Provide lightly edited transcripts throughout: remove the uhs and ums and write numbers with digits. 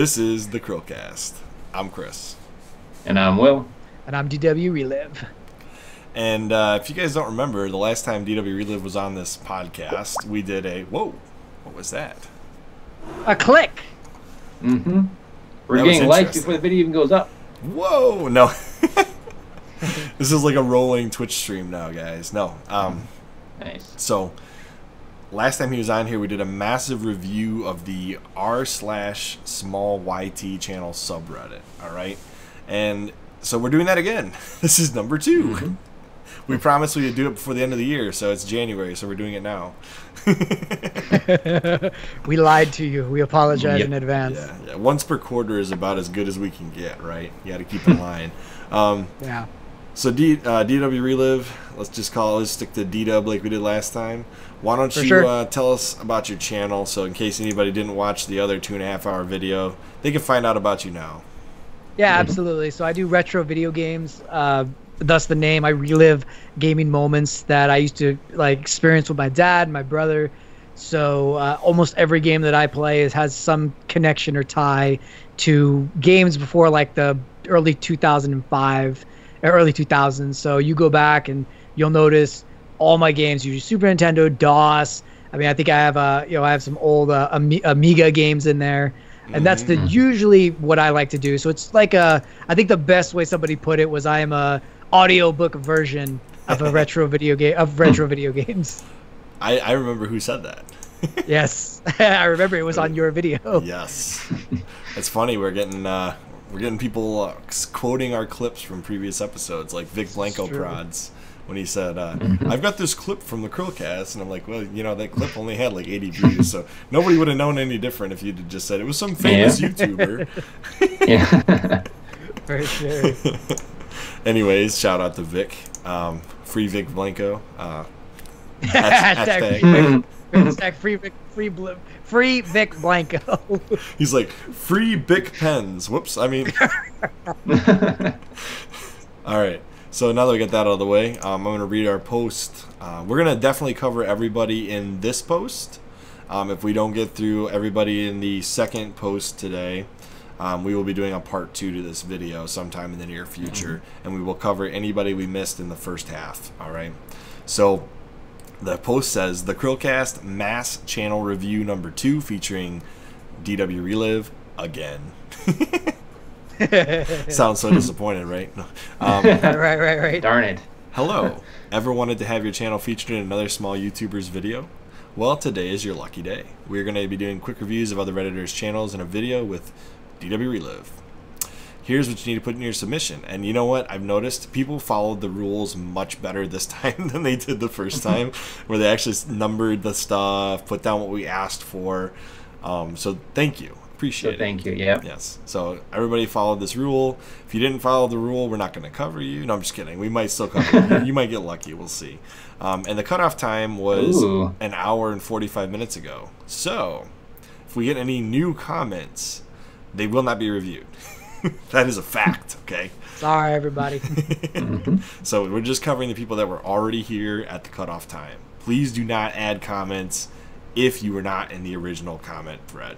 This is the CHRILLCAST. I'm Chris. And I'm Will. And I'm DWRelive. And if you guys don't remember, the last time DWRelive was on this podcast, we did a... Whoa! What was that? A click! Mm-hmm. We're getting likes before the video even goes up. Whoa! No. This is like a rolling Twitch stream now, guys. No. Nice. So, last time he was on here, we did a massive review of the r/SmallYTChannel subreddit. Alright? And so we're doing that again. This is number 2. Mm-hmm. We promised we would do it before the end of the year, so it's January, so we're doing it now. We lied to you. We apologize in advance. Yeah. Once per quarter is about as good as we can get, right? You got to keep in line. Yeah. So DWRelive, let's stick to Dee Dub like we did last time. Why don't you tell us about your channel, so in case anybody didn't watch the other 2.5-hour video, they can find out about you now. Yeah, absolutely. So I do retro video games. Thus the name. I relive gaming moments that I used to experience with my dad, my brother. So almost every game that I play has some connection or tie to games before the early 2005 or early 2000s. So you go back and you'll notice all my games, usually Super Nintendo, DOS. I mean, I think I have I have some old Amiga games in there. And that's usually what I like to do. So it's like I think the best way somebody put it was I am a audiobook version of a retro video games. I remember who said that. Yes, I remember it was on your video. Yes, it's funny. We're getting people quoting our clips from previous episodes, like Vic Blanco Prods. When he said, I've got this clip from the CHRILLCAST, and I'm like, well, that clip only had 80 views, so nobody would have known any different if you'd just said it was some famous YouTuber. Yeah. For sure. Anyways, shout out to Vic. Free Vic Blanco. Hashtag free Vic Blanco. He's like, free Bic pens. Whoops, I mean. All right. So now that we get that out of the way, I'm going to read our post. We're going to definitely cover everybody in this post. If we don't get through everybody in the second post today, we will be doing a part 2 to this video sometime in the near future. And we will cover anybody we missed in the first half. All right. So the post says, the CHRILLCAST Mass Channel Review number 2 featuring DWRelive again. Sounds so disappointed, right? Right. Darn it. Hello. Ever wanted to have your channel featured in another small YouTuber's video? Well, today is your lucky day. We're going to be doing quick reviews of other Redditors' channels in a video with DWRelive. Here's what you need to put in your submission. And you know what? I've noticed people followed the rules much better this time than they did the first time, where they actually numbered the stuff, put down what we asked for. So thank you. Appreciate it. Thank you. Yeah. Yes. So everybody followed this rule. If you didn't follow the rule, we're not going to cover you. No, I'm just kidding. We might still cover you. You might get lucky. We'll see. And the cutoff time was an hour and 45 minutes ago. So if we get any new comments, they will not be reviewed. That is a fact. Okay. Sorry, everybody. So we're just covering the people that were already here at the cutoff time. Please do not add comments if you were not in the original comment thread.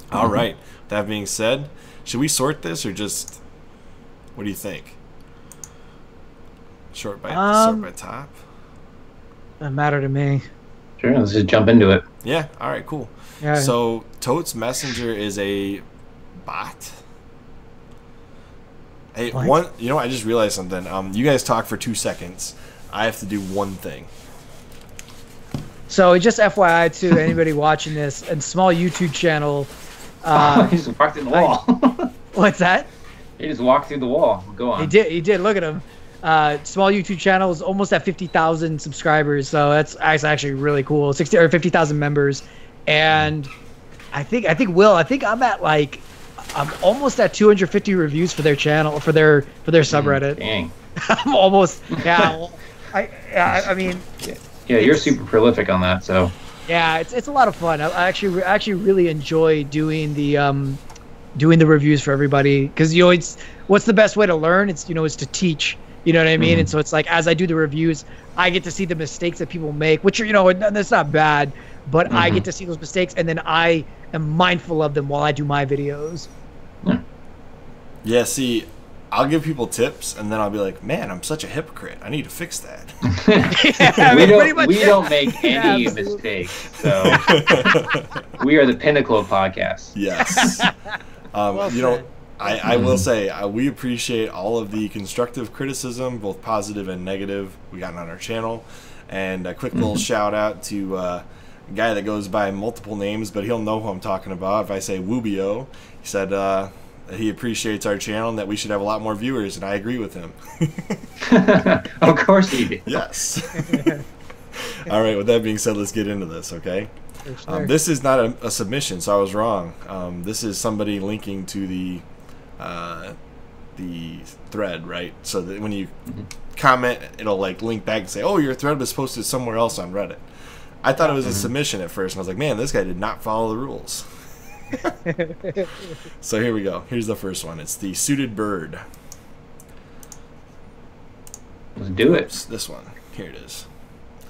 All right. That being said, should we sort this or just? What do you think? Sort by top. Doesn't matter to me. Sure. Let's just jump into it. Yeah. All right. Cool. Yeah. So Totes Messenger is a bot. Hey, what? I just realized something. You guys talk for 2 seconds. I have to do one thing. So just FYI to anybody watching this, and SmallYTChannel. He just walked through the wall. What's that? He just walked through the wall. Go on. He did. Look at him. SmallYTChannel is almost at 50,000 subscribers, so that's actually really cool. 60 or 50,000 members, and I think I'm at I'm almost at 250 reviews for their channel for their subreddit. Dang. I'm almost I mean. Yeah, you're super prolific on that, so. Yeah, it's a lot of fun. I actually really enjoy doing the reviews for everybody, because it's what's the best way to learn? It's it's to teach. You know what I mean? And so it's as I do the reviews, I get to see the mistakes that people make, which are that's not bad, but I get to see those mistakes, and then I am mindful of them while I do my videos. Yeah, see, I'll give people tips, and then I'll be like, man, I'm such a hypocrite. I need to fix that. Yeah, we don't make any mistakes, so we are the pinnacle of podcasts. Yes. Well you know, I will say, we appreciate all of the constructive criticism, both positive and negative, we got on our channel. And a quick little shout out to a guy that goes by multiple names, but he'll know who I'm talking about. If I say Woobio, he said that he appreciates our channel and that we should have a lot more viewers, and I agree with him. Of course he did. Yes. All right, with that being said, let's get into this, okay? Sure. This is not a submission, so I was wrong. This is somebody linking to the thread, right? So that when you comment, it'll like link back and say, oh, your thread was posted somewhere else on Reddit. I thought it was a submission at first, and I was like, man, this guy did not follow the rules. So here we go. Here's the first one. It's the suited bird. Let's do it. Oops, this one. Here it is.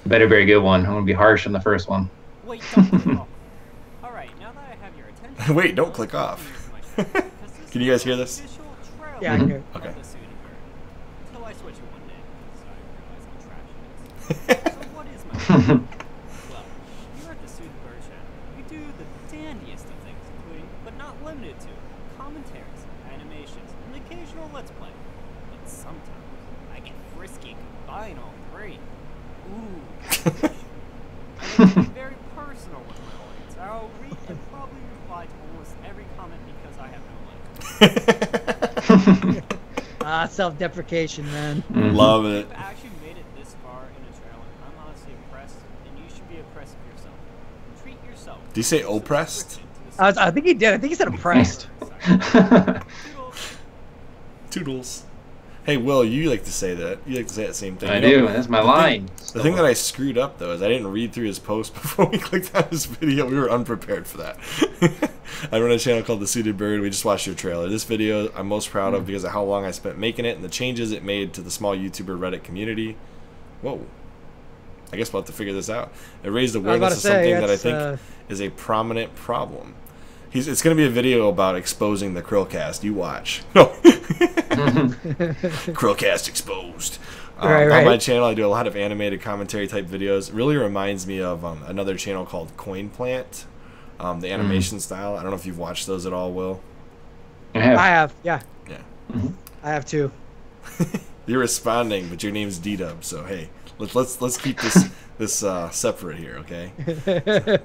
Better be a good one. I'm gonna be harsh on the first one. Wait, don't click off. All right, now that I have your attention. Wait, don't click off. Can you guys hear this? Yeah, I can hear it. Okay. Until I switch it one day, so I realize how trash it is. So what is my well, here at the Suited Bird channel, we do the dandiest of things, including, but not limited to, commentaries, animations, and the occasional Let's Play. But sometimes, I get frisky and combine all three. Ooh. I like to be very personal with my audience. I'll read and probably reply to almost every comment because I have no life. Self-deprecation, man. Love it. If you've actually made it this far in a trailer, I'm honestly impressed, and you should be impressed with yourself. Treat yourself. Did you say oppressed? I think he did. I think he said oppressed. Toodles. Hey, Will, you like to say that. You like to say that same thing. I do. That's my line. The thing that I screwed up, though, is I didn't read through his post before we clicked on his video. We were unprepared for that. I run a channel called The Suited Bird. We just watched your trailer. This video I'm most proud of because of how long I spent making it and the changes it made to the small YouTuber Reddit community. Whoa. I guess we'll have to figure this out. It raised awareness of something that I think is a prominent problem. It's going to be a video about exposing the CHRILLCAST. You watch. No. CHRILLCAST exposed. Right. On my channel, I do a lot of animated commentary type videos. It really reminds me of another channel called Coin Plant, the animation style. I don't know if you've watched those at all, Will. I have, yeah. Yeah. I have too. You're responding, but your name's Dee Dub, so hey, let's keep this separate here, okay?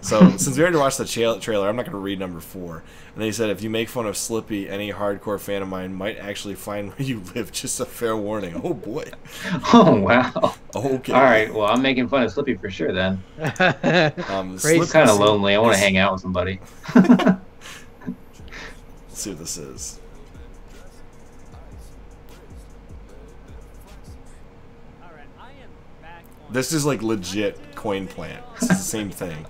So since we already watched the trailer, I'm not going to read number 4. And they said if you make fun of Slippy, any hardcore fan of mine might actually find where you live. Just a fair warning. Oh boy. Oh wow. Okay. All right. Well, I'm making fun of Slippy for sure then. Crazy. Kind of lonely. I want to hang out with somebody. Let's see what this is. This is like legit Coin Plant. It's the same thing.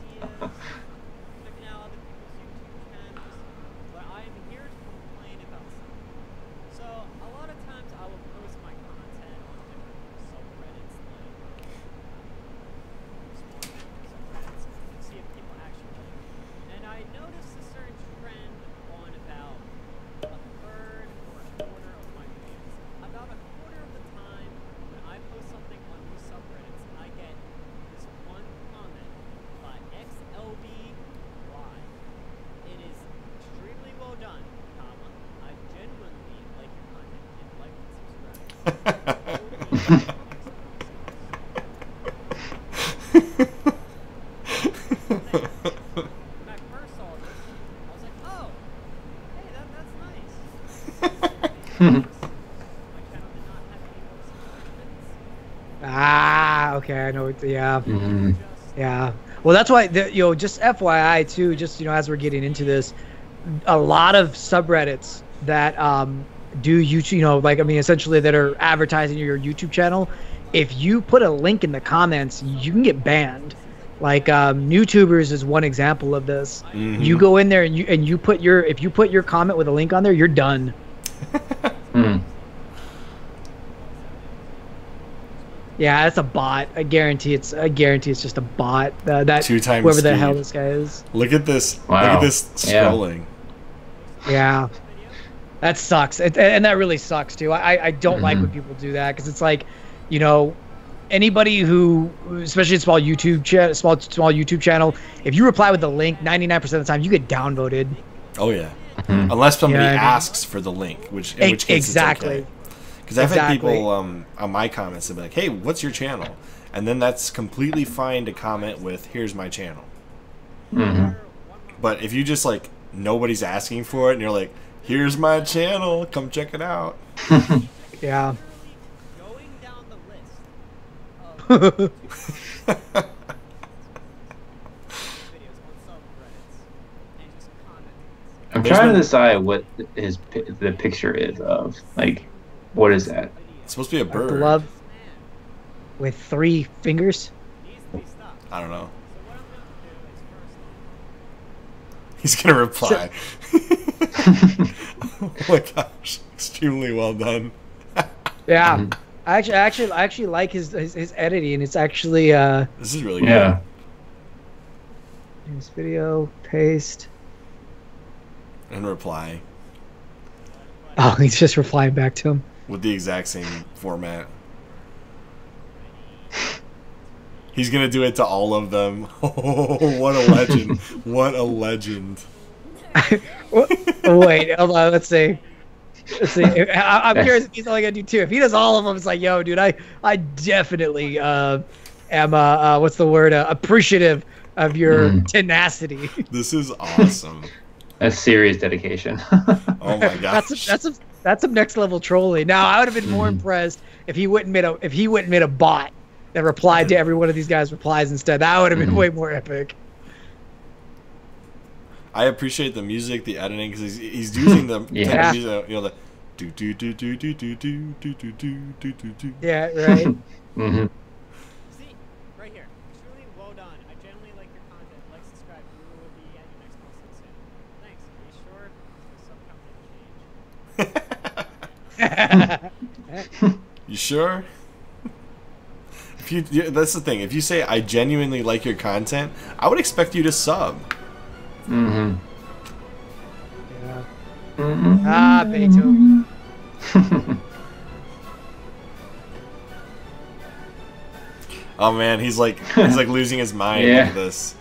So a lot of times I will post my content on different subreddits to see if people actually like it. And I noticed a certain trend on about a third or a quarter of my videos. About a quarter of the time when I post something on these subreddits, I get this one comment by XLBY. It is extremely well done, comma. I genuinely like your content and like and subscribe. When I first saw this, I was like, oh, hey, that's nice. My channel did not have any more subscriptions. Okay, I know. Yeah. Yeah. Well, that's why, just FYI too, just, as we're getting into this, a lot of subreddits that do YouTube, essentially that are advertising your YouTube channel, if you put a link in the comments, you can get banned. Like YouTubers is one example of this. You go in there and you put if you put your comment with a link on there, you're done. Yeah, that's a bot. I guarantee it's just a bot. That 2 times whoever the speed. hell this guy is. Look at this. Wow. Look at this scrolling. Yeah. That sucks. And that really sucks too. I don't like when people do that, because it's like, you know, anybody who, especially a small YouTube channel, if you reply with the link, 99% of the time you get downvoted. Oh yeah. Unless somebody asks for the link, in which case exactly. it's okay. Because I've had people on my comments that be like, "Hey, what's your channel?" And then that's completely fine to comment with, "Here's my channel." But if you just like nobody's asking for it and you're like, "Here's my channel, come check it out." Yeah. Going down the list of videos on subreddits and just commenting. I'm trying to decide what the picture is of. Like, what is that? It's supposed to be a bird. A glove with 3 fingers. I don't know. He's gonna reply. Oh my gosh! Extremely well done. Yeah, I actually like his editing. It's actually This is really good. Yeah. This video, paste. And reply Oh, he's just replying back to him. with the exact same format. He's gonna do it to all of them. Oh, what a legend! What a legend! Wait, hold on. Let's see. I'm curious if he's only gonna do 2. If he does all of them, it's like, yo, dude, I definitely am what's the word? Appreciative of your tenacity. This is awesome. A serious dedication. Oh my gosh! That's some next level trolling. Now I would have been more impressed if he wouldn't made a bot that replied to every one of these guys' replies instead. That would have been way more epic. I appreciate the music, the editing, because he's using the Yeah. music, you know, the do do do do do do do do do do do do. Yeah, right. See, right here. Truly well done. I genuinely like your content. Like, subscribe. We will be at your next post soon. Thanks. Are you sure? Some content change. You sure? If you, that's the thing. If you say I genuinely like your content, I would expect you to sub. Yeah. Ah, Beethoven. Oh man, he's like losing his mind. Yeah. Look at this.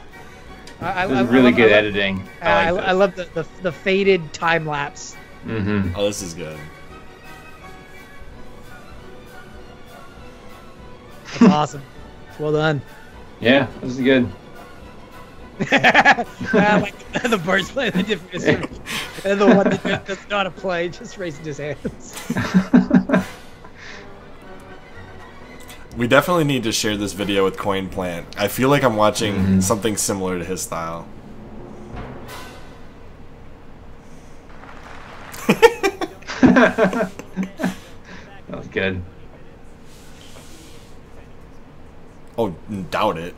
This is really good editing. I love the faded time lapse. Oh, this is good. That's awesome. Well done. Yeah, this is good. Like the birds playing the different instrument, and the one that doesn't know how to play just raising his hands. We definitely need to share this video with Coin Plant. I feel like I'm watching something similar to his style. That was good. Oh, doubt it.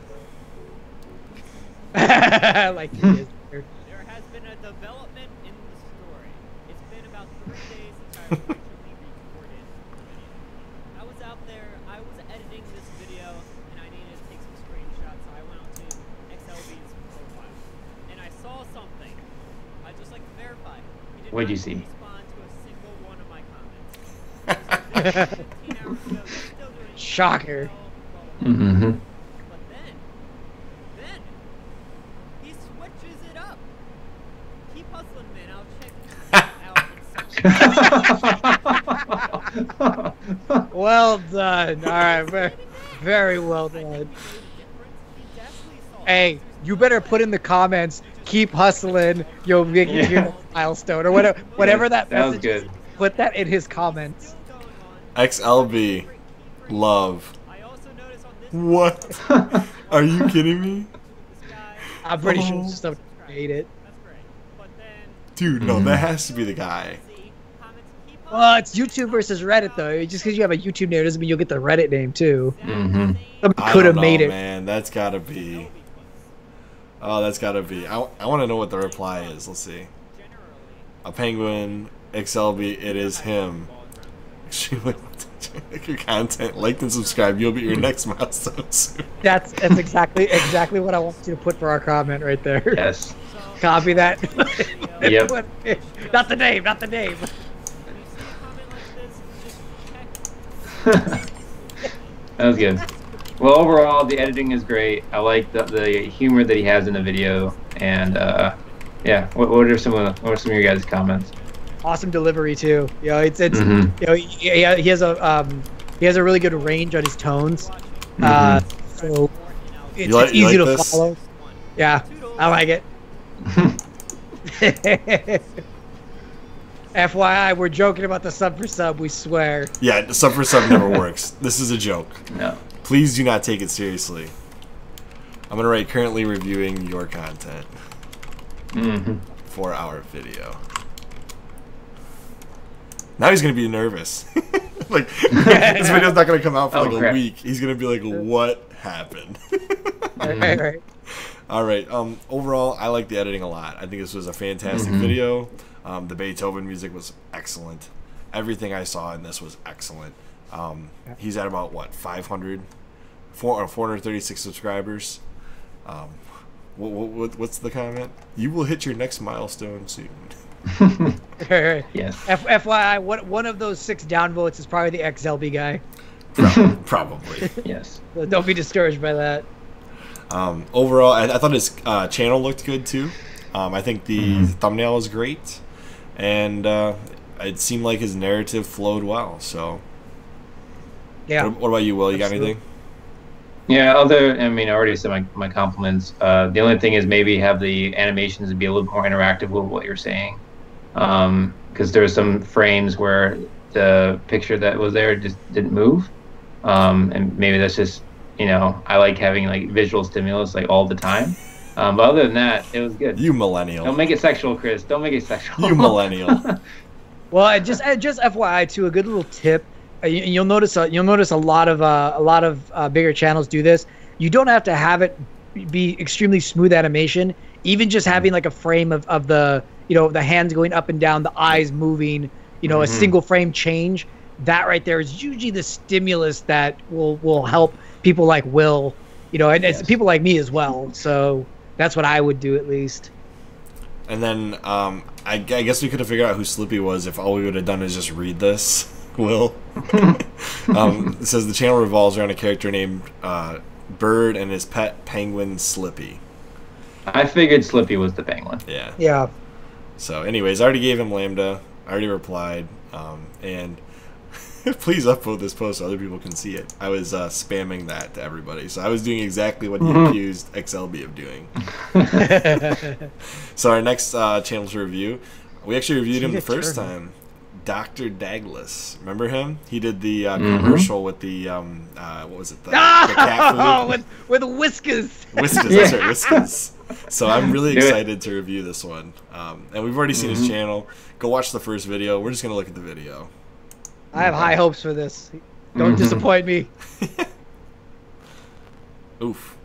Like he is. There has been a development in the story. It's been about 3 days since I originally recorded the video. I was out there, I was editing this video, and I needed to take some screenshots, so I went on to XLB's profile. And I saw something. I'd just like to verify. He did What'd you not see? respond to a single one of my comments. 15 hours ago, he's still doing Shocker. Mm-hmm. But then, he switches it up. Keep hustling, man. I'll check. Well done. All right, very well done. Hey, you better put in the comments. Keep hustling. You'll make it your next milestone or whatever that That was message is. good. Put that in his comments. XLB, love. What? Are you kidding me? I'm pretty sure it's just someone who made it. Dude, no, that has to be the guy. Well, it's YouTube versus Reddit though. Just because you have a YouTube name doesn't mean you'll get the Reddit name too. Someone I could have don't made know, it. Man, that's gotta be. Oh, that's gotta be. I want to know what the reply is. Let's see. A penguin, XLB. It is him. Extremely like your content, like and subscribe. You'll be your next milestone soon. That's exactly what I want you to put for our comment right there. Yes. Copy that. Yep. Not the name. Not the name. That was good. Well, overall, the editing is great. I like the humor that he has in the video, and yeah. What are some of your guys' comments? Awesome delivery too. You know, it's you know, he has a really good range on his tones. So it's easy to follow. Yeah, I like it. FYI, we're joking about the sub for sub, we swear. Yeah, the sub for sub never works. This is a joke. No. Please do not take it seriously. I'm gonna write currently reviewing your content for our video. Now he's gonna be nervous. Like this video's not gonna come out for like a week. He's gonna be like, "What happened?" Right. All right. Overall, I like the editing a lot. I think this was a fantastic video. The Beethoven music was excellent. Everything I saw in this was excellent. He's at about what 436 subscribers. What's the comment? You will hit your next milestone soon. Yes. FYI, one of those 6 downvotes is probably the XLB guy. Probably. Yes. So don't be discouraged by that. Overall, I thought his channel looked good too. I think the thumbnail was great, and it seemed like his narrative flowed well. So, yeah. What about you, Will? You got anything? Yeah. I mean, I already said my compliments. The only thing is maybe have the animations be a little more interactive with what you're saying, because there's some frames where the picture that was there just didn't move, and maybe that's just. You know, I like having like visual stimulus like all the time. But other than that, it was good. You millennial. Don't make it sexual, Chris. Don't make it sexual. You millennial. Well, just FYI too, a good little tip. You'll notice a lot of bigger channels do this. You don't have to have it be extremely smooth animation. Even just having like a frame of the the hands going up and down, the eyes moving, a single frame change. That right there is usually the stimulus that will help people like Will, and it's people like me as well. So that's what I would do at least. And then I guess we could have figured out who Slippy was if all we would have done is just read this. Will. It says the channel revolves around a character named Bird and his pet penguin Slippy. I figured Slippy was the penguin. Yeah. Yeah. So anyways, I already gave him Lambda. I already replied. And please upvote this post so other people can see it. I was spamming that to everybody. So I was doing exactly what he accused XLB of doing. So our next channel to review, we actually reviewed him the first time. Dr. Dagless. Remember him? He did the commercial with the, what was it? The cat food? with whiskers. Whiskers, that's right, whiskers. So I'm really excited to review this one. And we've already seen his channel. Go watch the first video. We're just going to look at the video. I have high hopes for this. Don't disappoint me. Oof.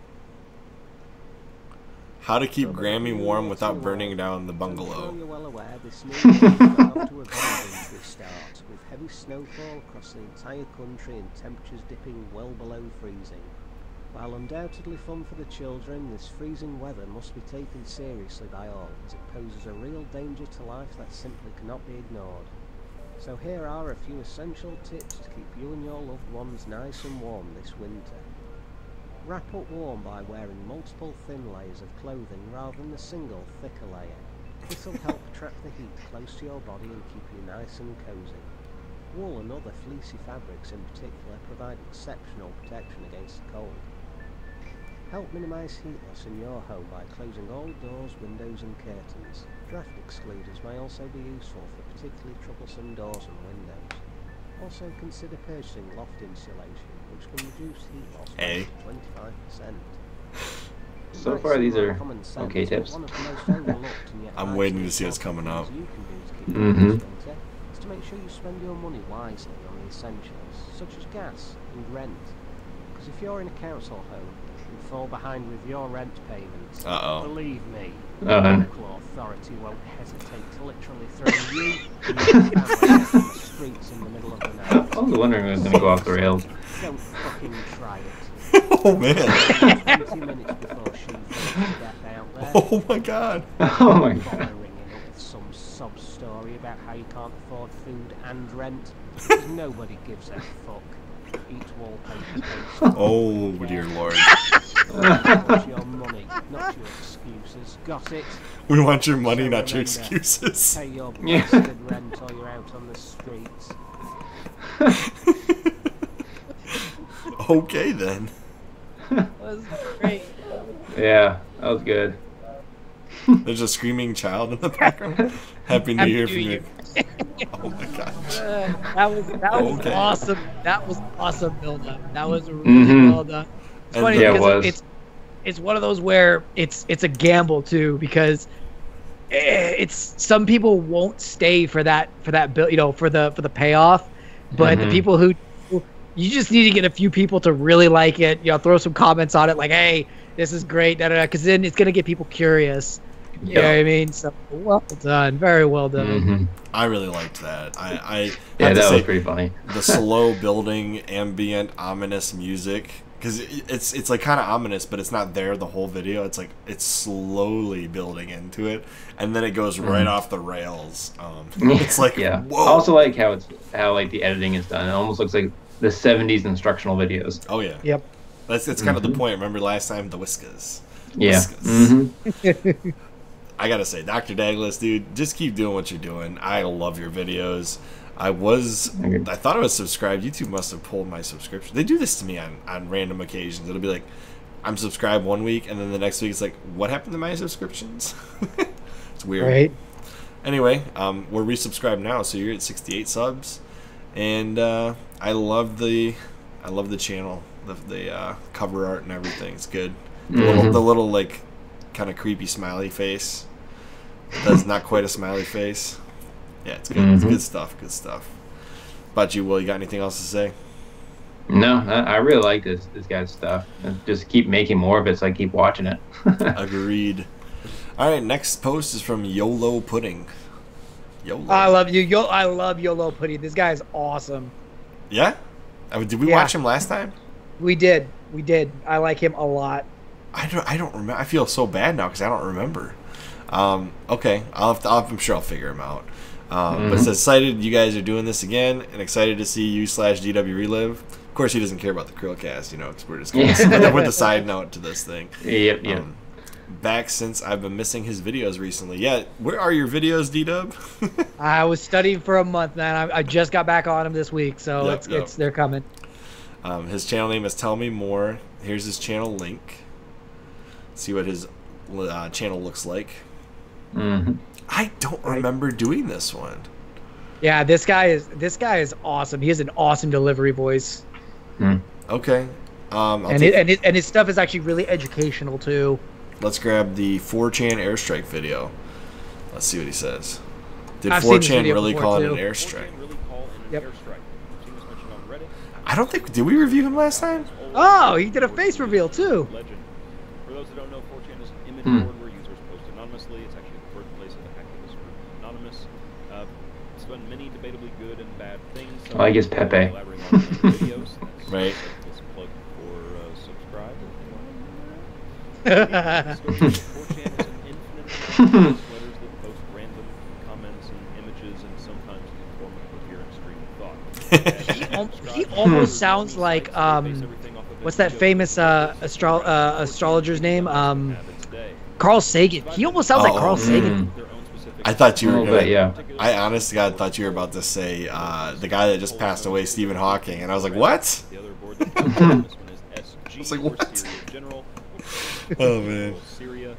How to keep Grammy warm without burning down the bungalow. You're well aware this new year is about to evolve with start, with heavy snowfall across the entire country and temperatures dipping well below freezing. While undoubtedly fun for the children, this freezing weather must be taken seriously by all, as it poses a real danger to life that simply cannot be ignored. So here are a few essential tips to keep you and your loved ones nice and warm this winter. Wrap up warm by wearing multiple thin layers of clothing rather than a single thicker layer. This will help trap the heat close to your body and keep you nice and cozy. Wool and other fleecy fabrics in particular provide exceptional protection against the cold. Help minimise heat loss in your home by closing all doors, windows and curtains. Draft excluders may also be useful for particularly troublesome doors and windows. Also consider purchasing loft insulation, which can reduce heat loss by 25%. So far these are okay tips. I'm waiting to see what's coming up. Is to make sure you spend your money wisely on the essentials, such as gas and rent. Because if you're in a council home, and fall behind with your rent payments. Uh-oh. Believe me, Uh-huh. local authority won't hesitate to literally throw you and your family out on the streets in the middle of the night. I was wondering if it was going to go off the rails. Don't fucking try it. Oh man. 20 minutes before she fakes death out there. Oh my god. Oh my Bother god. ringing up with some sob story about how you can't afford food and rent. Because nobody gives a fuck. Eat wallpaper paste. Oh dear lord. What's your money, not your excuses. Got it? We want your money, So not your remember, excuses. Pay your Yeah. bastard rent or you're out on the streets. Okay then. That was great. Yeah, that was good. There's a screaming child in the background. Happy New Happy Year New from Year. you. Oh my gosh. That was Okay. awesome. That was awesome build up. That was really Mhm. well done. It's And funny yeah, it because was. it's one of those where it's a gamble too, because it's some people won't stay for that build, you know, for the payoff, but the Mhm. people who, you just need to get a few people to really like it, you know, throw some comments on it like, hey, this is great, because then it's gonna get people curious. You know what I mean? So well done, very well done. Mhm. I really liked that. I Yeah, have to that say, was pretty funny. the slow building, ambient, ominous music, because it's like kind of ominous, but it's not there the whole video. It's like it's slowly building into it, and then it goes right off the rails. It's like Yeah. whoa. I also like how like the editing is done. It almost looks like the 70s instructional videos. Oh yeah. Yep. That's kind of the point. Remember last time the Whiskas. Yeah. Whiskas. Mhm. I gotta say, Dr. Dagless, dude, just keep doing what you're doing. I love your videos. I thought I was subscribed. YouTube must have pulled my subscription. They do this to me on random occasions. It'll be like, I'm subscribed one week, and then the next week it's like, what happened to my subscriptions? It's weird. Right. Anyway, we're resubscribed now, so you're at 68 subs, and I love the channel, the cover art and everything. It's good. The little like kind of creepy smiley face. That's not quite a smiley face. Yeah, it's good. It's good stuff. Good stuff. About you, Will? You got anything else to say? No, I really like this guy's stuff. And just keep making more of it, so I keep watching it. Agreed. All right, next post is from YOLO Pudding. YOLO. I love you. I love YOLO Pudding. This guy is awesome. Yeah? Did we Yeah. watch him last time? We did. I like him a lot. I don't remember. I feel so bad now because I don't remember. Okay, I'm sure I'll figure him out. But it says, excited you guys are doing this again, and excited to see you / DWRelive. Of course, he doesn't care about the CHRILLCAST, you know, because we're just going to with the side note to this thing. Yep. Back since I've been missing his videos recently. Yeah, where are your videos, Dee Dub? I was studying for a month, man. I just got back on him this week, so Yep. they're coming. His channel name is Tell Me More. Here's his channel link. See what his channel looks like. I don't remember doing this one. Yeah, this guy is awesome. He has an awesome delivery voice. Okay. And his stuff is actually really educational too. Let's grab the 4chan airstrike video. Let's see what he says. Did I've seen this 4chan video really before, call it too. an airstrike? Really call in Yep. an airstrike. Seen this mentioned on Reddit. I don't think. Did we review him last time? Oh, he did a face reveal too. Legend. For those who don't know, 4chan is an image board where users post anonymously. It's actually the birthplace of the hacktivist group Anonymous. It's done many debatably good and bad things. I guess Pepe. Elaborating on the videos. That's Right. This plug for subscribe. If you want to 4chan is an infinite amount of sweaters that post random comments and images and sometimes inform a coherent stream of thought. He almost sounds like what's that famous astrologer's name? Carl Sagan. He almost sounds like Carl Sagan. I thought you were A little gonna. bit, yeah. I honest to God thought you were about to say the guy that just passed away, Stephen Hawking, and I was like, what? The other board that this one is SG, was like, or what? Syria General. Oh man, Syria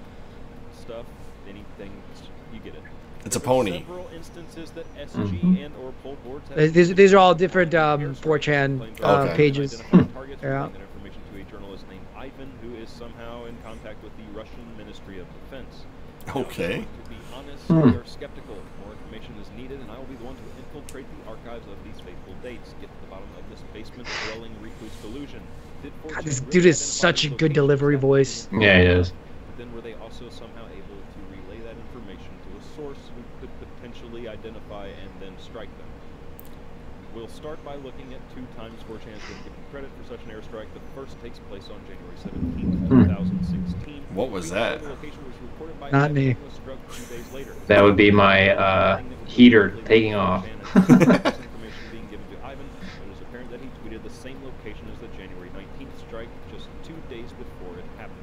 stuff, anything, you get it. it's a pony. Several instances that SG and or poll boards have These are all different 4chan Okay. pages. targets Yeah. that information to a journalist named Ivan, who is somehow in contact with the Russian Ministry of Defense. Okay. To be honest, we are skeptical. More information is needed, and I will be the one to infiltrate the archives of these fateful dates, get to the bottom of this basement-dwelling recluse delusion. God, this dude is such a good delivery voice. Yeah, he is. Then were they also somehow able to relay that information to a source who could potentially identify and then strike them? We'll start by looking at 2 times 4chan has been given credit for such an airstrike. The first takes place on January 17th, 2016. What was that? The location was reported by Not me. was struck 2 days later. That would be my heater taking off. Information being given to Ivan, it was apparent that he tweeted the same location as the January 19th strike just 2 days before it happened.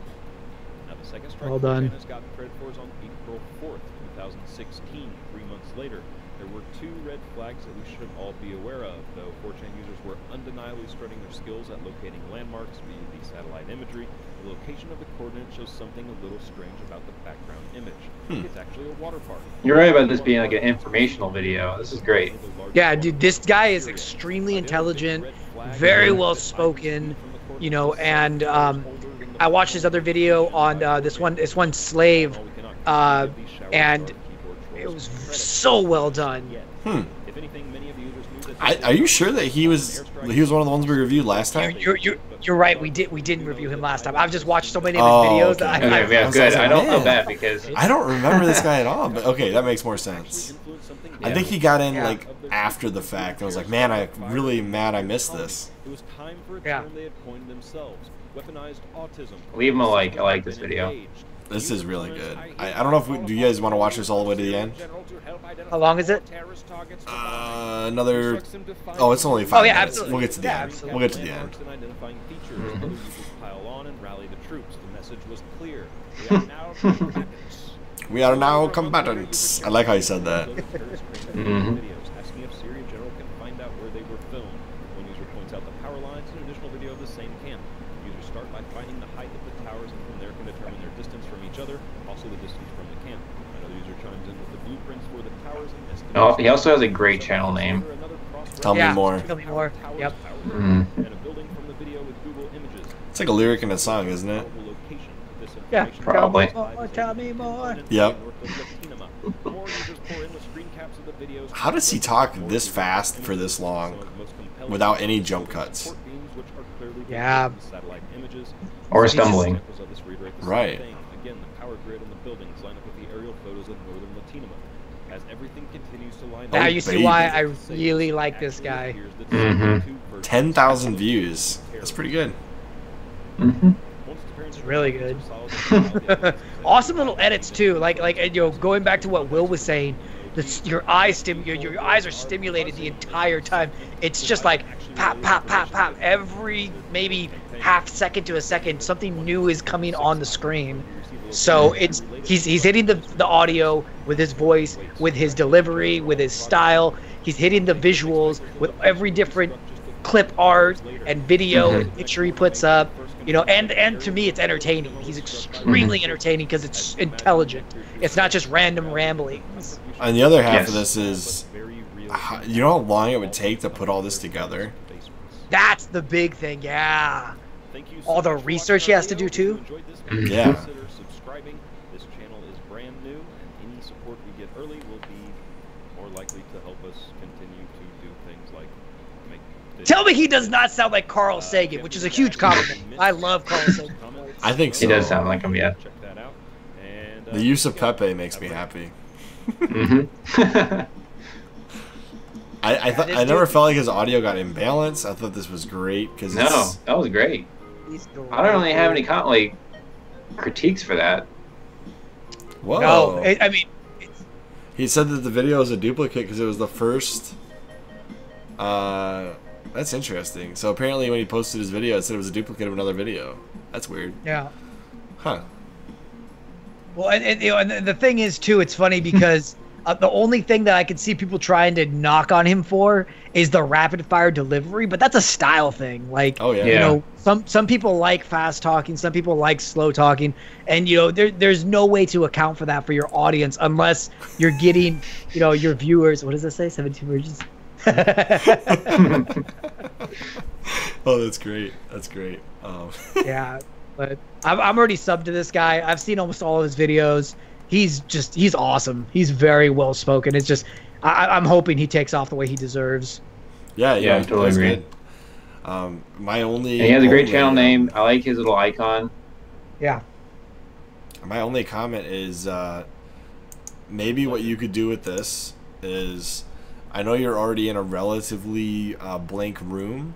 Now the second strike Well done. has gotten credit for is on April 4th, 2016, 3 months later. There were 2 red flags that we should all be aware of, though 4chan users were undeniably strutting their skills at locating landmarks via the satellite imagery. The location of the coordinate shows something a little strange about the background image. It's actually a water park. You're right about this being like an informational video. This is great. Yeah, dude, this guy is extremely intelligent, very well spoken, you know, and I watched his other video on this one Slave, and it was so well done. Are you sure that he was one of the ones we reviewed last time? You're right. We didn't review him last time. I've just watched so many of his videos. Okay. That Okay, yeah, good. I don't feel bad because I don't remember this guy at all. But okay, that makes more sense. I think he got in like after the fact. I was like, man, I'm really mad I missed this. It was time for a Yeah. term they had coined themselves. Weaponized autism. leave him a like. I like this video. This is really good. I don't know if do you guys want to watch this all the way to the end? How long is it? Another. Oh, it's only 5 Oh, yeah, minutes. absolutely. We'll get to the Yeah, end. absolutely. We'll get to the end. Other users pile on and rally the troops. The message was clear. We are now combatants. We are now combatants. I like how you said that. Videos asking if Syria General can find out where they were filmed. One user points out the power lines and an additional video of the same camp. Users start by finding the height of the towers and from there can determine their distance from each other, also the distance from the camp. Another user chimes in with the blueprints for the towers and estimates. Oh, he also has a great channel name. Tell me more. Tell me more. Yep. And a building from the video with Google Images. It's like a lyric in a song, isn't it? Yeah. Probably. Tell me more. Yep. How does he talk this fast for this long without any jump cuts? Yeah. Or stumbling. Right. Again, the power grid and the buildings line up with the aerial photos of northern Latinum. As everything continues to line Now up, you see why I really like this guy. 10,000 views. That's pretty good. It's really good. Awesome little edits too. Like you know, going back to what Will was saying, your eyes are stimulated the entire time. It's just like pop, pop, pop, pop. Every maybe half second to a second, something new is coming on the screen. So he's hitting the audio with his voice, with his delivery, with his style. He's hitting the visuals with every different clip art and video picture he puts up. You know, and to me, it's entertaining. He's extremely entertaining because it's intelligent. It's not just random ramblings. And the other half of this is, you know how long it would take to put all this together? That's the big thing, yeah. All the research he has to do too. Yeah. Consider subscribing. This channel is brand new, and any support we get early will be more likely to help us continue to do things like make. Tell me he does not sound like Carl Sagan, which is a huge compliment. I love Carl Sagan. I think so. He does sound like him, yeah. Check that out. And, The use of Pepe makes me happy. I never felt like his audio got imbalanced. I thought this was great because No, that was great. I don't really have any critiques for that. Whoa. No, I mean, He said that the video is a duplicate because it was the first. That's interesting. So apparently, when he posted his video, it said it was a duplicate of another video. That's weird. yeah. Huh. Well, and you know, and the thing is too, it's funny because the only thing that I could see people trying to knock on him for is the rapid fire delivery, but that's a style thing. Like, Oh yeah. you know, some people like fast talking, some people like slow talking, and you know, there's no way to account for that for your audience unless you're getting, you know, your viewers. What does it say? 17 virgins. Oh, that's great. That's great. Yeah, but I'm already subbed to this guy. I've seen almost all of his videos. He's awesome. He's very well spoken. It's just I'm hoping he takes off the way he deserves. Yeah, I totally that's agree. good. My only. And he has a great channel name. I like his little icon. Yeah. My only comment is maybe what you could do with this is, I know you're already in a relatively blank room,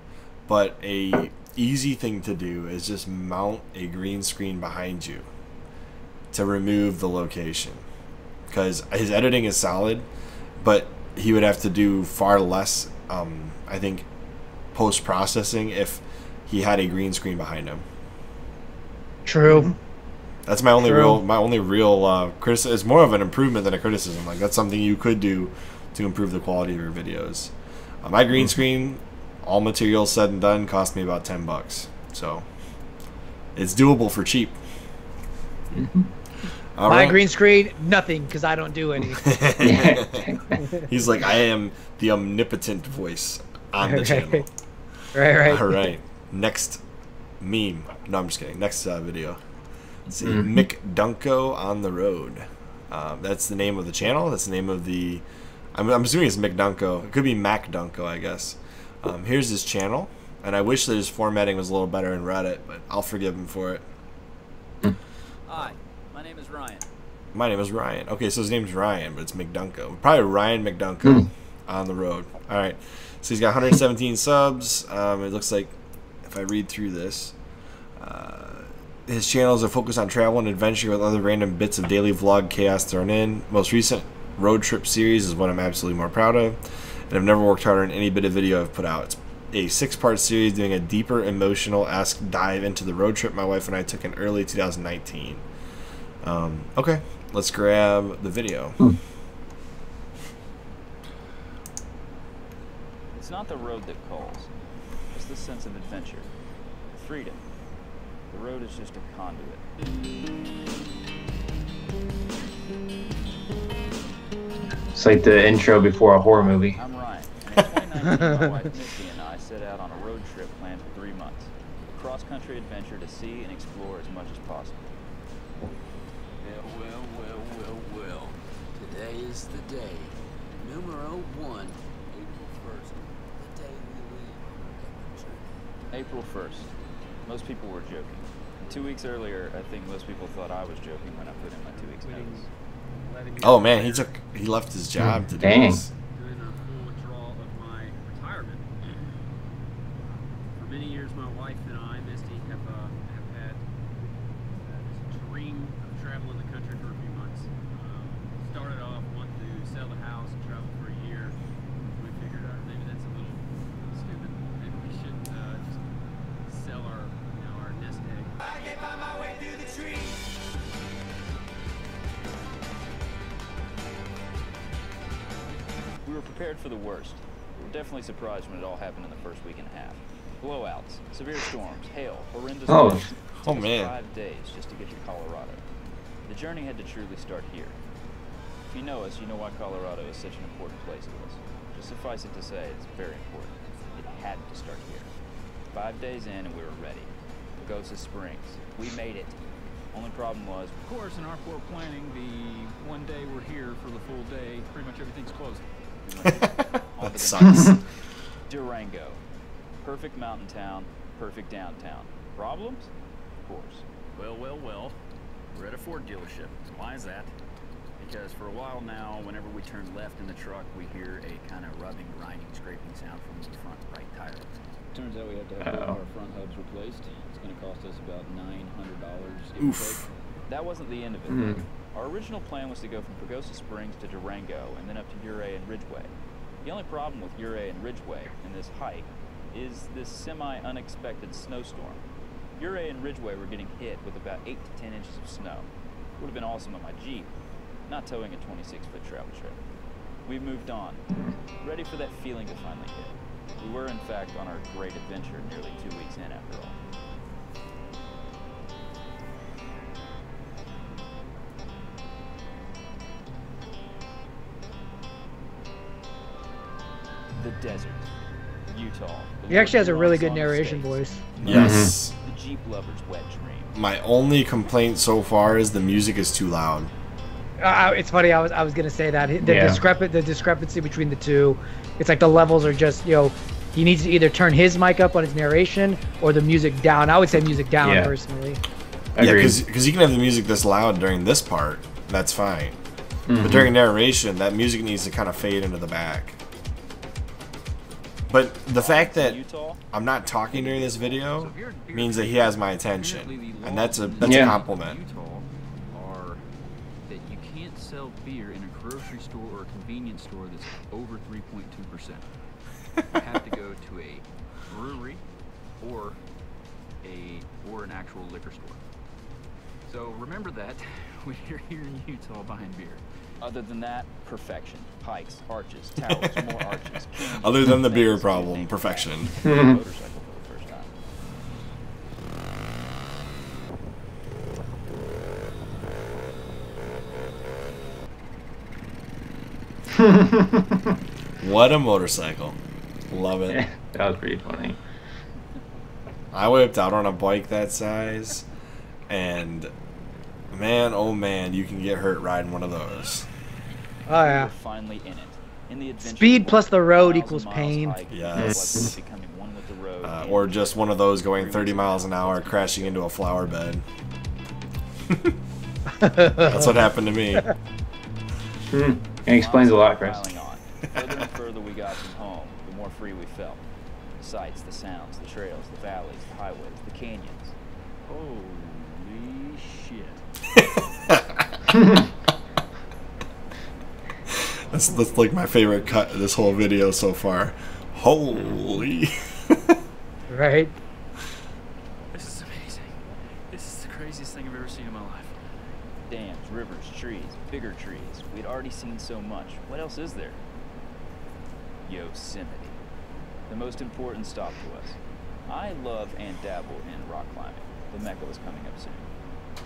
but a easy thing to do is just mount a green screen behind you to remove the location, because his editing is solid, but he would have to do far less, I think, post-processing if he had a green screen behind him. True. That's my only real criticism. It's more of an improvement than a criticism. Like, that's something you could do to improve the quality of your videos. My green screen, all materials said and done, cost me about $10. So it's doable for cheap. My green screen, nothing, because I don't do any. He's like, I am the omnipotent voice on the channel. Right. All right. Next meme. No, I'm just kidding. Next video. Let's see. Mcdunco on the road. That's the name of the channel. That's the name of the... I'm assuming it's Mcdunco. It could be Macdunco, I guess. Here's his channel. And I wish that his formatting was a little better in Reddit, but I'll forgive him for it. Hi, my name is Ryan. My name is Ryan. Okay, so his name's Ryan, but it's Mcdunco. Probably Ryan Mcdunco on the road. All right. So he's got 117 subs. It looks like, if I read through this, his channel is a focus on travel and adventure with other random bits of daily vlog chaos thrown in. Most recent road trip series is what I'm absolutely more proud of, and I've never worked harder on any bit of video I've put out. It's a 6-part series doing a deeper emotional-esque dive into the road trip my wife and I took in early 2019. Okay, let's grab the video. It's not the road that calls. It's the sense of adventure. Freedom. The road is just a conduit. It's like the intro before a horror movie. I'm Ryan, and in 2019, my wife Misty and I set out on a road trip planned for 3 months. A cross-country adventure to see and explore as much as possible. Well. Today is the day. Numero 1. April 1st. The day we leave on our journey. April 1st. Most people were joking. And 2 weeks earlier, I think most people thought I was joking when I put in my 2 weeks notice. Oh man, he left his job to do this. Doing a full withdrawal of my retirement. For many years, my wife and I, Misty, have had this dream of traveling the country for a few months. Started off wanting to sell the house and travel for a year. We figured out maybe that's a little stupid. Maybe we should just sell our nest egg. I can find my way through the trees. We were prepared for the worst. We were definitely surprised when it all happened in the first week and a half. Blowouts, severe storms, hail, horrendous winds. It took us 5 days just to get to Colorado. The journey had to truly start here. If you know us, you know why Colorado is such an important place to us. Just suffice it to say, it's very important. It had to start here. 5 days in and we were ready. Pagosa Springs. We made it. Only problem was, Of course, in our poor planning, the one day we're here for the full day, pretty much everything's closed. That sucks. Durango. Perfect mountain town, perfect downtown. Problems? Of course. Well. We're at a Ford dealership. Why is that? Because for a while now, whenever we turn left in the truck, we hear a kind of rubbing, grinding, scraping sound from the front right tire. Turns out we have to have both our front hubs replaced. It's going to cost us about $900. Oof. That wasn't the end of it. Our original plan was to go from Pagosa Springs to Durango and then up to Ouray and Ridgway. The only problem with Ouray and Ridgway in this hike is this semi-unexpected snowstorm. Ouray and Ridgway were getting hit with about 8 to 10 inches of snow. Would have been awesome on my Jeep, not towing a 26-foot travel trailer. We moved on, ready for that feeling to finally hit. We were, in fact, on our great adventure nearly 2 weeks in after all. The desert, Utah. He actually has a really good narration voice. Yes. The Jeep lover's wet dream. My only complaint so far is the music is too loud. It's funny. I was gonna say that the discrepancy between the two. It's like the levels are just he needs to either turn his mic up on his narration or the music down. I would say music down personally. Yeah, because you can have the music this loud during this part. That's fine. But during narration, that music needs to kind of fade into the back. But the fact that I'm not talking during this video means that he has my attention, and that's a compliment. Are that you can't sell beer in a grocery store or a convenience store that's over 3.2%. You have to go to a brewery or an actual liquor store. So remember that when you're here in Utah buying beer. Other than that, perfection. Hikes, arches, towers, more arches. Other than the beer problem, perfection. Motorcycle for the first time. What a motorcycle. Love it. That was pretty funny. I whipped out on a bike that size, and man, oh man, you can get hurt riding one of those. Oh yeah. Finally in it. In the Speed plus the road equals pain. Yes. Or just one of those going 30 miles an hour crashing into a flower bed. That's what happened to me. It explains a lot, Chris. The further and further we got from home, the more free we felt. The sights, the sounds, the trails, the valleys, the highways, the canyons. Holy shit. That's like my favorite cut of this whole video so far. Holy. Right. This is amazing. This is the craziest thing I've ever seen in my life. Dams, rivers, trees, bigger trees. We'd already seen so much. What else is there? Yosemite. The most important stop to us. I love and dabble in rock climbing. The Mecca was coming up soon.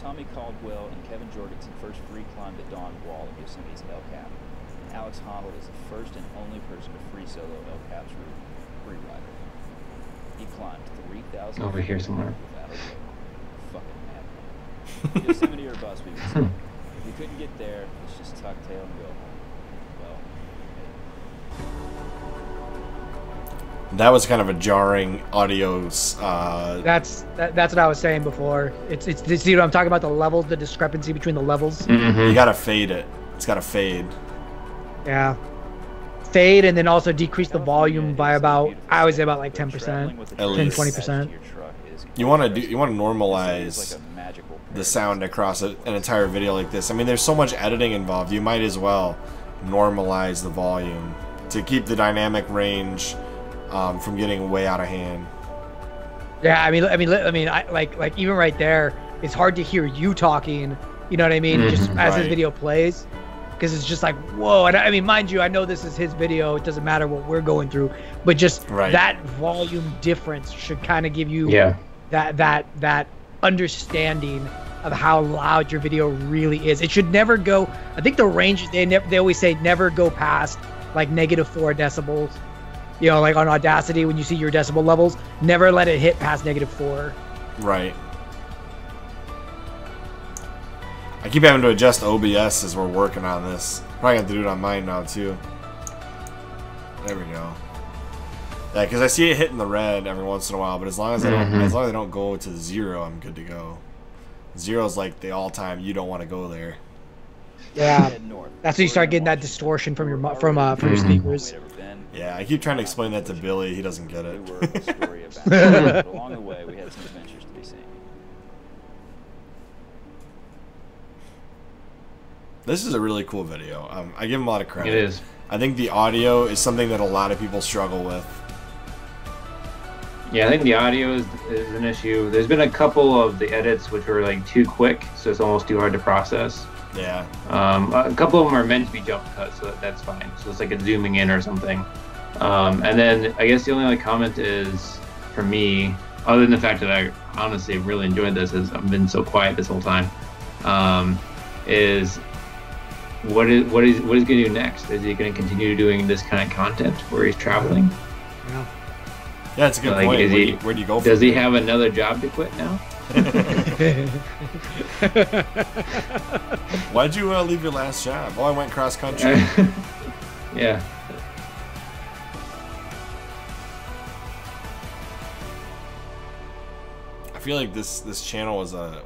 Tommy Caldwell and Kevin Jorgensen first free climbed the Dawn Wall of Yosemite's El Cap. Alex Honnold is the first and only person to free solo El Cap's route, free rider. He climbed 3,000 over here somewhere. Without a rope. Fucking madman. Yosemite or bus, we would say. If we couldn't get there, let's just tuck tail and go home. Well, That was kind of a jarring audio. That's what I was saying before. It's see what I'm talking about, the levels, the discrepancy between the levels. You gotta fade it. It's gotta fade. Yeah. Fade and then also decrease the volume by about, I would say about like 10%, at least 20%. You want to normalize the sound across an entire video like this. I mean, there's so much editing involved. You might as well normalize the volume to keep the dynamic range from getting way out of hand. Yeah, I mean, like even right there, it's hard to hear you talking. You know what I mean? Just as the video plays. Because it's just like, whoa. And I mean, mind you, I know this is his video. It doesn't matter what we're going through. But just that volume difference should kind of give you that understanding of how loud your video really is. It should never go, I think the range, they always say never go past like -4 decibels. You know, like on Audacity, when you see your decibel levels, never let it hit past -4. Right. I keep having to adjust OBS as we're working on this. Probably have to do it on mine now too. There we go. Yeah, because I see it hitting the red every once in a while, but as long as I don't go to 0, I'm good to go. 0 is like the all-time. You don't want to go there. Yeah, that's when you start getting that distortion from your your speakers. Yeah, I keep trying to explain that to Billy. He doesn't get it. Along the way, we had some adventures to be seen. This is a really cool video. I give him a lot of credit. It is. I think the audio is something that a lot of people struggle with. Yeah, I think the audio is an issue. There's been a couple of the edits which were like too quick, so it's almost too hard to process. Yeah. A couple of them are meant to be jump cuts, so that's fine. So it's like a zooming in or something. And then I guess the only other comment is, for me, other than the fact that I honestly really enjoyed this, as I've been so quiet this whole time, is what is going to do next? Is he going to continue doing this kind of content where he's traveling? Yeah, it's a good point. Where do you go from Does he have another job to quit now? Why'd you leave your last job? Oh, I went cross country. Yeah. feel like this channel was a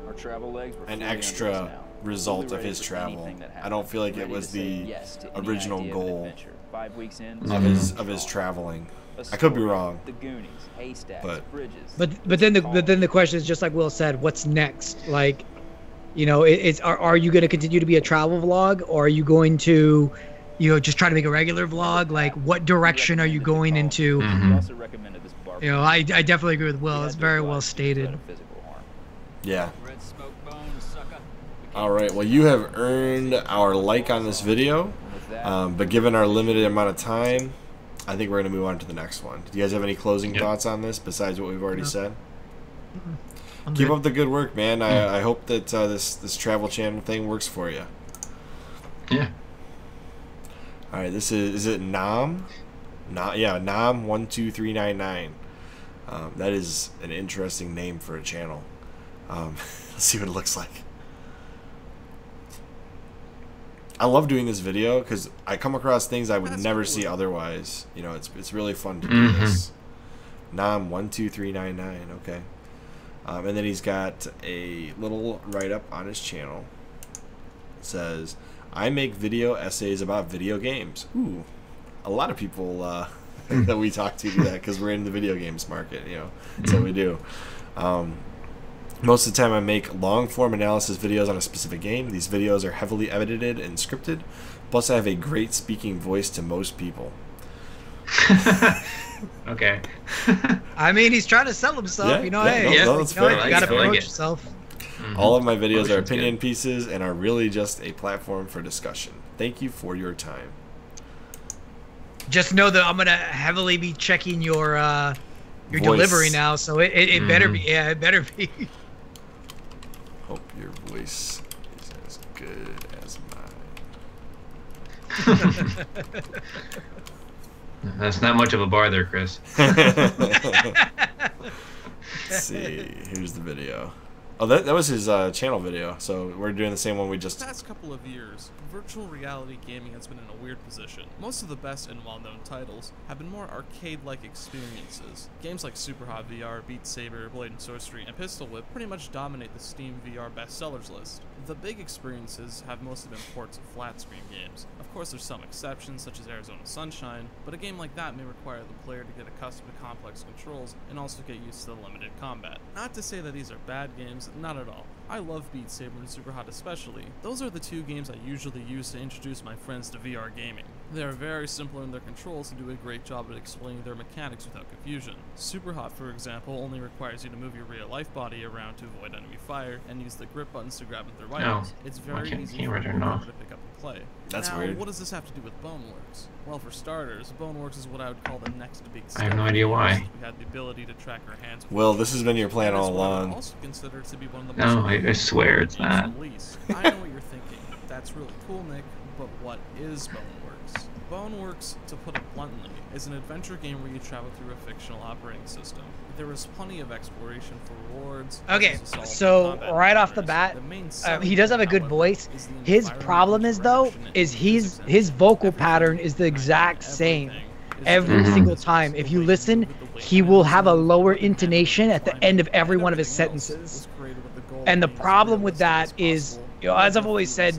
Our travel legs were an fully extra on now. result Fully of ready his for travel. anything that I don't feel like it happened. was Ready to the say yes to any original idea of an goal adventure. 5 weeks in, of his traveling. I could be wrong. The Goonies, haystacks, but bridges. But then the question is just like Will said, what's next? Like, you know, are you going to continue to be a travel vlog, or are you going to, you know, just try to make a regular vlog? Like, what direction are you going into? Also recommended this bar. You know, I definitely agree with Will. It's very well stated. Yeah. Red smoke bones, sucker. All right. Well, you have earned our like on this video, but given our limited amount of time, I think we're going to move on to the next one. Do you guys have any closing thoughts on this besides what we've already said? Keep up the good work, man. I hope that this travel channel thing works for you. Yeah. All right. This is it Nam? Yeah, Nam 12399. That is an interesting name for a channel. Let's see what it looks like. I love doing this video because I come across things I would never see otherwise. You know, it's really fun to do this. Nam 12399. Okay. And then he's got a little write-up on his channel. It says, I make video essays about video games. Ooh, a lot of people that we talk to do that because we're in the video games market. You know, that's what we do. Most of the time I make long-form analysis videos on a specific game. These videos are heavily edited and scripted. Plus I have a great speaking voice to most people. Okay. I mean, he's trying to sell himself. You know, hey, you gotta promote yourself. All of my videos are opinion pieces and are really just a platform for discussion. Thank you for your time. Just know that I'm gonna heavily be checking your delivery now, so it better be. Yeah, it better be. Hope your voice is as good as mine. That's not much of a bar there, Chris. Let's see. Here's the video. Oh, that was his channel video. So we're doing the same one we just. The past couple of years, virtual reality gaming has been in a weird position. Most of the best and well-known titles have been more arcade-like experiences. Games like Superhot VR, Beat Saber, Blade and Sorcery, and Pistol Whip pretty much dominate the Steam VR bestsellers list. The big experiences have mostly been ports of flat-screen games. Of course, there's some exceptions, such as Arizona Sunshine, but a game like that may require the player to get accustomed to complex controls and also get used to the limited combat. Not to say that these are bad games, not at all. I love Beat Saber and Superhot especially. Those are the two games I usually use to introduce my friends to VR gaming. They are very simple in their controls and do a great job at explaining their mechanics without confusion. Superhot, for example, only requires you to move your real-life body around to avoid enemy fire and use the grip buttons to grab at their items. It's very easy for anyone to pick up and play. That's now, weird. What does this have to do with Boneworks? Well, for starters, Boneworks is what I would call the next big step. I have no idea why. We had the ability to track our hands. Well, this has been your plan all along. Also considered to be one of the No, I swear it's not. I know what you're thinking. That's really cool, Nick, but what is Boneworks? Boneworks, to put it bluntly, is an adventure game where you travel through a fictional operating system. There is plenty of exploration for rewards. Okay, so right off the bat, he does have a good voice. His problem is though, is his vocal pattern is the exact same every single time. If you listen, he will have a lower intonation at the end of every one of his sentences. And the problem with that is, you know, as I've always said,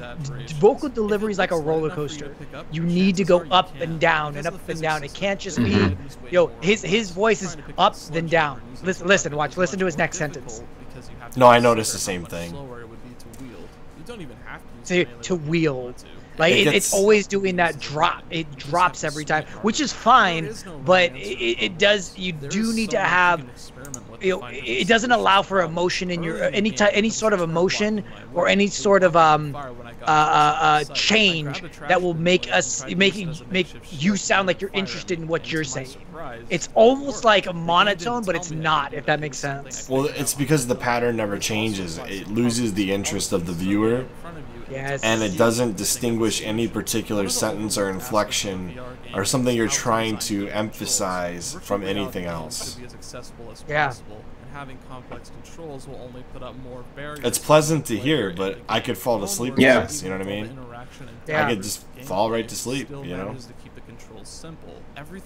vocal delivery is like a roller coaster. You need to go up and down and up and down. It can't just be, yo, his voice is up then down. Listen, watch, listen to his next sentence. No, I noticed the same thing. To wield. Like it's always doing that drop. It drops every time, which is fine, but it does. You do need to have. You know, it doesn't allow for emotion in your any sort of emotion or any sort of change that will make you sound like you're interested in what you're saying. It's almost like a monotone, but it's not. If that makes sense. Well, it's because the pattern never changes. It loses the interest of the viewer. Yes. And it doesn't distinguish any particular sentence or inflection or something you're trying to emphasize from anything else. Yeah. having complex controls will only put up more barriers. It's pleasant to hear, but I could fall to sleep with this, you know what I mean? Yeah. I could just fall right to sleep, you know?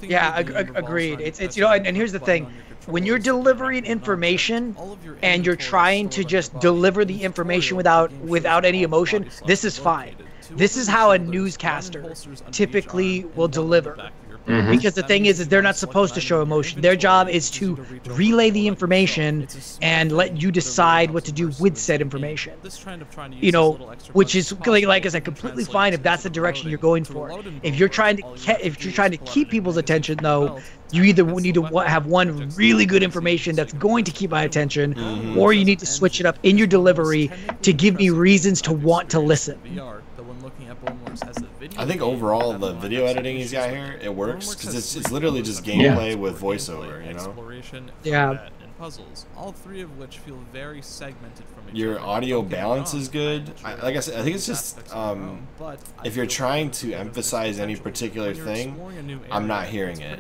Yeah, agreed. It's you know, and here's the thing. When you're delivering information and you're trying to just deliver the information without any emotion, this is fine. This is how a newscaster typically will deliver. Because the thing is they're not supposed to show emotion. Their job is to relay the information and let you decide what to do with said information. You know, which is like I said, completely fine if that's the direction you're going for. If you're trying to keep people's attention, though, you either need to have one really good information that's going to keep my attention, or you need to switch it up in your delivery to give me reasons to want to listen. I think overall the video editing he's got here, it works because it's literally just gameplay with voiceover, you know. Yeah. Puzzles, all three of which feel very segmented from your audio balance is good. Like I said, I think it's just if you're trying to emphasize any particular thing, I'm not hearing it.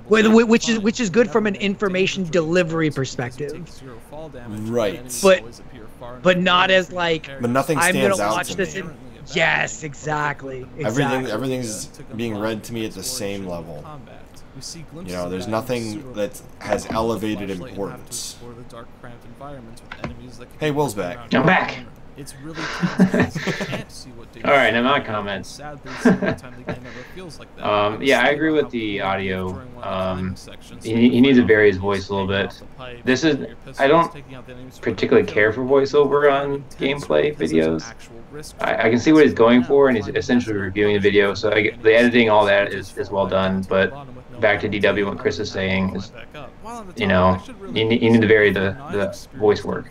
Which is good from an information delivery perspective. Right. But not as like, but nothing stands I'm gonna out watch to this me. Yes, exactly. Everything's being read to me at the same level. You know, there's nothing that has elevated importance. Hey, Will's back. I'm back. It's really all right, now my comments. Yeah, I agree with the audio. He needs to vary his voice a little bit. I don't particularly care for voiceover on gameplay videos. I can see what he's going for, and he's essentially reviewing the video. So the editing, all that is well done. But back to DW, what Chris is saying is, you know, you need to vary the voice work.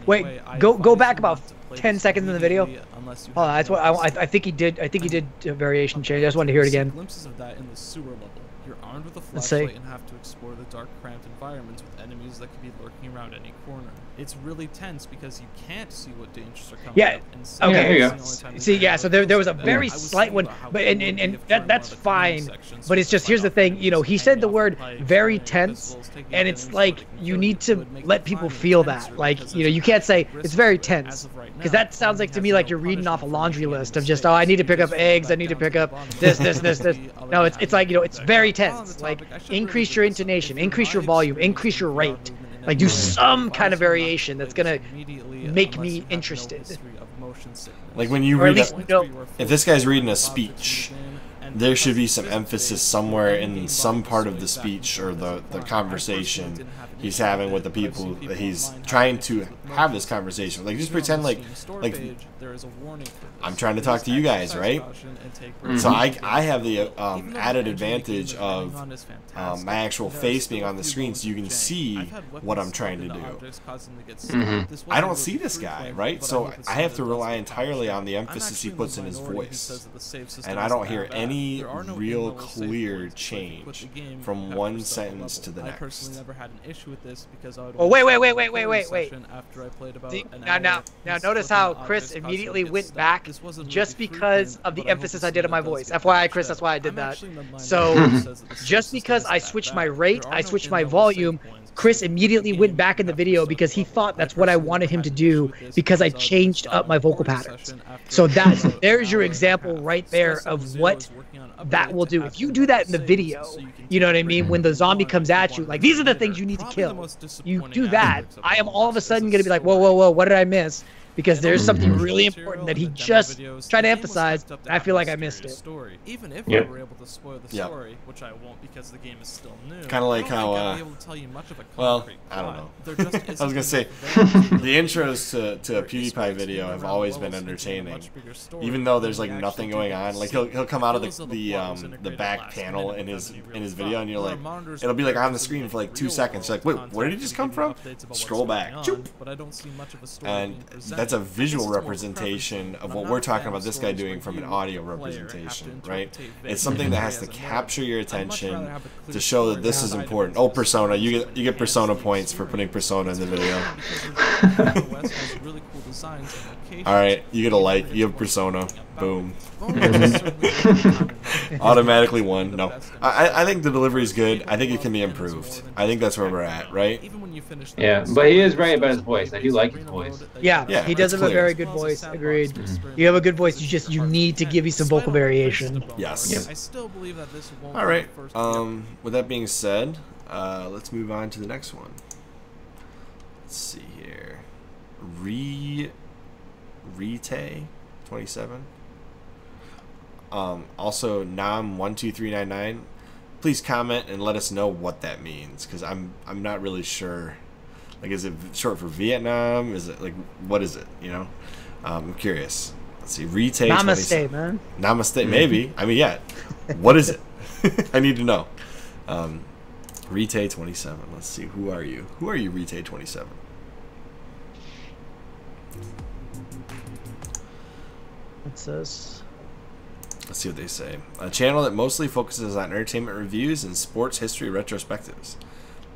Wait, go back about 10 seconds in the video. Oh, that's what I think he did. I think he did a variation change. I just wanted to hear it again. Glimpses of that in the sewer level. You're armed with a Let's see. flashlight and have to explore the dark, cramped environments with enemies that could be lurking around any corner. It's really tense because you can't see what dangers are coming. Yeah. Up. Okay. There you go. See, yeah. So there was a very slight one, but and that's fine. But it's just, here's the thing. You know, he said the word very tense, and it's like you need to let people feel that. Like, you know, you can't say it's very tense, because that sounds like to me like you're reading off a laundry list of just, oh, I need to pick up eggs, I need to pick up this. No, it's like, you know, it's very tense. Like, increase your intonation, increase your volume, increase your rate. Like, do some kind of variation that's gonna make me interested. Like when you read if this guy's reading a speech, there should be some emphasis somewhere in some part of the speech or the conversation he's having with the people that he's trying to have this conversation. Like, just pretend like I'm trying to talk to you guys, right? So I have the added advantage of my actual face being on the screen, so you can see what I'm trying to do. I don't see this guy, right? So I have to rely entirely on the emphasis he puts in his voice, and I don't hear any real clear change from one sentence to the next. Oh, wait. Now notice how Chris immediately went back just because of the emphasis I did on my voice. FYI, Chris, that's why I did that. So just because I switched my rate, I switched my volume, Chris immediately went back in the video because he thought that's what I wanted him to do, because I changed up my vocal patterns. So there's your example right there of what that will do. If you do that in the video, you know what I mean, when the zombie comes at you, like, these are the things you need to kill. You do that, I am all of a sudden going to be like, whoa, what did I miss? Because there's something really important that he just tried to emphasize, and I feel like I missed it. Even if I were able to spoil the story, which I won't because the game is still new. Kind of like how, well, I don't know. I was gonna say, the intros to a PewDiePie video have always been entertaining, even though there's like nothing going on. Like he'll come out of the back panel in his video, and you're like, it'll be like on the screen for like 2 seconds. You're like, wait, where did he just come from? Scroll back, and that's a visual representation of what we're talking about this guy doing from an audio representation, right? It's something that has to capture your attention to show that this is important. Oh, Persona, you get Persona points for putting Persona in the video. designs and locations. All right, you get a like. You have Persona. Boom. Automatically won. No, I think the delivery is good. I think it can be improved. I think that's where we're at, right? Yeah, but he is right about his voice. I do like his voice. Yeah, he does have a very good voice. Agreed. You have a good voice. You need to give you some vocal variation. Yes. I still believe that this won't All right. be the first With that being said, let's move on to the next one. Let's see here. Rete 27. Also Nam12399. Please comment and let us know what that means, because I'm not really sure. Like, is it short for Vietnam? Is it like, what is it? You know, I'm curious. Let's see. Rete. Namaste, man. Namaste, maybe. I mean, yeah. What is it? I need to know. Rete 27. Let's see. Who are you? Who are you, Rete 27? It says. Let's see what they say. A channel that mostly focuses on entertainment reviews and sports history retrospectives.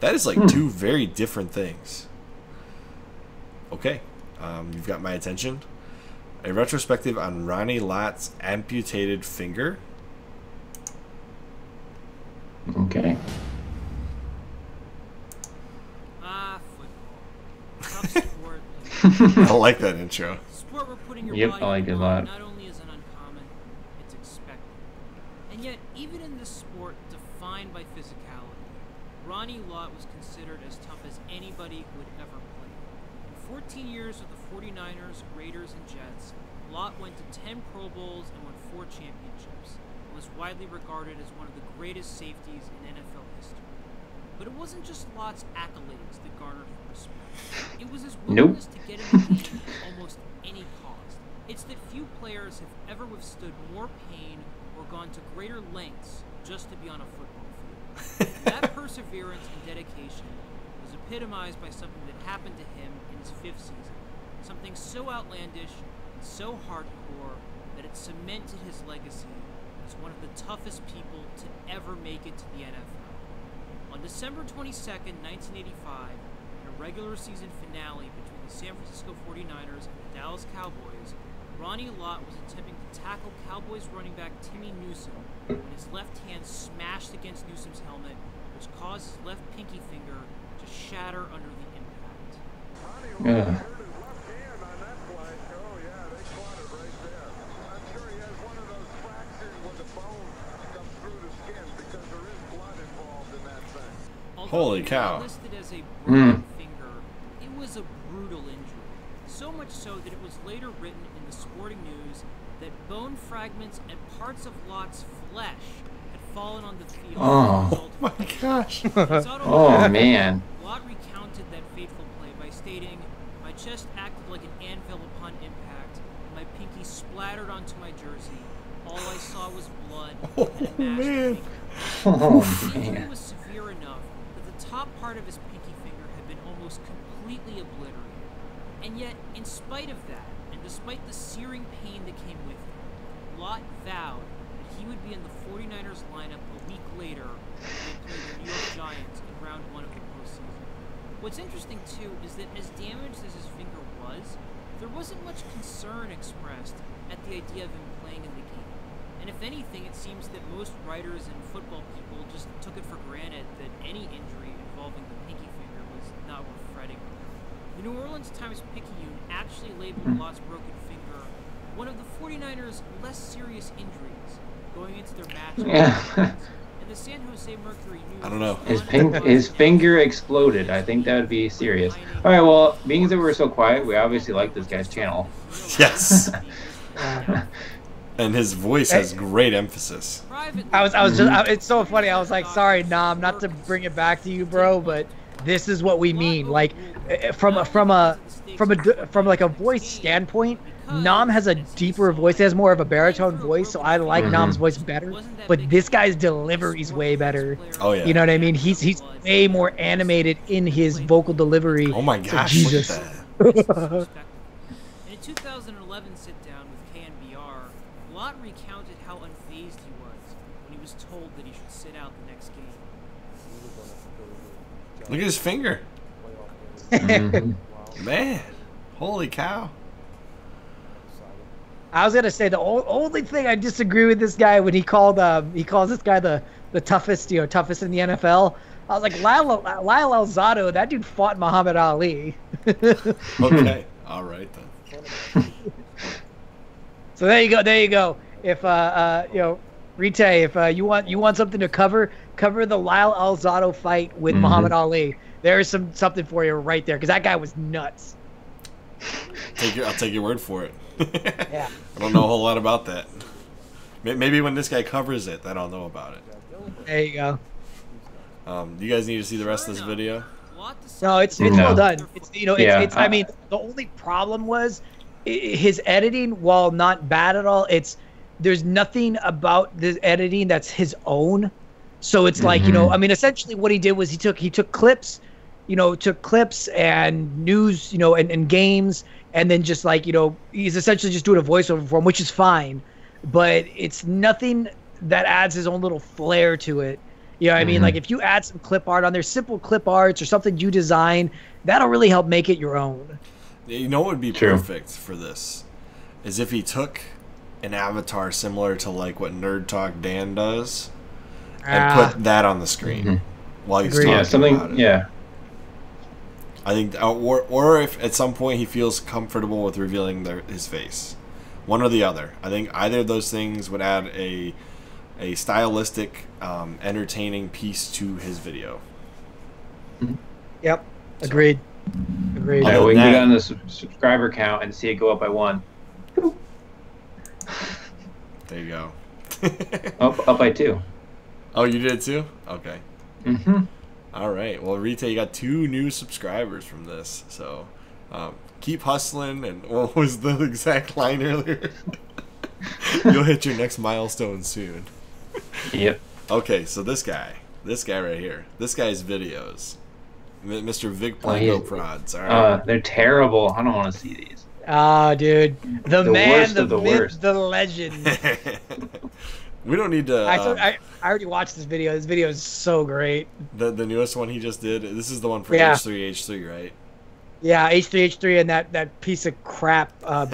That is like two very different things. Okay. You've got my attention. A retrospective on Ronnie Lott's amputated finger. Okay. Football. Tough sport. I like that intro. Sport where putting your Yep, body I like it a on lot. not only isn't uncommon, it's expected. And yet, even in this sport defined by physicality, Ronnie Lott was considered as tough as anybody who had ever played. In 14 years with the 49ers, Raiders, and Jets, Lott went to 10 Pro Bowls and won 4 championships, and was widely regarded as one of the greatest safeties in NFL history. But it wasn't just Lott's accolades that garnered him respect. It was his willingness to get in the game at almost any cost. It's that few players have ever withstood more pain or gone to greater lengths just to be on a football field. That perseverance and dedication was epitomized by something that happened to him in his 5th season. Something so outlandish and so hardcore that it cemented his legacy as one of the toughest people to ever make it to the NFL. On December 22nd, 1985, in a regular season finale between the San Francisco 49ers and the Dallas Cowboys, Ronnie Lott was attempting to tackle Cowboys running back Timmy Newsom when his left hand smashed against Newsom's helmet, which caused his left pinky finger to shatter under the impact. Holy cow. Listed as a broken finger, it was a brutal injury. So much so that it was later written in the Sporting News that bone fragments and parts of Lott's flesh had fallen on the field. Oh my gosh. Oh man. Lott recounted that fateful play by stating, "My chest acted like an anvil upon impact, and my pinky splattered onto my jersey. All I saw was blood and a mashed finger." The injury was severe enough that the top part of his pinky finger had been almost completely obliterated. And yet, in spite of that, and despite the searing pain that came with it, Lott vowed that he would be in the 49ers lineup a week later when they played the New York Giants in round 1 of the postseason. What's interesting, too, is that as damaged as his finger was, there wasn't much concern expressed at the idea of him playing in the game. And if anything, it seems that most writers and football people just took it for granted that any injury involving the pinky finger was not worth fretting about. The New Orleans Times-Picayune actually labeled Lott's broken finger one of the 49ers' less serious injuries going into their match. And the San Jose Mercury News, I don't know. His finger exploded. I think that would be serious. All right, well, being that we're so quiet, we obviously like this guy's channel. Yes. And his voice has great emphasis. It's so funny. I was like, sorry, Nam, not to bring it back to you, bro, but this is what we mean. Like, from like a voice standpoint, Nam has a deeper voice. He has more of a baritone voice, so I like Nam's voice better. But this guy's delivery is way better. Oh yeah. You know what I mean? He's way more animated in his vocal delivery. Oh my gosh! So Jesus. In a 2011 sit-down with KNBR, Lott recounted how unfazed he was when he was told that he should sit out the next game. Look at his finger. Man, holy cow! I was gonna say the only thing I disagree with this guy when he calls this guy the toughest, toughest in the NFL. I was like, Lyle Alzado, that dude fought Muhammad Ali. Okay, all right then. So there you go. If Rite, if you want something to cover the Lyle Alzado fight with Muhammad Ali. There is something for you right there, because that guy was nuts. I'll take your word for it. Yeah. I don't know a whole lot about that. Maybe when this guy covers it, then I'll know about it. There you go. You guys need to see the rest of this video? No, it's well done. It's I mean, the only problem was his editing, while not bad at all, there's nothing about the editing that's his own. So it's like, I mean, essentially what he did was he took clips, and news, and games, and then just like, he's essentially just doing a voiceover for him, which is fine, but it's nothing that adds his own little flair to it. You know what I mean? Like if you add some clip art on there, simple clip arts or something you design, that'll really help make it your own. You know what would be perfect for this is if he took an avatar similar to like what Nerdtalk Dan does and put that on the screen while he's talking about it. Yeah. I think, or if at some point he feels comfortable with revealing his face, one or the other. I think either of those things would add a stylistic, entertaining piece to his video. Yep, agreed. Agreed. Yeah, we can get on the subscriber count and see it go up by 1. There you go. Up by 2. Oh, you did too? Okay. All right. Well, Rita, you got 2 new subscribers from this, so keep hustling. And what was the exact line earlier? You'll hit your next milestone soon. Yep. Okay, so this guy right here, this guy's videos, Mr. Vic Blanco Prods. All right. They're terrible. I don't want to see these. Dude, the man, worst of the myth, worst. the legend. We don't need to. I already watched this video. This video is so great. The newest one he just did. This is the one for H3H3, right? Yeah, H3H3 and that piece of crap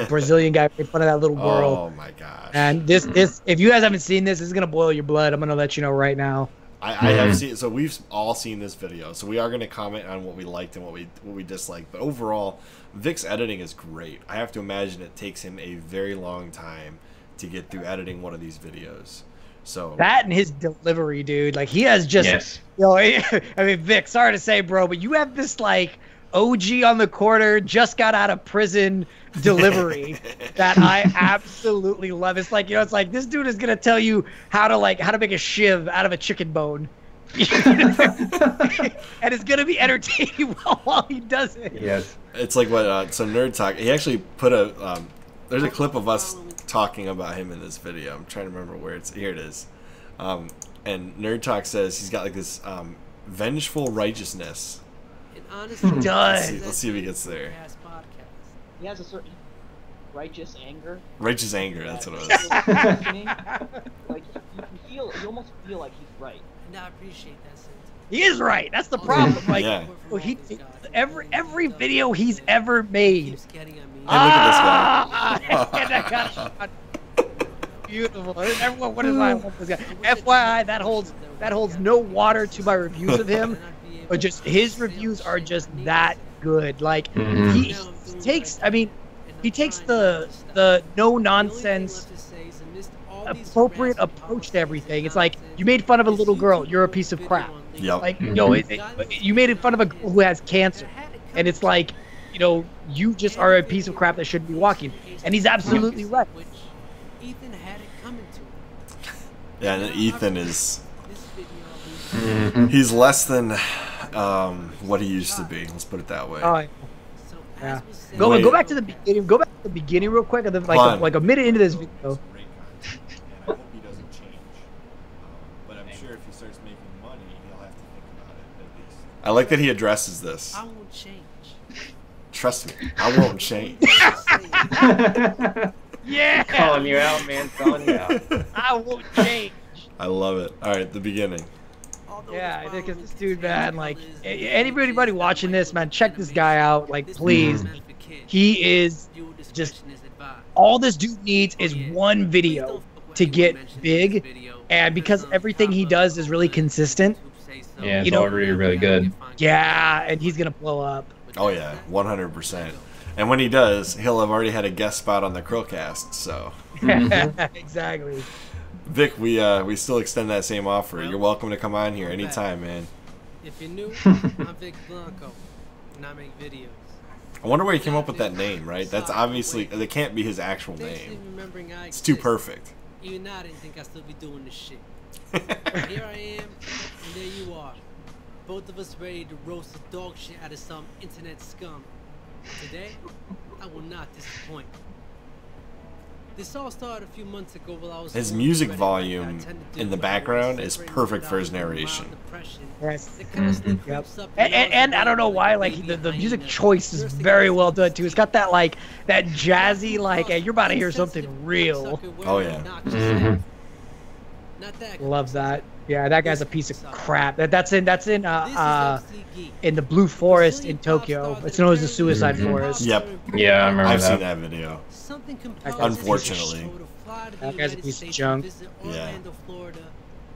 Brazilian guy made fun of that little girl. Oh my gosh! And this, if you guys haven't seen this is gonna boil your blood. I'm gonna let you know right now. I have seen. So we've all seen this video. So we are gonna comment on what we liked and what we disliked. But overall, Vic's editing is great. I have to imagine it takes him a very long time to get through editing one of these videos. So that and his delivery, dude. Like he has just, I mean, Vic, sorry to say, bro, but you have this like OG on the corner, just got out of prison delivery that I absolutely love. It's like, it's like this dude is gonna tell you how to make a shiv out of a chicken bone. And it's gonna be entertaining while he does it. Yes. It's like what so Nerdtalk. He actually put a there's a clip of us talking about him in this video. I'm trying to remember where it's. Here it is. And Nerdtalk says he's got like this vengeful righteousness. He does. Let's see if he gets there. He has a certain righteous anger. Righteous anger. That's what it was. Like you almost feel like he's right. And I appreciate that sense. He is right. That's the problem. Like every video he's ever made. Hey, look at this guy. Beautiful. Everyone, what is I love this guy? FYI, that holds no water to my reviews of him, but just his reviews are just that good. Like he takes the no nonsense, appropriate approach to everything. It's like you made fun of a little girl, you're a piece of crap. Yep. Like you made fun of a girl who has cancer, and it's like, you just are a piece of crap that shouldn't be walking. And he's absolutely right. Ethan had it coming to him. Yeah, and Ethan is he's less than what he used to be. Let's put it that way. Yeah. Go back to the beginning. Go back to the beginning real quick, and then like a minute into this video. I hope he doesn't change. But I'm sure if he starts making money, he'll have to think about it at least. I like that he addresses this. I won't change. Trust me, I won't change. Yeah. Calling you out, man. Calling you out. I won't change. I love it. All right, the beginning. Yeah, because this dude, man, like, anybody watching this, man, check this guy out. Like, please. He is just all this dude needs is one video to get big, and because everything he does is really consistent. Yeah, it's already really good. Yeah, and he's gonna blow up. Oh yeah, 100%. And when he does, he'll have already had a guest spot on the CHRILLCAST. So. Exactly. Vic, we still extend that same offer. You're welcome to come on here anytime, man. If you're new, I'm Vic Blanco, and I make videos. I wonder where he came up with that name, right? That's obviously, that can't be his actual name. It's too perfect. Even now I didn't think I'd still be doing this shit. Here I am, and there you are. Both of us ready to roast the dog shit out of some internet scum. Today, I will not disappoint. This all started a few months ago while I was his music volume in the background is perfect for his narration. Yes. Yep. And I don't know why, like the music choice is very well done too. It's got that like that jazzy like, hey, you're about to hear something real. Oh yeah. Love that. Yeah, that guy's a piece of crap. That's in the Blue Forest in Tokyo. It's known as the Suicide Forest. Yep. Yeah, I remember I've seen that video. Unfortunately. That guy's a piece of junk. Yeah. Florida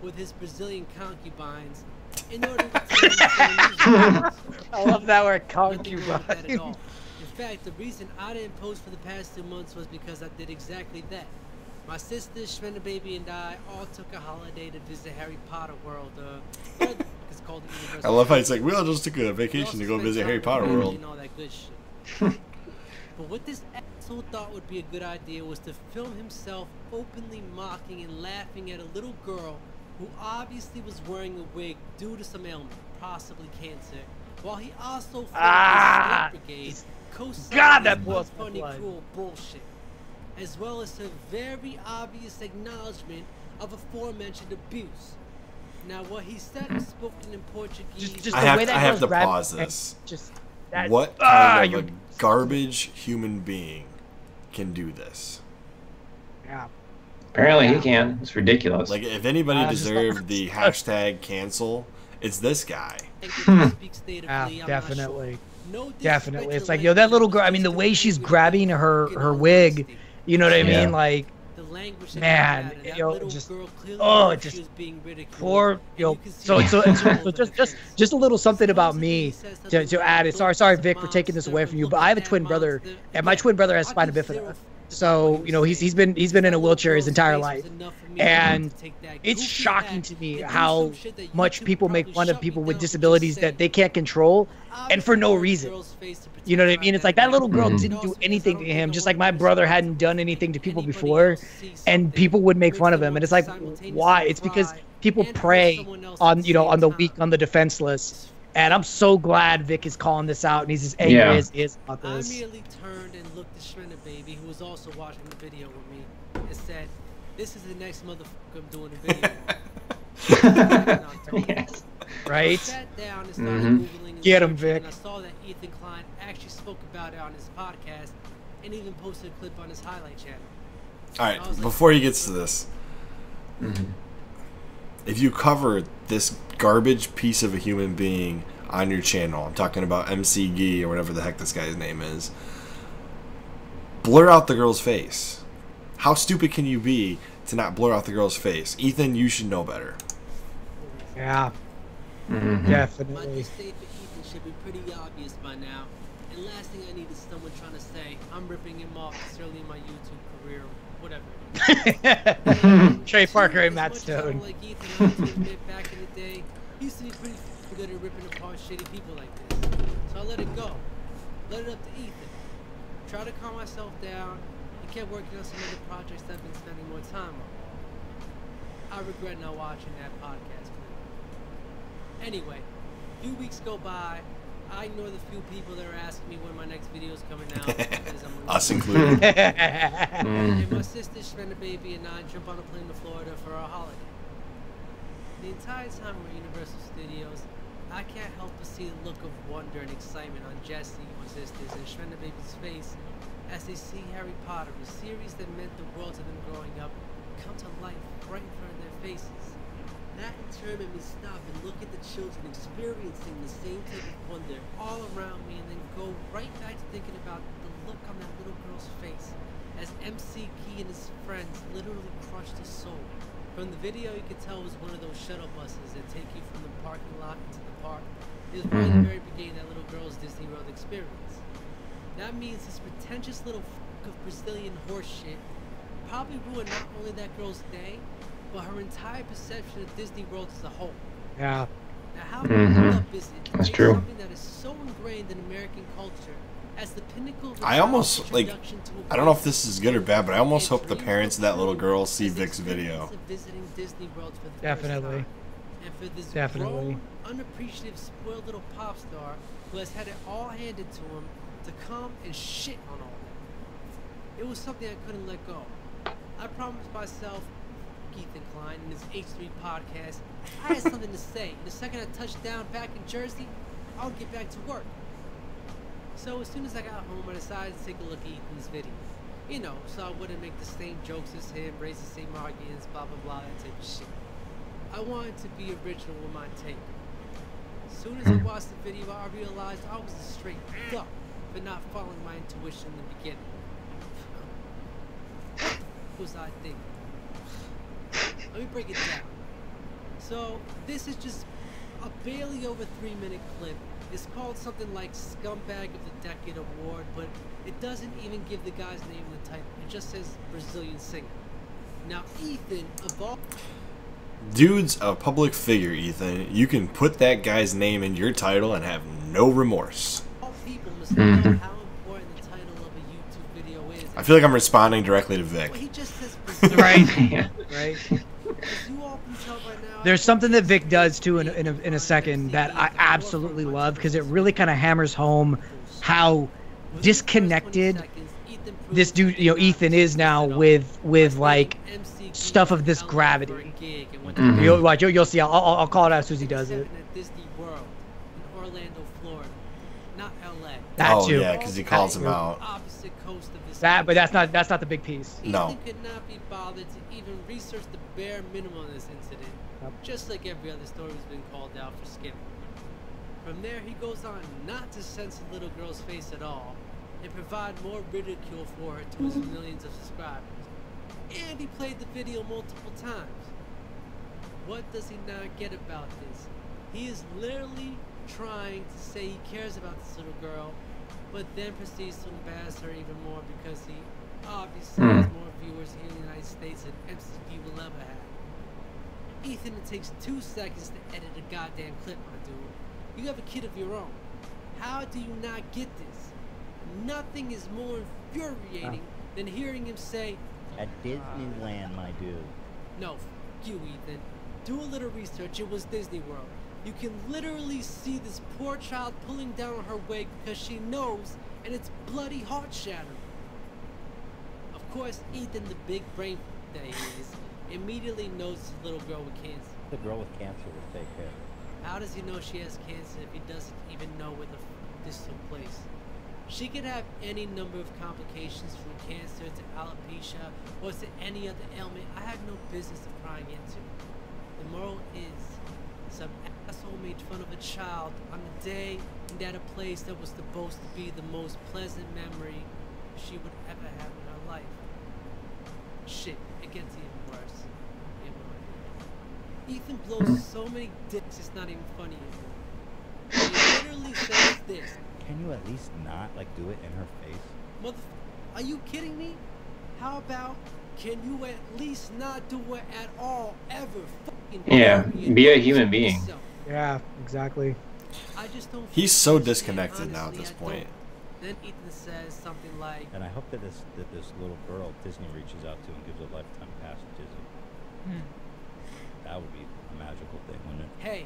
with his Brazilian concubines in order to I love that word, concubines. In fact, the reason I didn't post for the past 2 months was because I did exactly that. My sister, Shredder Baby, and I all took a holiday to visit Harry Potter World. It's called the Universal. I love how it's like, we all just took a vacation to go visit Harry Potter World. And all that good shit. But what this asshole thought would be a good idea was to film himself openly mocking and laughing at a little girl who obviously was wearing a wig due to some ailment, possibly cancer, while he also filmed the Sweat Brigade co-signing that funny, cruel bullshit, as well as a very obvious acknowledgement of aforementioned abuse. Now, what he said was spoken in Portuguese. I have to pause this. What kind of a garbage human being can do this? Yeah. Apparently he can. It's ridiculous. Like, if anybody deserved the hashtag cancel, it's this guy. Yeah, definitely. Definitely. It's like, yo, that little girl, I mean, the way she's grabbing her wig, you know what I mean? Like, man, yo, just, oh, just poor, yo. So just a little something about me to add. Sorry, Vic, for taking this away from you, but I have a twin brother, and my twin brother has spina bifida. So, you know, he's been in a wheelchair his entire life, and it's shocking to me how much people make fun of people with disabilities that they can't control, and for no reason. You know what I mean? It's like that little girl didn't do anything to him, just like my brother hadn't done anything to people before, and people would make fun of him. And it's like, why? It's because people prey on, you know, on the weak, on the defenseless. And I'm so glad Vic is calling this out, and he's as angry as he is about this. I merely turned and looked at Shredder Baby, who was also watching the video with me, and said, "This is the next motherfucker I'm doing a video." Yes. Right? I sat down and started Googling and get him, searching, Vic. and I saw that Ethan Klein actually spoke about it on his podcast, and even posted a clip on his highlight channel. All right, before he gets to this, if you cover this garbage piece of a human being on your channel, I'm talking about MCG or whatever the heck this guy's name is, blur out the girl's face. How stupid can you be to not blur out the girl's face? Ethan, you should know better. Yeah. Definitely. My mistake for Ethan should be pretty obvious by now. And last thing I need is someone trying to say I'm ripping him off this early in my YouTube career, whatever. Trey Parker and Matt Stone. Like Ethan, I have to admit, back in the day, he used to be pretty good at ripping apart shitty people like this. So I let it go. Let it up to Ethan. Try to calm myself down and kept working on some other projects that I've been spending more time on. I regret not watching that podcast clip. Anyway, a few weeks go by. I ignore the few people that are asking me when my next video is coming out. Because I'm Us included. And my sister, Shredder Baby, and I jump on a plane to Florida for our holiday. The entire time we're at Universal Studios, I can't help but see the look of wonder and excitement on Jesse, my sister's, and Shredder Baby's face as they see Harry Potter, a series that meant the world to them growing up, come to life right in front of their faces. That in turn made me stop and look at the children experiencing the same type of wonder all around me, and then go right back to thinking about the look on that little girl's face as MC Key and his friends literally crushed his soul. From the video, you could tell it was one of those shuttle buses that take you from the parking lot into the park. It was right at the very beginning of that little girl's Disney World experience. That means this pretentious little f*** of Brazilian horse shit probably ruined not only that girl's day, but her entire perception of Disney World as a whole. Yeah. Now, how fucked up is it to That's take true. something that is so ingrained in American culture as the pinnacle of I almost, like, I don't know if this is good or bad, but I almost hope the parents of that little girl see Vic's video. Definitely. And for this Definitely. grown, unappreciative, spoiled little pop star who has had it all handed to him to come and shit on all that. It was something I couldn't let go. I promised myself, Ethan Klein in his H3 podcast, I had something to say. And the second I touched down back in Jersey, I'll get back to work. So as soon as I got home, I decided to take a look at Ethan's video. You know, so I wouldn't make the same jokes as him, raise the same arguments, blah blah blah, that type of shit. I wanted to be original with my take. As soon as I watched the video, I realized I was a straight duck for not following my intuition in the beginning. What was I thinking? Let me break it down. So, this is just a barely over 3-minute clip. It's called something like Scumbag of the Decade Award, but it doesn't even give the guy's name in the title. It just says Brazilian singer. Now, Ethan, of all Dude's a public figure, Ethan. You can put that guy's name in your title and have no remorse. people must know how important the title of a YouTube video is. I feel like I'm responding directly to Vic. Well, he just says Right. Right. As you all can tell by now, There's something that Vic does too in a second that I absolutely love, because it really kind of hammers home how disconnected this dude, you know, Ethan is now with like stuff of this gravity. You'll watch. You'll see. I'll call it out as soon as he does it. at Disney World in Orlando, Florida, not LA. That Oh too. yeah, because he calls him out. Opposite coast of this That, but that's not the big piece. No. Ethan could not be bothered to even research the bare minimum of this incident, just like every other story has been called out for skipping. From there, he goes on not to censor the little girl's face at all, and provide more ridicule for her to his millions of subscribers. And he played the video multiple times. What does he not get about this? He is literally trying to say he cares about this little girl, but then proceeds to embarrass her even more because he obviously has more viewers here in the United States than MCP will ever have. Ethan, it takes 2 seconds to edit a goddamn clip, my dude. You have a kid of your own. How do you not get this? Nothing is more infuriating than hearing him say, "At Disneyland, my dude." No, f you, Ethan. Do a little research. It was Disney World. You can literally see this poor child pulling down her wig because she knows, and it's bloody heart-shattering. Of course, Ethan, the big brain that he is, immediately knows his little girl with cancer. The girl with cancer will take care of it. How does he know she has cancer if he doesn't even know where the f this took place? She could have any number of complications from cancer to alopecia or to any other ailment I have no business of prying into. The moral is, some asshole made fun of a child on a day and at a place that was supposed to be the most pleasant memory she would ever have in her life. Shit, it gets even worse. Ethan blows so many dicks it's not even funny anymore. He literally says this. Can you at least not, like, do it in her face? Are you kidding me? How about, can you at least not do it at all, ever? Fucking Yeah, be a human being. Yeah, exactly. I just don't He's so disconnected now at this point. Then Ethan says something like, And I hope that this little girl Disney reaches out to and gives a lifetime pass to Disney. That would be a magical thing, wouldn't it? hey,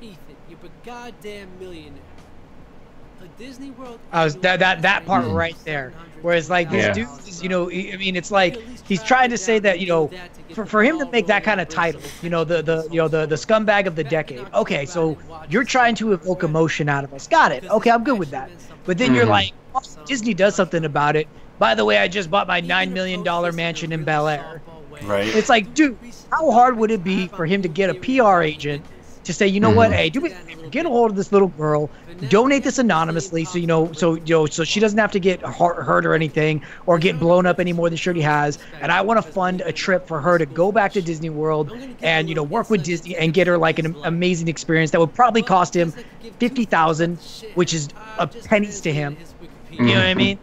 Ethan, you're a goddamn millionaire. A Disney World. I was that part right there, whereas like this dude is, you know, I mean, it's like he's trying to say that, you know, for him to make that kind of title, you know, the scumbag of the decade. Okay, so you're trying to evoke emotion out of us. Got it. Okay, I'm good with that. But then you're like, oh, Disney does something about it. By the way, I just bought my $9 million mansion in Bel Air. Right. It's like, dude, how hard would it be for him to get a PR agent to say, you know what, hey, get a hold of this little girl, donate this anonymously, so she doesn't have to get hurt or anything, or get blown up any more than she already has. And I want to fund a trip for her to go back to Disney World and work with Disney and get her like an amazing experience that would probably cost him $50,000, which is a pennies to him. You know what I mean?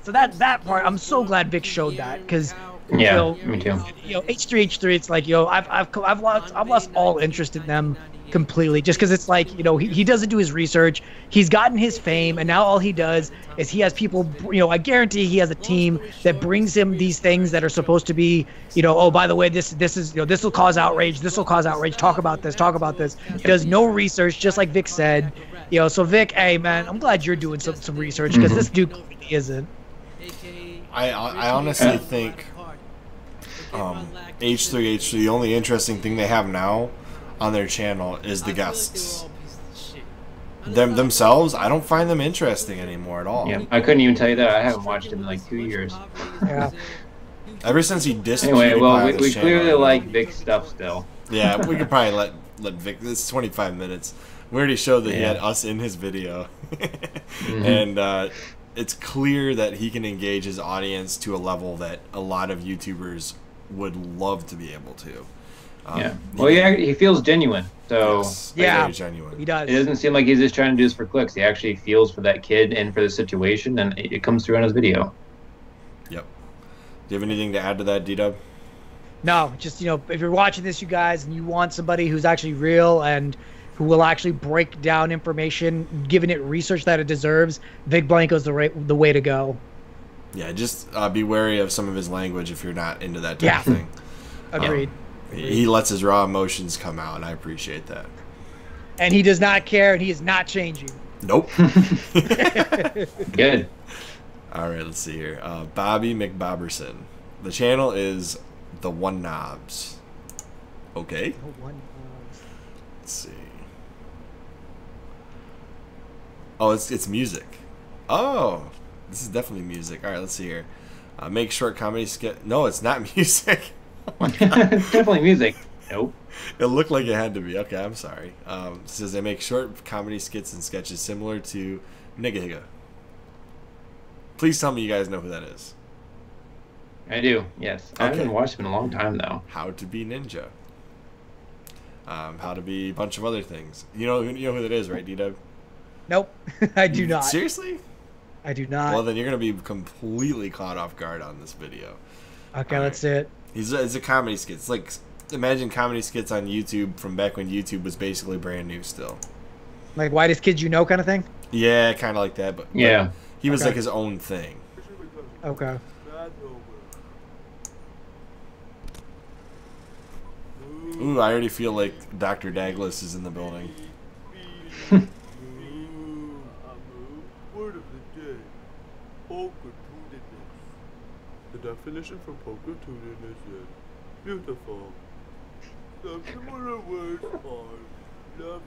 So that part, I'm so glad Vic showed that, because me too. H3H3, it's like I've lost all interest in them completely, just because it's like he doesn't do his research. He's gotten his fame, and now all he does is he has people. I guarantee he has a team that brings him these things that are supposed to be. Oh, by the way, this is this will cause outrage. This will cause outrage. Talk about this. Talk about this. He does no research, just like Vic said. So Vic, hey man, I'm glad you're doing some research, because this dude really isn't. I honestly think H3H3, the only interesting thing they have now on their channel is the guests. Themselves, I don't find them interesting anymore at all. Yeah, I couldn't even tell you that. I haven't watched him in like 2 years. Yeah. Ever since he dissed Anyway, PewDiePie well, on we his clearly channel, like Vic stuff still. Yeah, we could probably let Vic. This is 25 minutes. We already showed that he had us in his video, and it's clear that he can engage his audience to a level that a lot of YouTubers would love to be able to. Well, he feels genuine. So very genuine. He does. It doesn't seem like he's just trying to do this for clicks. He actually feels for that kid and for the situation, and it comes through on his video. Yep. Do you have anything to add to that, Dee Dub? No, just if you're watching this, you guys, and you want somebody who's actually real and who will actually break down information, giving it research that it deserves, Vic Blanco's the way to go. Yeah, just be wary of some of his language if you're not into that type of thing. Agreed. He lets his raw emotions come out, and I appreciate that. And he does not care, and he is not changing. Nope. Good. All right, let's see here. Bobby McBobberson. The channel is The One Knobs. Okay. Let's see. Oh, it's music. Oh, this is definitely music. All right, let's see here. Make short comedy skit. No, it's not music. Oh my God. It's definitely music. Nope. It looked like it had to be. Okay, I'm sorry. It says they make short comedy skits and sketches similar to Nigga. Please tell me you guys know who that is. I do, yes. I haven't watched him in a long time, though. How to be Ninja. How to be a bunch of other things. You know who that is, right, Dee Dub? Nope, I do not. Seriously? I do not. Well, then you're going to be completely caught off guard on this video. Okay, let's see it. It's a comedy skit. It's like, imagine comedy skits on YouTube from back when YouTube was basically brand new still. Like Whitest Kids You Know kind of thing? Yeah, kind of like that. But he was like his own thing. Okay. Ooh, I already feel like Dr. Dagless is in the building. Word of the day. Poker-tootiness. The definition for poker-tootiness is beautiful. Some similar words are lovely,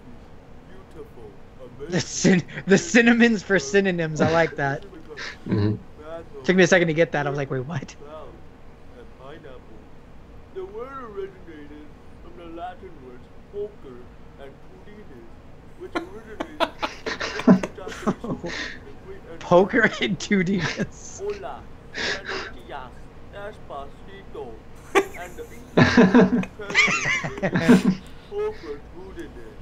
beautiful, amazing. The synonyms for synonyms. I like that. Took me a second to get that. I was like, wait, what? And pineapple. The word originated from the Latin words poker and tootiness, which originated Poker and 2Dness. Hola, buenos dias, despacito, and poker tootiness.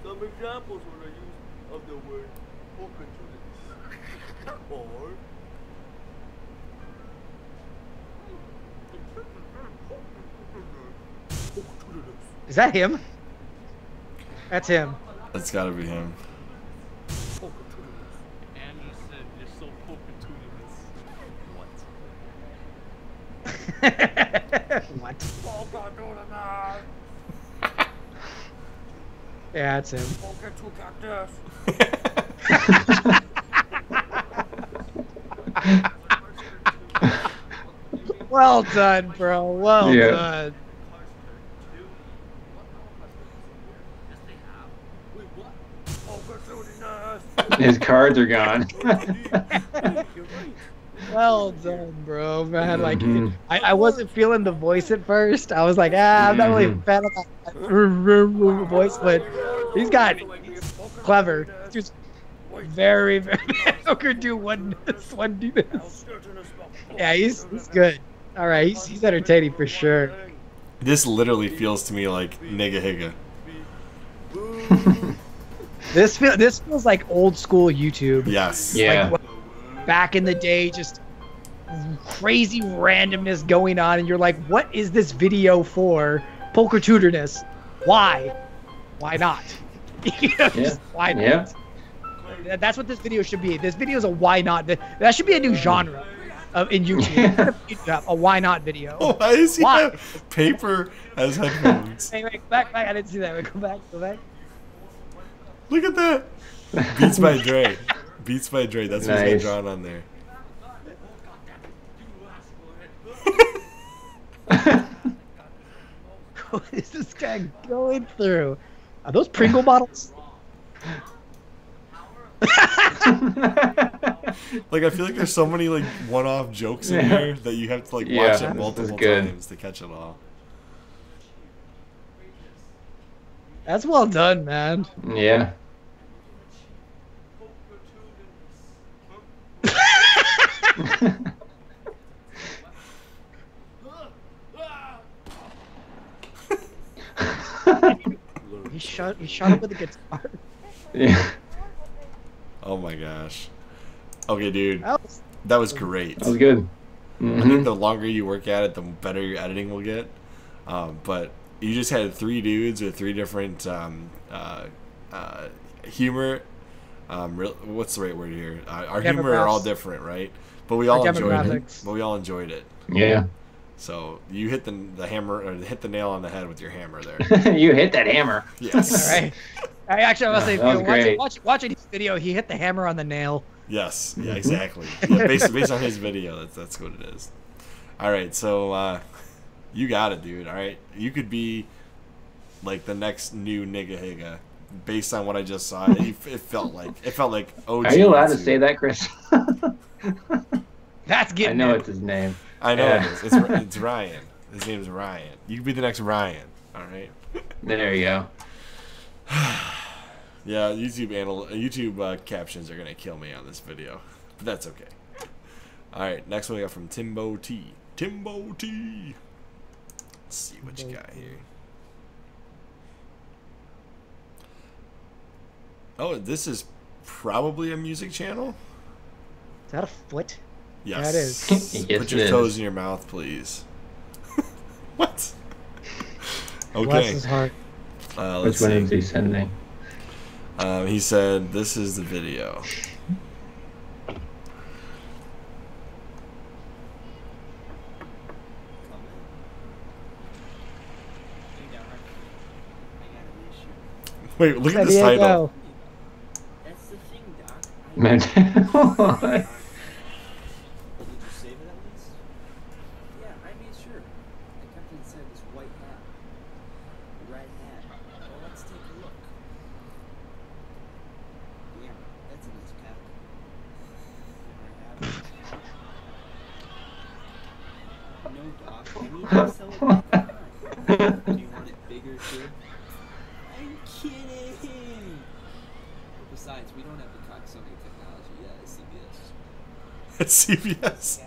Some examples were the use of the word poker tootiness. Or Is that him? That's him. That's gotta be him. And you said you're so What? Yeah, that's him. Well done, bro. Well done. His cards are gone. Well done, bro, man. Like, I wasn't feeling the voice at first. I was like, I'm not really a fan of that voice, but he's clever. He's very, very mediocre. Do one do this. Yeah, he's good. All right, he's entertaining for sure. This literally feels to me like Nigga Higa. This feels like old school YouTube. Yes. Yeah. Like, back in the day, just crazy randomness going on, and you're like, what is this video for? Poker tuterness. Why? Why not? Why not? Yeah. That's what this video should be. This video is a why not. That should be a new genre in YouTube. A why not video. Why is he have paper as headphones? Hey, wait, back. I didn't see that. Wait, go back. Look at that. Beats by Dre. Beats by Dre. That's what's been drawn on there. What is this guy going through? Are those Pringle bottles? Like, I feel like there's so many like one-off jokes in here that you have to like watch it multiple times to catch it all. That's well done, man. Yeah. He shot up with a guitar. Yeah. Oh my gosh. Okay, dude. That was great. That was good. I think the longer you work at it, the better your editing will get. But you just had 3 dudes with 3 different humor. What's the right word here? Our humor are all different, right? But we all enjoyed it. But we all enjoyed it. Yeah. So you hit the hammer, or hit the nail on the head with your hammer there. You hit that hammer. Yes. All right. I actually was great. watching his video. He hit the hammer on the nail. Yes. Yeah. Exactly. Yeah, based on his video, that's what it is. All right. So you got it, dude. All right. You could be like the next new Nigga Higa, based on what I just saw. It felt like OG. Are you allowed to say that, Chris? That's getting. I know it's his name. I know it is. It's Ryan. His name is Ryan. You could be the next Ryan. All right. There you go. Yeah, YouTube captions are gonna kill me on this video, but that's okay. All right, next one we got from Timbo T. Timbo T. Let's see what you got here. Oh, this is probably a music channel. Is that a foot? Yes. That is. Yes, Put your toes in your mouth, please. What? Okay. Bless his heart. Let's Which one see. is he sending? He said, "This is the video." Wait, look at this title. That's the thing, Doc. Man. Did you save it at least? Yeah, I made sure. The captain said this white hat. Red hat. Well, let's take a look. Yeah, that's a nice cap. No, Doc. I need to sell it back on. Do you want it bigger, too? I'm kidding! Besides, we don't have the cock-sucking technology yet at CBS. At CBS.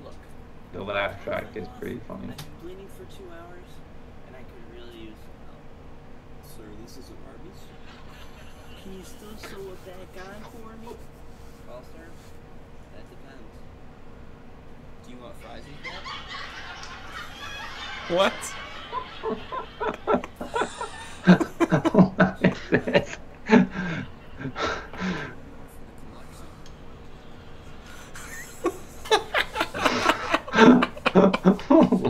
Look, The laugh track is pretty funny. I've been bleeding for 2 hours, and I could really use some help. Sir, this is Arby's. Can you still sew it back on for me? Well, sir, that depends. Do you want fries with that? What? What is this?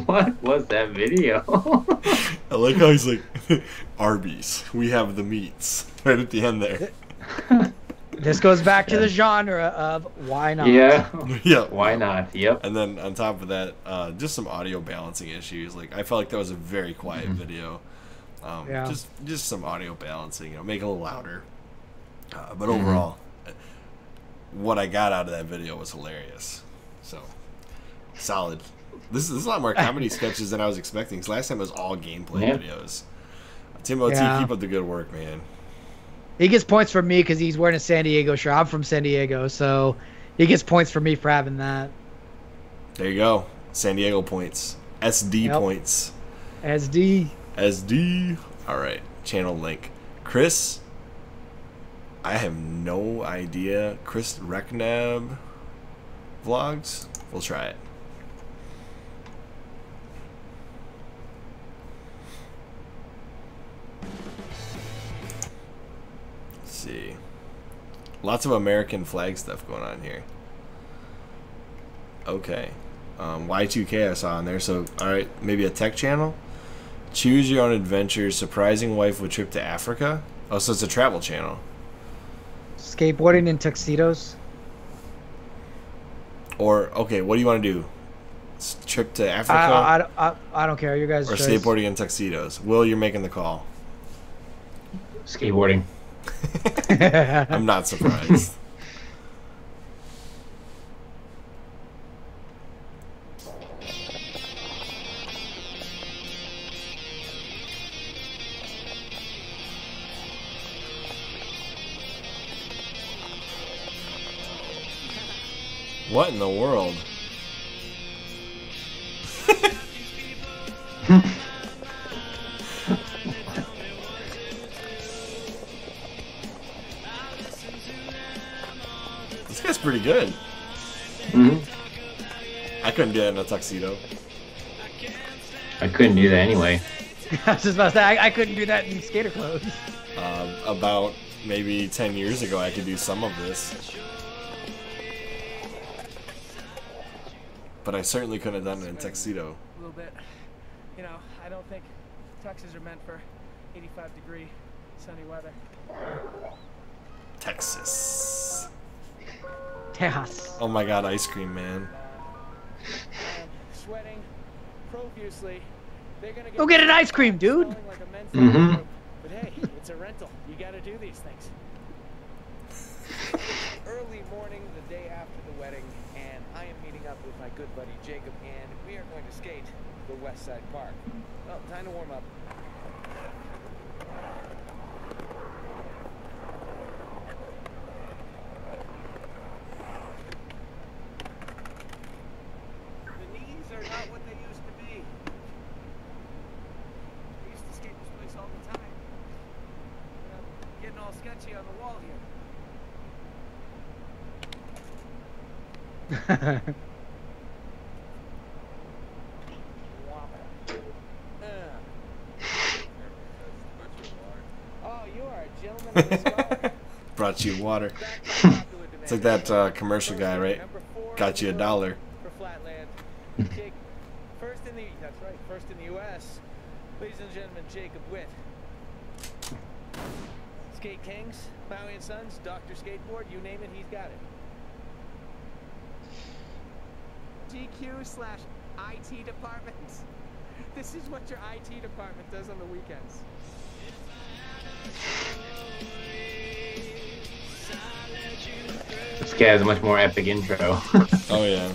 What was that video? I like how he's like, Arby's, we have the meats. Right at the end there. This goes back to the genre of why not? Yeah. Yeah. Why not? Yep. And then on top of that, just some audio balancing issues. Like, I felt like that was a very quiet video. Yeah. Just some audio balancing. Make it a little louder. But overall, what I got out of that video was hilarious. So, solid. This is a lot more comedy sketches than I was expecting. 'Cause last time it was all gameplay videos. Timbo T, keep up the good work, man. He gets points from me because he's wearing a San Diego shirt. I'm from San Diego, so he gets points from me for having that. There you go. San Diego points. SD points. SD. SD. All right. Channel link. Chris. I have no idea. Chris Rekneb vlogs. We'll try it. Let's see. Lots of American flag stuff going on here. Okay. Y2K I saw on there. So, all right, maybe a tech channel. Choose your own adventure. Surprising wife with trip to Africa. Oh, so it's a travel channel. Skateboarding in tuxedos. Or okay, what do you want to do? Trip to Africa? I don't care. You guys. Or choice. Skateboarding in tuxedos. Will, you're making the call. Skateboarding. I'm not surprised. What in the world? This guy's pretty good. I couldn't do that in a tuxedo. I couldn't do that anyway. I was just about to say, I couldn't do that in skater clothes. About maybe 10 years ago, I could do some of this. But I certainly couldn't have done it in tuxedo. A little bit. You know, I don't think tuxes are meant for 85-degree sunny weather. Texas. Texas. Oh my god, ice cream, man. Sweating profusely. They're gonna go get an ice cream, dude. Like but hey, it's a rental. You gotta do these things. Early morning, the day after the wedding, and I am meeting up with my good buddy Jacob, and we are going to skate the West Side Park. Well, time to warm up. The knees are not what they used to be. I used to skate this place all the time. Getting all sketchy on the wall here. Oh, you are a gentleman of the scholar. Brought you water. It's like that commercial guy, right? Got you $1. For Flatland. Jake, first in the U.S. Ladies and gentlemen, Jacob Witt. Skate Kings, Maui and Sons, Dr. Skateboard, you name it, he's got it. GQ/IT department. This is what your IT department does on the weekends. This guy has a much more epic intro. Oh yeah.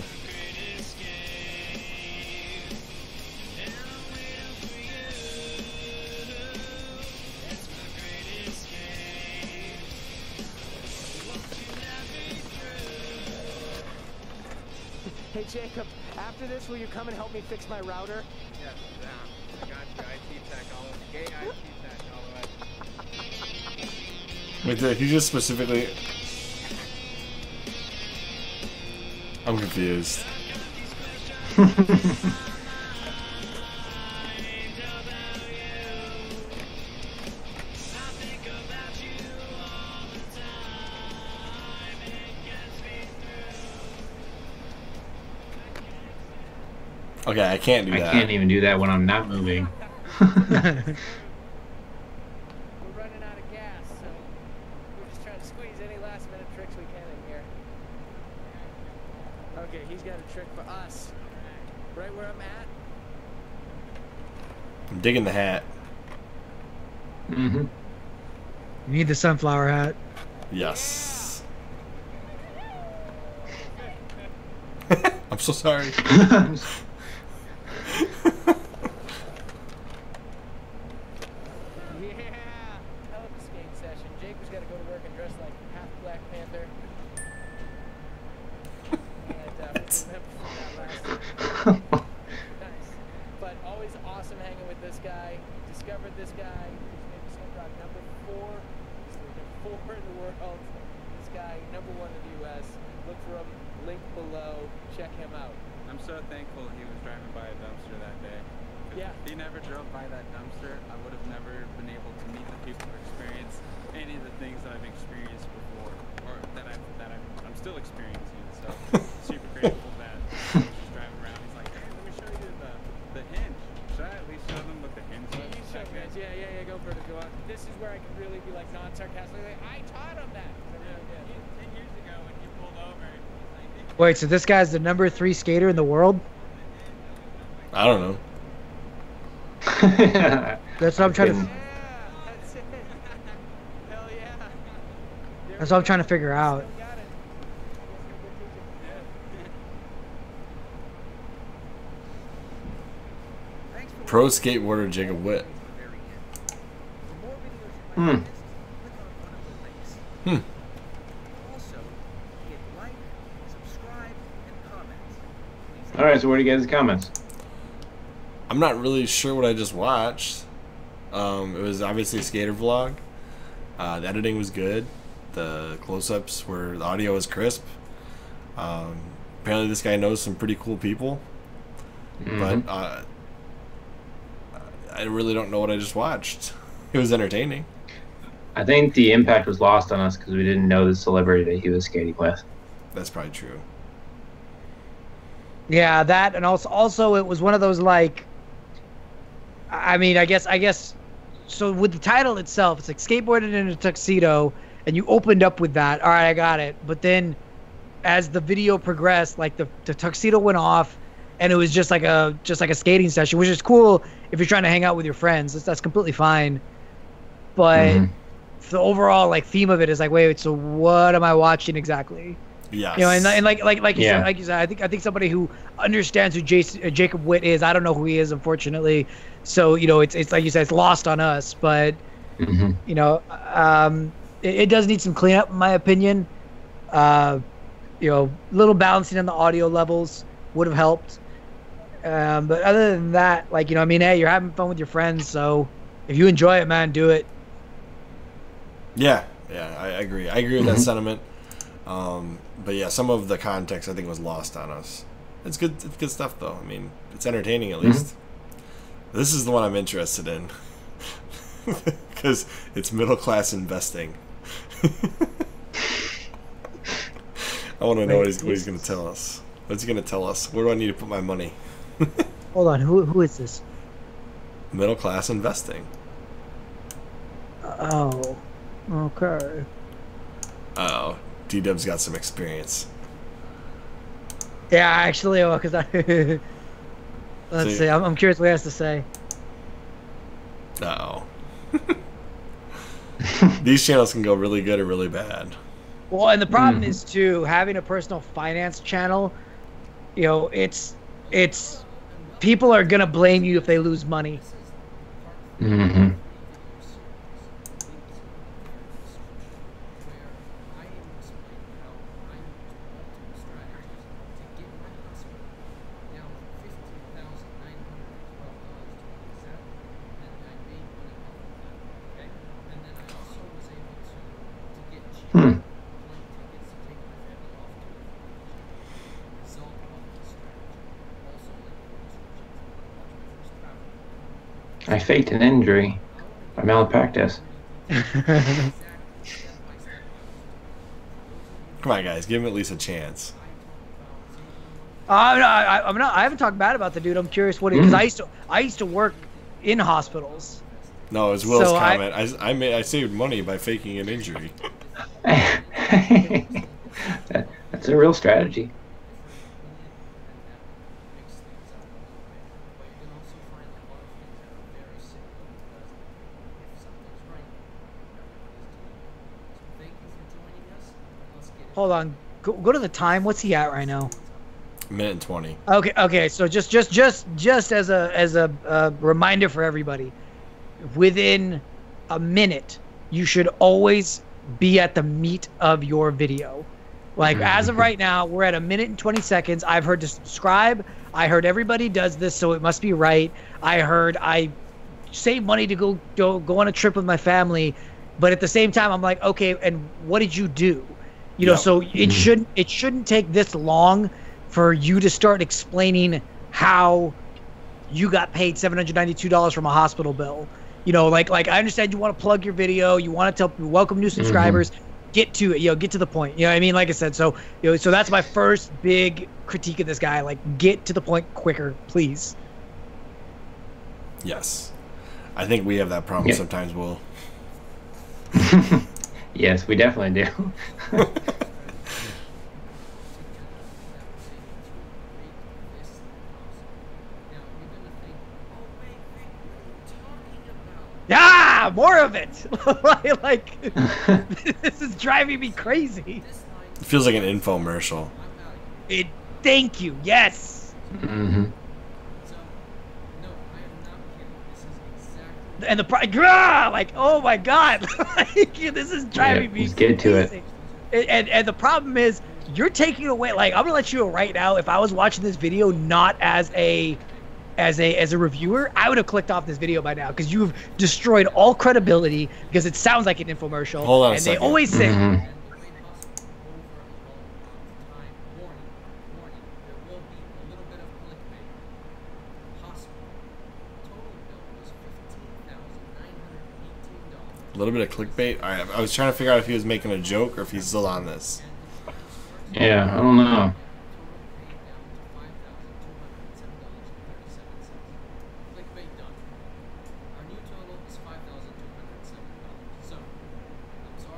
Hey Jacob, after this, will you come and help me fix my router? Yes, I got you. IT tech all over. Gay IT tech all the way. Wait, did he just specifically... I'm confused. Okay, I can't do that. I can't even do that when I'm not moving. We're running out of gas, so we're just trying to squeeze any last minute tricks we can in here. Okay, he's got a trick for us. Right where I'm at. I'm digging the hat. You need the sunflower hat. Yes. I'm so sorry. But always awesome hanging with this guy. Discovered this guy. His name is number 4. He's number 4 in the world. This guy, number 1 in the U.S. Look for him. Link below. Check him out. I'm so thankful he was driving by a dumpster that day. Yeah. If he never drove by that dumpster, I would have never been able to meet the people or experience any of the things that I've experienced before, or that I'm still experiencing. So super grateful that he's just driving around. He's like, hey, let me show you the hinge. Should I at least show them what the hinge was? You show me. Yeah, go for it. Go on. This is where I can really be like non-sarcastic. Like, I taught him that. 10 years ago when he pulled over. Wait, so this guy's the number 3 skater in the world? I don't know. That's what I'm trying to. That's it. Hell yeah. That's what I'm trying to figure out. Pro skateboarder Jacob Witt. Hmm. All right, so what do you guys' comments? I'm not really sure what I just watched. It was obviously a skater vlog. The editing was good. The close-ups were, the audio was crisp. Apparently this guy knows some pretty cool people. But I really don't know what I just watched. It was entertaining. I think the impact was lost on us because we didn't know the celebrity that he was skating with. That's probably true. Yeah, that, and also it was one of those, like, I mean, I guess, so with the title itself, it's like skateboarded in a tuxedo, and you opened up with that. All right, I got it. But then, as the video progressed, like the tuxedo went off, and it was just like a skating session, which is cool if you're trying to hang out with your friends. That's completely fine. But the overall like theme of it is like, wait, so what am I watching exactly? Yes. You know, and like you said, I think somebody who understands who Jacob Witt is. I don't know who he is, unfortunately. So you know, it's like you said, it's lost on us. But you know, it does need some cleanup, in my opinion. You know, little balancing on the audio levels would have helped. But other than that, like, you know, I mean, hey, you're having fun with your friends, so if you enjoy it, man, do it. Yeah, I agree. I agree with that sentiment. But yeah, some of the context I think was lost on us. It's good stuff though. I mean, it's entertaining at least. This is the one I'm interested in because it's middle class investing. I want to know what he's going to tell us. What's he going to tell us? Where do I need to put my money? Hold on, who is this? Middle class investing. Oh, okay. Oh, Dee Dub's got some experience. Yeah, actually, because let's see. I'm curious what he has to say. Uh-oh. These channels can go really good or really bad. Well, and the problem is too, having a personal finance channel, you know, it's people are gonna blame you if they lose money. I faked an injury by malpractice. Come on, guys, give him at least a chance. I haven't talked bad about the dude. I'm curious what because I used to work in hospitals. No, it was Will's comment. I saved money by faking an injury. That's a real strategy. hold on. Go to the time. What's he at right now? Minute and 20. Okay. So just as a reminder for everybody, within a minute, you should always be at the meat of your video. Like as of right now, we're at 1 minute and 20 seconds. I've heard to subscribe. I heard everybody does this, so it must be right. I heard I save money to go on a trip with my family, but at the same time, I'm like, okay, and what did you do? You know, so it shouldn't take this long for you to start explaining how you got paid $792 from a hospital bill. You know, like I understand you want to plug your video, you want to welcome new subscribers. Get to it, get to the point. You know what I mean? Like I said, so so that's my first big critique of this guy. Like, get to the point quicker, please. Yes. I think we have that problem sometimes, Will. Yes, we definitely do. Ah, more of it. Like, this is driving me crazy. It feels like an infomercial. Thank you. Yes. And like, oh my God, like, this is driving me crazy. Get to it. And the problem is, you're taking away. Like, I'm gonna let you know right now. If I was watching this video not as a reviewer, I would have clicked off this video by now, because you've destroyed all credibility, because it sounds like an infomercial. Hold on a and second. They always say. A little bit of clickbait. All right, I was trying to figure out if he was making a joke or if he's still on this. Yeah, I don't know.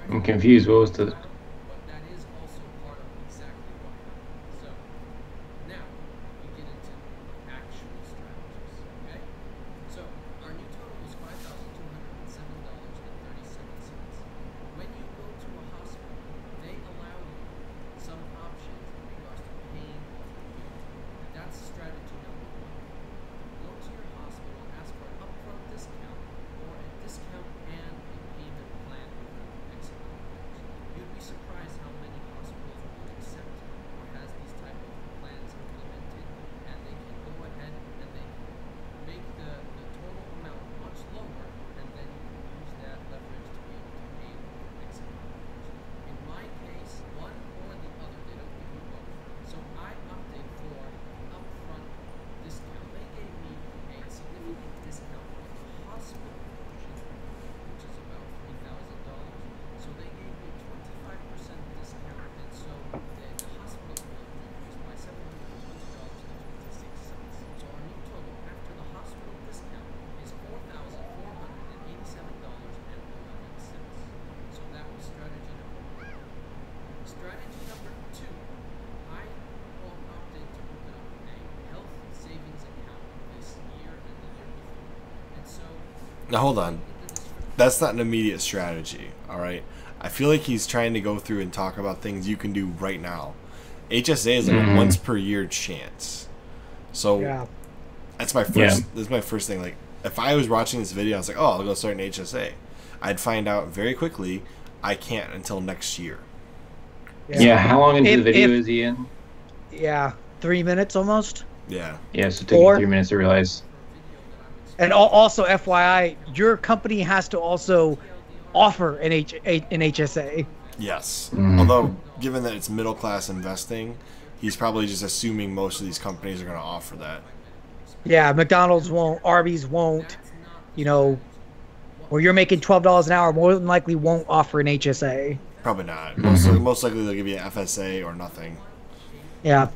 I'm confused. What was the... Now hold on, that's not an immediate strategy. All right, I feel like he's trying to go through and talk about things you can do right now. HSA is like a once per year chance, so that's my first. This is my first thing. Like, if I was watching this video, I was like, oh, I'll go start an HSA. I'd find out very quickly I can't until next year. Yeah, how long into the video is he in? Yeah, 3 minutes almost. Yeah. Yeah, so it took you 3 minutes to realize. And also, FYI, your company has to also offer an HSA. Yes. Although, given that it's middle class investing, he's probably just assuming most of these companies are going to offer that. Yeah, McDonald's won't, Arby's won't, you know, where you're making $12 an hour, more than likely won't offer an HSA. Probably not. Most likely they'll give you an FSA or nothing. Yeah.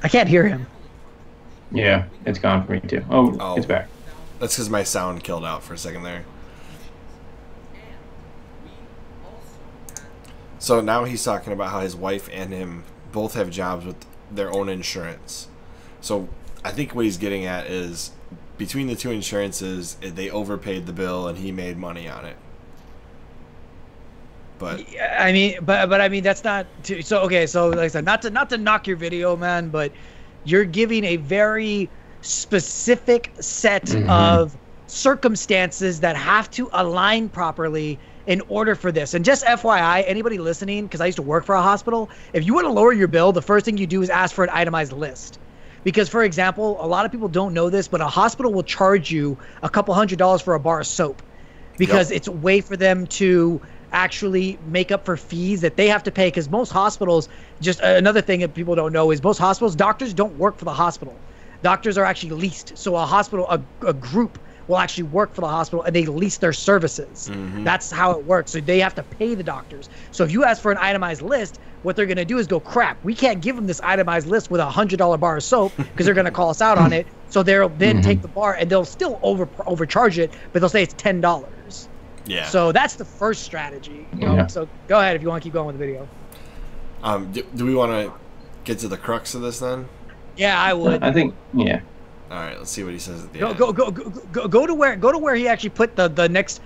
I can't hear him. Yeah, it's gone for me too. Oh, it's back. That's because my sound killed out for a second there. So now he's talking about how his wife and him both have jobs with their own insurance. So I think what he's getting at is between the two insurances, they overpaid the bill and he made money on it. But I mean, but I mean that's not too, so okay. So like I said, not to knock your video, man, but you're giving a very specific set of circumstances that have to align properly in order for this. And just FYI, anybody listening, because I used to work for a hospital, if you want to lower your bill, the first thing you do is ask for an itemized list. Because, for example, a lot of people don't know this, but a hospital will charge you a couple $100s for a bar of soap because it's a way for them to actually make up for fees that they have to pay. Because most hospitals, just another thing that people don't know is most hospitals, doctors don't work for the hospital. Doctors are actually leased. So a hospital, a group will actually work for the hospital and they lease their services. That's how it works. So they have to pay the doctors. So if you ask for an itemized list, what they're going to do is go, crap, we can't give them this itemized list with a $100 bar of soap because they're going to call us out on it. So they'll then take the bar and they'll still overcharge it, but they'll say it's $10. Yeah. So that's the first strategy. You know? So go ahead if you want to keep going with the video. Do we want to get to the crux of this then? Yeah, I would. I think, yeah. All right, let's see what he says at the Go end. go to where he actually put the next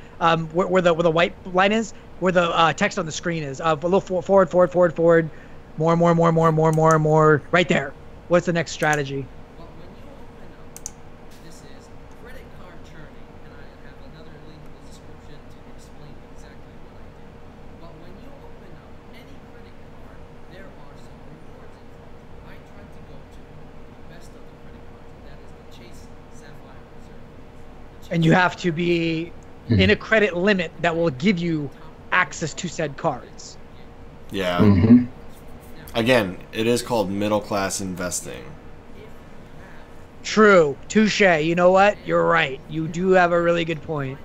where the white line is, where the text on the screen is. A little forward, more, right there. What's the next strategy? Well, when you open up, this is credit card churning, and I have another link in the description to explain exactly what I did. But when you open up any credit card, there are some rewards involved. I tried to go to the best of the credit cards, and that is the Chase Sapphire Reserve. And you have to be in a credit limit that will give you access to said cards. Yeah. Again, it is called middle class investing. True. Touche. You know what? You're right. You do have a really good point.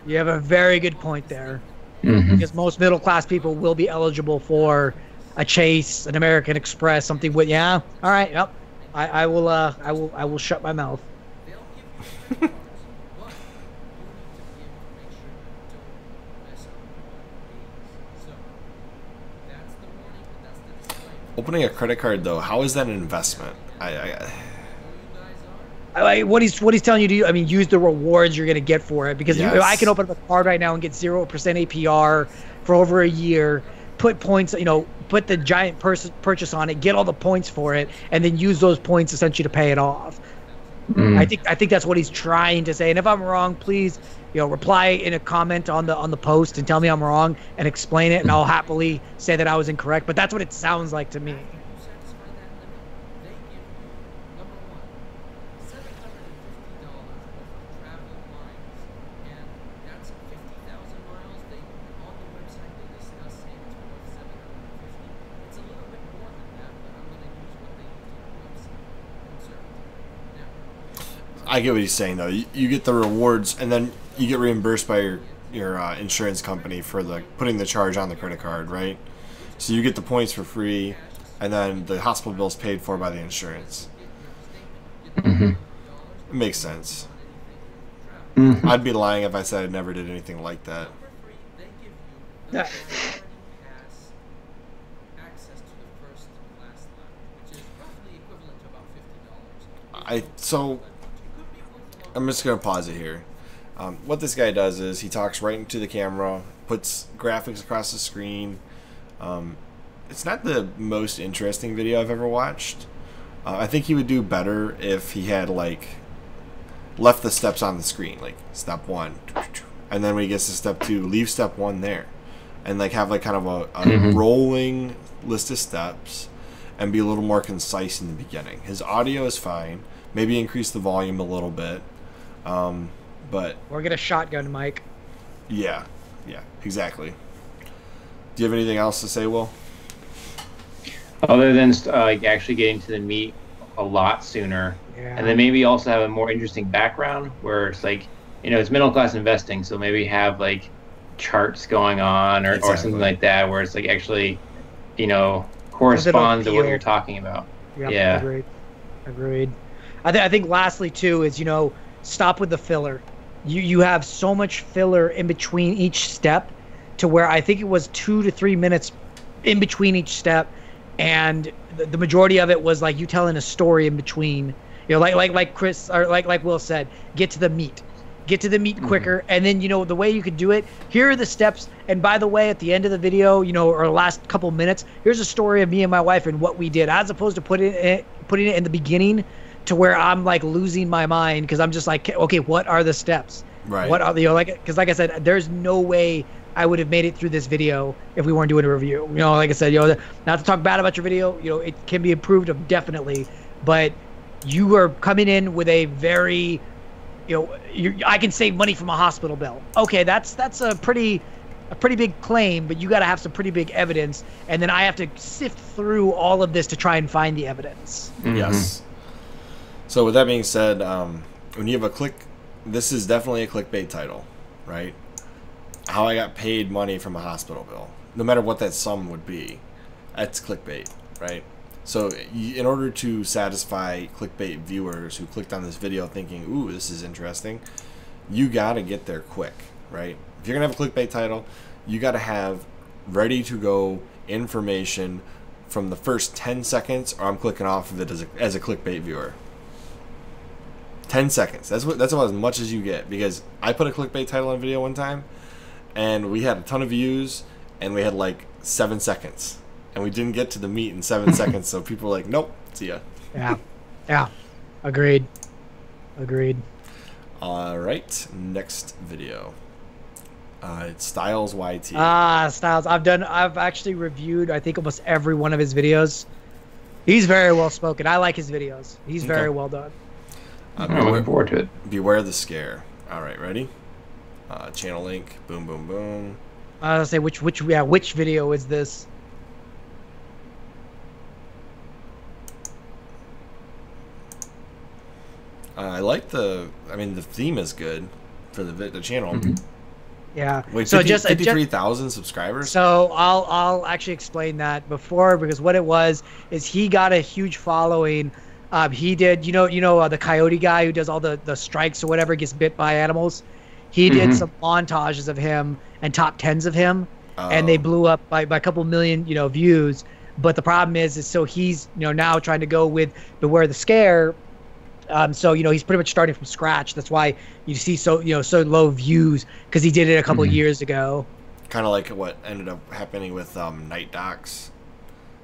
You have a very good point there. Because most middle class people will be eligible for a Chase, an American Express, something with all right, yep. I will shut my mouth. Opening a credit card though, how is that an investment? What he's telling you to do, I mean, use the rewards you're gonna get for it, because I can open up a card right now and get 0% APR for over a year, put points, put the giant purchase on it, get all the points for it, and then use those points essentially to pay it off. I think that's what he's trying to say. And if I'm wrong, please, reply in a comment on the post and tell me I'm wrong and explain it, and I'll happily say that I was incorrect. But that's what it sounds like to me. I get what he's saying though. You get the rewards, and then you get reimbursed by your insurance company for putting the charge on the credit card, right? So you get the points for free, and then the hospital bill's paid for by the insurance. It makes sense. I'd be lying if I said I never did anything like that. So I'm just gonna pause it here. What this guy does is he talks right into the camera, puts graphics across the screen. It's not the most interesting video I've ever watched. I think he would do better if he had left the steps on the screen, like step 1, and then when he gets to step 2, leave step 1 there, and have kind of a rolling list of steps, and be a little more concise in the beginning. His audio is fine. Maybe increase the volume a little bit, but or get a shotgun mic. Yeah, exactly. Do you have anything else to say, Will? Other than actually getting to the meat a lot sooner, and then maybe also have a more interesting background where it's it's middle class investing, so maybe have charts going on or something like that, where it's actually corresponds to what you're talking about. Yep, agreed. I think lastly too is stop with the filler. You have so much filler in between each step, to where I think it was 2 to 3 minutes in between each step, and the majority of it was you telling a story in between. You know, like Chris or like Will said, get to the meat. Get to the meat quicker, and then, you know, the way you could do it, here are the steps. And by the way, at the end of the video, you know, or the last couple minutes, here's a story of me and my wife and what we did, as opposed to putting it in the beginning to where I'm like losing my mind because I'm just like, okay, what are the steps? Right. What are the, you know, like, because like I said, there's no way I would have made it through this video if we weren't doing a review. You know, like I said, you know, not to talk bad about your video, you know, it can be improved definitely, but you are coming in with a very, you know, I can save money from a hospital bill. Okay, that's a pretty big claim, but you got to have some pretty big evidence, and then I have to sift through all of this to try and find the evidence. Yes. So with that being said, when you have a this is definitely a clickbait title, right? How I got paid money from a hospital bill, no matter what that sum would be, that's clickbait, right? So in order to satisfy clickbait viewers who clicked on this video thinking, ooh, this is interesting, you got to get there quick, right? If you're going to have a clickbait title, you got to have ready to go information from the first 10 seconds, or I'm clicking off of it as a clickbait viewer. 10 seconds. That's about as much as you get, because I put a clickbait title on video one time, and we had a ton of views, and we had like 7 seconds. And we didn't get to the meat in 7 seconds, so people were like, nope, see ya. Yeah. Agreed. All right, next video. It's Styles YT. Styles. I've actually reviewed, I think, almost every one of his videos. He's very well spoken. I like his videos. He's very well done. I'm looking forward to it. Beware the scare. All right, ready? Channel link. Boom, boom, boom. I was gonna say which video is this? I like the theme is good for the channel. Yeah. Wait, so 53,000 subscribers? So I'll actually explain that before, because what it was is he got a huge following. He did, you know the coyote guy who does all the strikes or whatever, gets bit by animals. He did some montages of him and top 10s of him, and they blew up by a couple million, views. But the problem is so he's, now trying to go with Beware the Scare. So he's pretty much starting from scratch. That's why you see so low views, because he did it a couple years ago. Kind of like what ended up happening with Night Docs.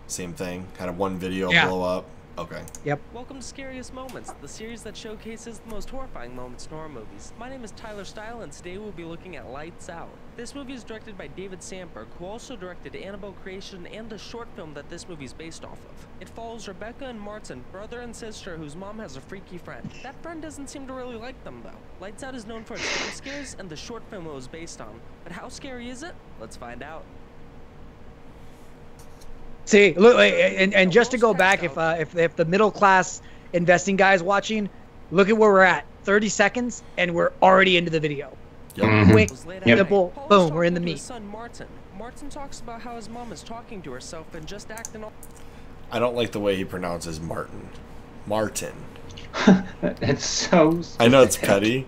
Same thing. Had a one video blow up. Okay. Yep. Welcome to Scariest Moments, the series that showcases the most horrifying moments in horror movies. My name is Tyler Style, and today we'll be looking at Lights Out. This movie is directed by David Sandberg, who also directed Annabelle Creation and the short film that this movie is based off of. It follows Rebecca and Martin, brother and sister whose mom has a freaky friend. That friend doesn't seem to really like them, though. Lights Out is known for its jump scares and the short film it was based on. But how scary is it? Let's find out. See, look, and just to go back, if the middle class investing guys watching, look at where we're at. 30 seconds, and we're already into the video. Quick, simple, boom, we're in the meat. Son Martin talks about how his mom is talking to herself and just acting all. I don't like the way he pronounces Martin. That's so specific. I know it's petty,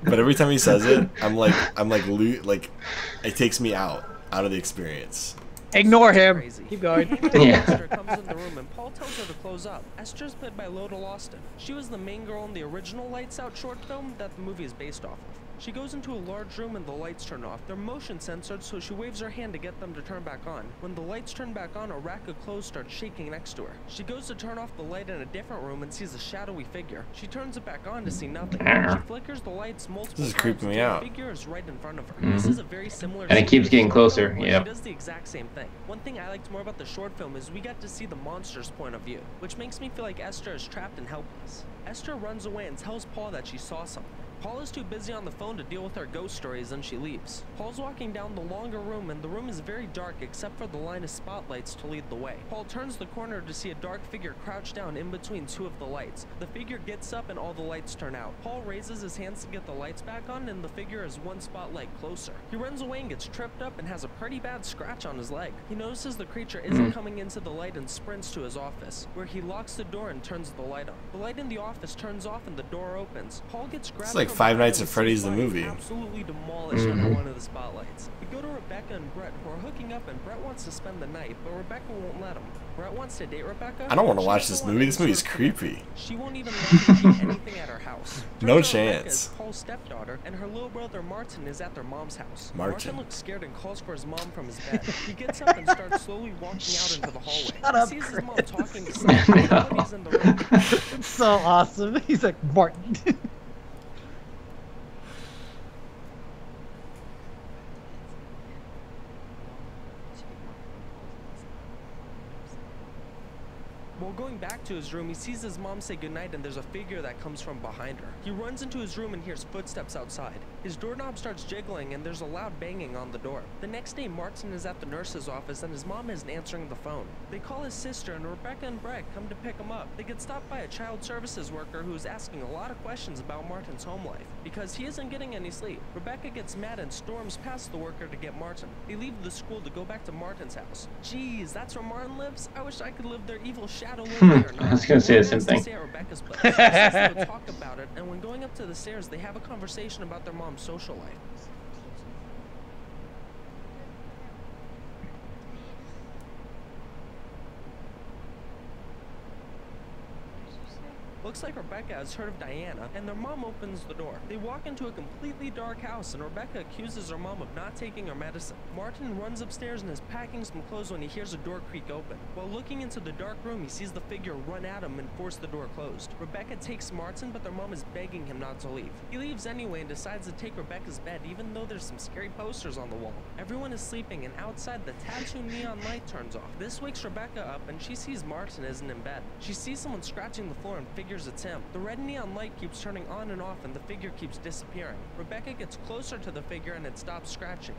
but every time he says it, I'm like it takes me out of the experience. Ignore him. Keep going. Esther comes in the room and Paul tells her to close up. Esther's played by Loda Lawson. She was the main girl in the original Lights Out short film that the movie is based off of. She goes into a large room and the lights turn off. They're motion censored, so she waves her hand to get them to turn back on. When the lights turn back on, a rack of clothes starts shaking next to her. She goes to turn off the light in a different room and sees a shadowy figure. She turns it back on to see nothing. She flickers the lights multiple times. This is creeping me out. The figure is right in front of her. This is a very similar. And it keeps getting closer. Yeah. She does the exact same thing. One thing I liked more about the short film is we got to see the monster's point of view, which makes me feel like Esther is trapped and helpless. Esther runs away and tells Paul that she saw something. Paul is too busy on the phone to deal with her ghost stories, and she leaves. Paul's walking down the longer room, and the room is very dark except for the line of spotlights to lead the way. Paul turns the corner to see a dark figure crouched down in between two of the lights. The figure gets up and all the lights turn out. Paul raises his hands to get the lights back on, and the figure is one spotlight closer. He runs away and gets tripped up and has a pretty bad scratch on his leg. He notices the creature isn't coming into the light and sprints to his office, where he locks the door and turns the light on. The light in the office turns off and the door opens. Paul gets grabbed. It's like Five Nights at Freddy's the movie. Absolutely demolished under one of the spotlights. We go to Rebecca and Brett, who are hooking up, and Brett wants to spend the night, but Rebecca won't let him. Brett wants to date Rebecca. I don't want to watch this movie. This movie's creepy. She won't even let him eat anything at her house. No Rebecca chance. is Paul's stepdaughter, and her little brother Martin is at their mom's house. Martin looks scared and calls for his mom from his bed. He gets up and starts slowly walking out into the hallway. Shut up, he sees Chris. his mom talking to someone. Nobody's in the room. It's so awesome. He's like, Martin. While going back to his room, he sees his mom say goodnight, and there's a figure that comes from behind her. He runs into his room and hears footsteps outside. His doorknob starts jiggling, and there's a loud banging on the door. The next day, Martin is at the nurse's office, and his mom isn't answering the phone. They call his sister, and Rebecca and Brett come to pick him up. They get stopped by a child services worker who's asking a lot of questions about Martin's home life, because he isn't getting any sleep. Rebecca gets mad and storms past the worker to get Martin. They leave the school to go back to Martin's house. Geez, that's where Martin lives? I wish I could live their evil shadow. I was gonna say the same thing. They talk about it, and when going up to the stairs, they have a conversation about their mom's social life. Looks like Rebecca has heard of Diana, and their mom opens the door. They walk into a completely dark house, and Rebecca accuses her mom of not taking her medicine. Martin runs upstairs and is packing some clothes when he hears a door creak open. While looking into the dark room, he sees the figure run at him and force the door closed. Rebecca takes Martin, but their mom is begging him not to leave. He leaves anyway and decides to take Rebecca's bed, even though there's some scary posters on the wall. Everyone is sleeping, and outside, the tattoo neon light turns off. This wakes Rebecca up, and she sees Martin isn't in bed. She sees someone scratching the floor and figures it's him. The red neon light keeps turning on and off, and the figure keeps disappearing. Rebecca gets closer to the figure and it stops scratching.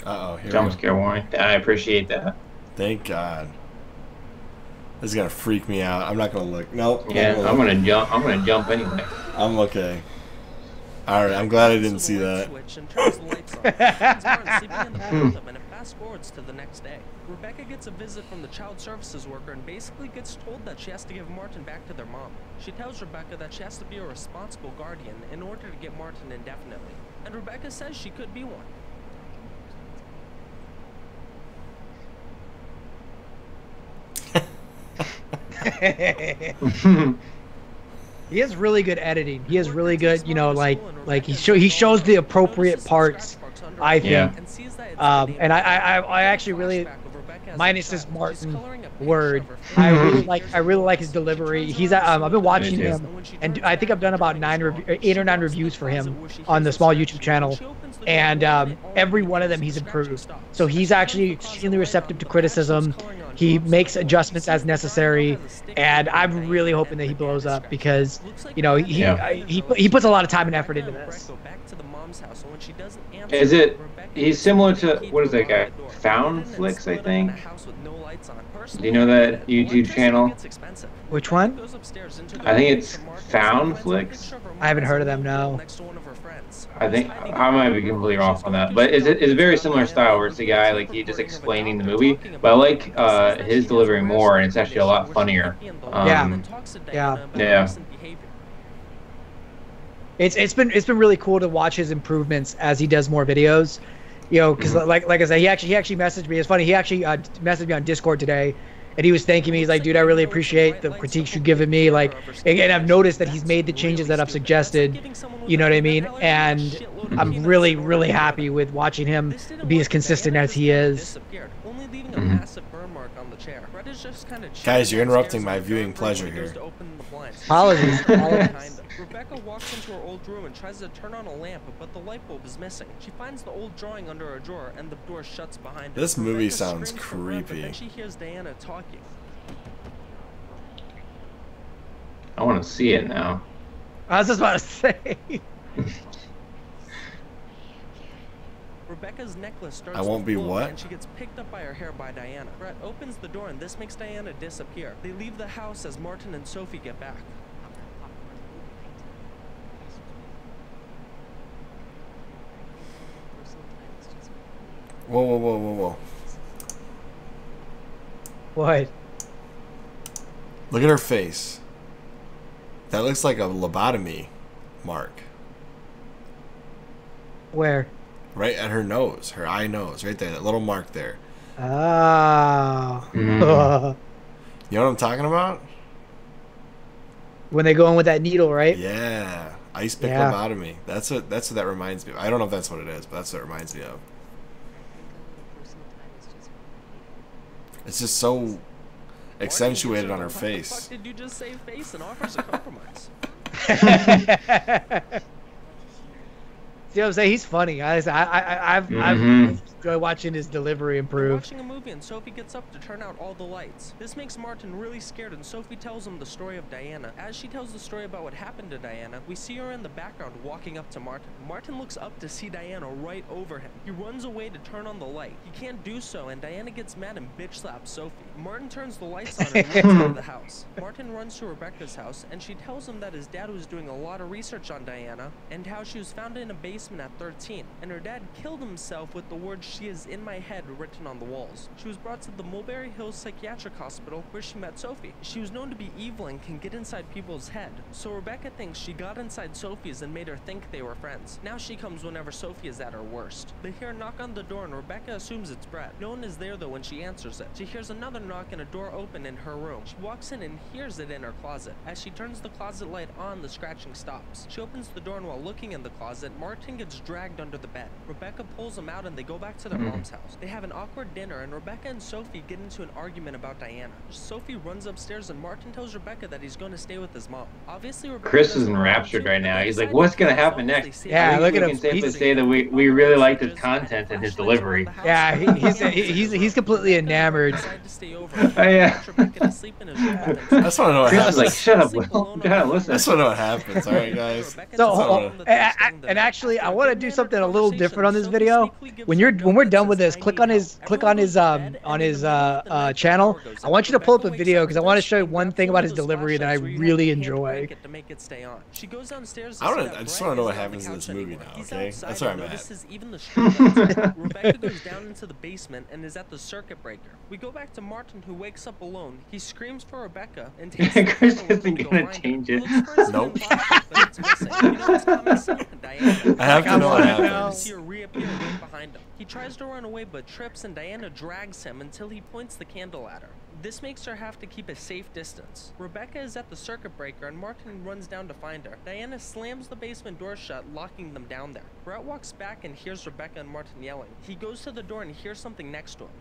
Uh-oh, here Jump we go. scare warning. I appreciate that. Thank God. This is gonna freak me out. I'm not gonna look. Nope. Yeah, I'm gonna jump. I'm gonna jump anyway. I'm okay. Alright, I'm glad I didn't see that. Switch and turns the lights on. Finds Martin sleeping in the bathtub, and it fast forwards to the next day. Rebecca gets a visit from the child services worker and basically gets told that she has to give Martin back to their mom. She tells Rebecca that she has to be a responsible guardian in order to get Martin indefinitely. And Rebecca says she could be one. He has really good editing. He has really good, you know, like he shows the appropriate parts, I think. Yeah. And I actually really, minus this Martin word, I really like his delivery. He's I've been watching him, and I think I've done about 8 or 9 reviews for him on the small YouTube channel, and every one of them he's improved. So he's actually extremely receptive to criticism. He makes adjustments as necessary, and I'm really hoping that he blows up because, you know, he puts a lot of time and effort into this. Is it? He's similar to what is that guy? Foundflix, I think. Do you know that YouTube channel? Which one? I think it's Foundflix. I haven't heard of them. No. I think I might be completely off on that, but it's a very similar style where it's a guy like he just explaining the movie. But I like his delivery more, and it's actually a lot funnier. Yeah. It's been really cool to watch his improvements as he does more videos. You know, because like I said, he actually messaged me. It's funny. He actually messaged me on Discord today, and he was thanking me. He's like, "Dude, I really appreciate the critiques you've given me. Like, and I've noticed that he's made the changes that I've suggested. You know what I mean? And I'm really, really happy with watching him be as consistent as he is." Guys, you're interrupting my viewing pleasure here. Apologies. Rebecca walks into her old room and tries to turn on a lamp, but the light bulb is missing. She finds the old drawing under a drawer, and the door shuts behind her. This movie Rebecca sounds screams for help, but creepy. then she hears Diana talking. I want to see it now. I was just about to say. Rebecca's necklace starts I won't to be float, what? and she gets picked up by her hair by Diana. Brett opens the door, and this makes Diana disappear. They leave the house as Martin and Sophie get back. Whoa, whoa, whoa, whoa, whoa. What? Look at her face. That looks like a lobotomy mark. Where? Right at her nose, her eye nose, right there, that little mark there. Ah. You know what I'm talking about? When they go in with that needle, right? Yeah, ice pick lobotomy. That's what that reminds me of. I don't know if that's what it is, but that's what it reminds me of. It's just so accentuated on her face. What the fuck did you just say face and offers a compromise? See what I'm saying? He's funny. I've enjoyed watching his delivery They're improve. watching a movie and Sophie gets up to turn out all the lights. This makes Martin really scared and Sophie tells him the story of Diana. As she tells the story about what happened to Diana, we see her in the background walking up to Martin. Martin looks up to see Diana right over him. He runs away to turn on the light. He can't do so and Diana gets mad and bitch slaps Sophie. Martin turns the lights on and runs out of the house. Martin runs to Rebecca's house and she tells him that his dad was doing a lot of research on Diana and how she was found in a basement at 13 and her dad killed himself with the words "she is in my head" written on the walls. She was brought to the Mulberry Hills Psychiatric Hospital where she met Sophie. She was known to be evil and can get inside people's head, so Rebecca thinks she got inside Sophie's and made her think they were friends. Now she comes whenever Sophie is at her worst. They hear a knock on the door and Rebecca assumes it's Brett. No one is there though when she answers it. She hears another knock and a door open in her room. She walks in and hears it in her closet. As she turns the closet light on, the scratching stops. She opens the door and while looking in the closet, Martin gets dragged under the bed. Rebecca pulls him out and they go back to their mom's house. They have an awkward dinner and Rebecca and Sophie get into an argument about Diana. Sophie runs upstairs and Martin tells Rebecca that he's going to stay with his mom. Obviously, Rebecca Chris is enraptured right now. He's like, what's going to happen next? Yeah, look at him. We can safely say that we really liked his content and his delivery. Yeah, he's completely enamored. Oh, yeah. I just want to know what happens. Like, shut up, Will. You gotta listen. I just want to know what happens. All right, guys. So, and actually, I want to do something a little different on this video. When we're done with this, click on his channel. I want you to pull up a video because I want to show you one thing about his delivery that I really enjoy. I just want to know what happens in this movie now. Okay, that's where I'm at. Rebecca goes down into the basement and is at the circuit breaker. We go back to Martin, who wakes up alone. He screams for Rebecca and takes the Chris isn't gonna change it. Nope. I have to know what happens. See her reappear right behind him. He tries to run away but trips and Diana drags him until he points the candle at her. This makes her have to keep a safe distance. Rebecca is at the circuit breaker and Martin runs down to find her. Diana slams the basement door shut, locking them down there. Brett walks back and hears Rebecca and Martin yelling. He goes to the door and hears something next to him.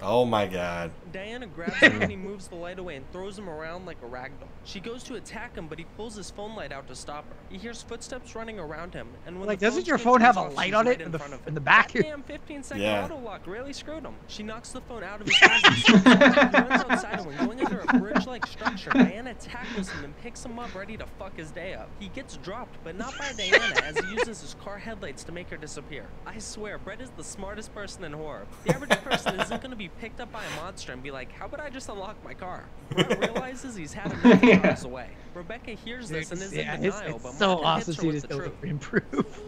Oh my god. Diana grabs him and he moves the light away and throws him around like a ragdoll. She goes to attack him, but he pulls his phone light out to stop her. He hears footsteps running around him, and when Like, doesn't your phone have a light on it in the back? That damn 15-second auto lock really screwed him. She knocks the phone out of his hands and he runs outside, and when going under a bridge-like structure, Diana tackles him and picks him up, ready to fuck his day up. He gets dropped, but not by Diana, as he uses his car headlights to make her disappear. I swear, Brett is the smartest person in horror. The average person isn't going to be picked up by a monster and be like, how about I just unlock my car? Brett realizes he's had enough and drives away. Rebecca hears this and is in denial, but so Martin awesome hits to her see with this the truth. delivery improve.